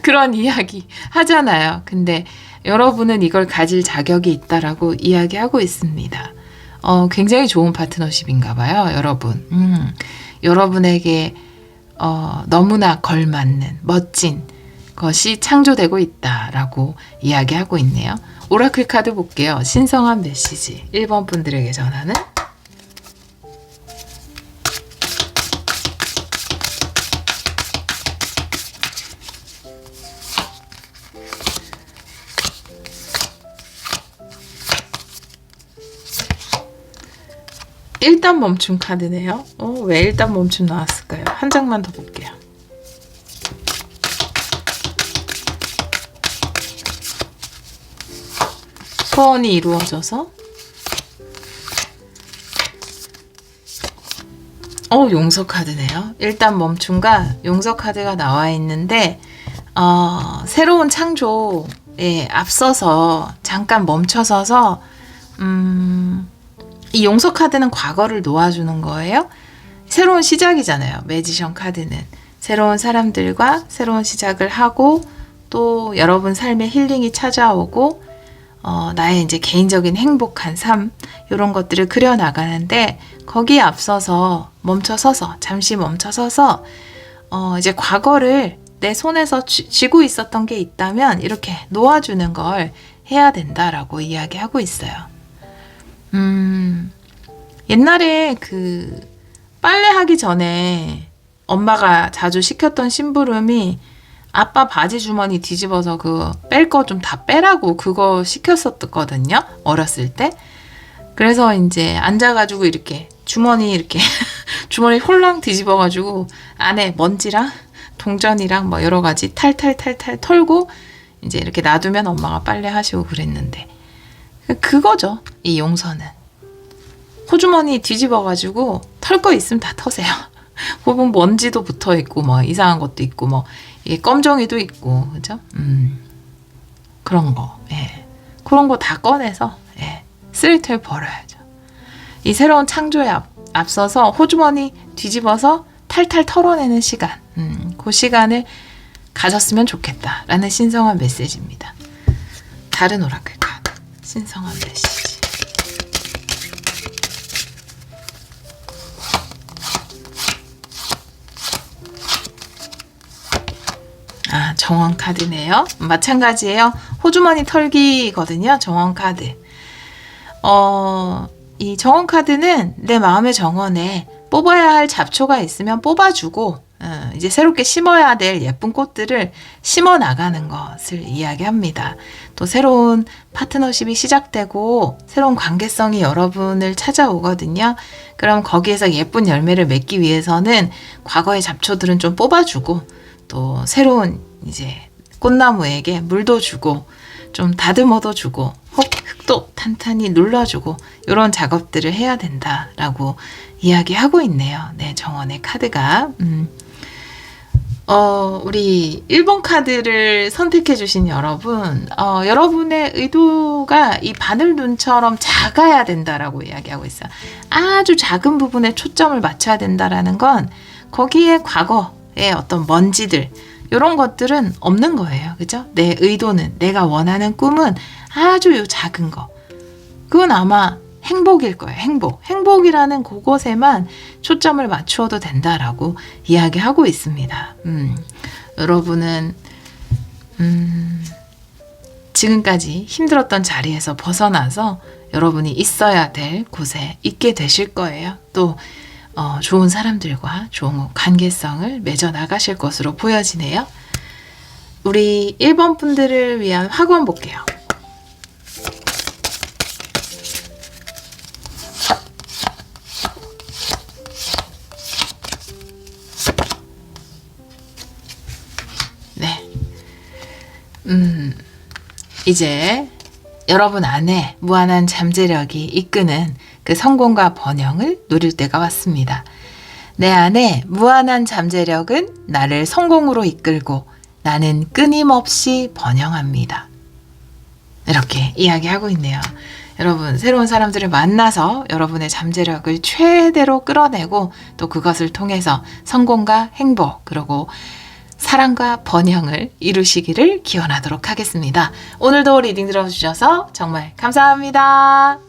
그런 이야기 하잖아요. 근데 여러분은 이걸 가질 자격이 있다라고 이야기하고 있습니다. 굉장히 좋은 파트너십인가 봐요, 여러분. 여러분에게 너무나 걸맞는 멋진 것이 창조되고 있다라고 이야기하고 있네요. 오라클 카드 볼게요. 신성한 메시지 1번 분들에게 전하는 일단 멈춤 카드네요. 왜 일단 멈춤 나왔을까요? 한 장만 더 볼게요. 소원이 이루어져서 용서 카드네요. 일단 멈춤과 용서 카드가 나와 있는데 새로운 창조에 앞서서 잠깐 멈춰서서 이 용서 카드는 과거를 놓아주는 거예요. 새로운 시작이잖아요. 매지션 카드는 새로운 사람들과 새로운 시작을 하고 또 여러분 삶에 힐링이 찾아오고 나의 이제 개인적인 행복한 삶 이런 것들을 그려나가는데 거기에 앞서서 잠시 멈춰서서 이제 과거를 내 손에서 쥐고 있었던 게 있다면 이렇게 놓아주는 걸 해야 된다라고 이야기하고 있어요. 옛날에 그 빨래하기 전에 엄마가 자주 시켰던 심부름이 아빠 바지 주머니 뒤집어서 그 뺄 거 좀 다 빼라고 그거 시켰었거든요. 어렸을 때. 그래서 이제 앉아가지고 이렇게 주머니 홀랑 뒤집어가지고 안에 먼지랑 동전이랑 뭐 여러 가지 탈탈탈탈 털고 이제 이렇게 놔두면 엄마가 빨래 하시고 그랬는데 그거죠. 이 용서는. 호주머니 뒤집어가지고 털 거 있으면 다 터세요. 혹은 먼지도 붙어 있고 뭐 이상한 것도 있고 뭐 이게 껌종이도 있고 그죠? 그런 거, 예. 그런 거 다 꺼내서 예. 쓰레기통에 버려야죠. 이 새로운 창조에 앞서서 호주머니 뒤집어서 탈탈 털어내는 시간, 그 시간을 가졌으면 좋겠다라는 신성한 메시지입니다. 다른 오라클 카드, 신성한 메시지. 아, 정원 카드네요. 마찬가지예요. 호주머니 털기거든요. 정원 카드. 이 정원 카드는 내 마음의 정원에 뽑아야 할 잡초가 있으면 뽑아주고 이제 새롭게 심어야 될 예쁜 꽃들을 심어 나가는 것을 이야기합니다. 또 새로운 파트너십이 시작되고 새로운 관계성이 여러분을 찾아오거든요. 그럼 거기에서 예쁜 열매를 맺기 위해서는 과거의 잡초들은 좀 뽑아주고 또 새로운 이제 꽃나무에게 물도 주고 좀 다듬어도 주고 흙도 탄탄히 눌러주고 이런 작업들을 해야 된다라고 이야기하고 있네요. 네, 정원의 카드가 우리 1번 카드를 선택해 주신 여러분, 여러분의 의도가 이 바늘눈처럼 작아야 된다라고 이야기하고 있어요. 아주 작은 부분에 초점을 맞춰야 된다라는 건 거기에 과거의 어떤 먼지들 이런 것들은 없는 거예요. 그죠? 내 의도는, 내가 원하는 꿈은 아주 작은 거. 그건 아마 행복일 거예요. 행복이라는 그곳에만 초점을 맞추어도 된다라고 이야기하고 있습니다. 여러분은 지금까지 힘들었던 자리에서 벗어나서 여러분이 있어야 될 곳에 있게 되실 거예요. 또 좋은 사람들과 좋은 관계성을 맺어 나가실 것으로 보여지네요. 우리 1번 분들을 위한 확언 볼게요. 네. 이제 여러분 안에 무한한 잠재력이 이끄는 그 성공과 번영을 누릴 때가 왔습니다. 내 안에 무한한 잠재력은 나를 성공으로 이끌고 나는 끊임없이 번영합니다. 이렇게 이야기하고 있네요. 여러분, 새로운 사람들을 만나서 여러분의 잠재력을 최대로 끌어내고 또 그것을 통해서 성공과 행복 그리고 사랑과 번영을 이루시기를 기원하도록 하겠습니다. 오늘도 리딩 들어주셔서 정말 감사합니다.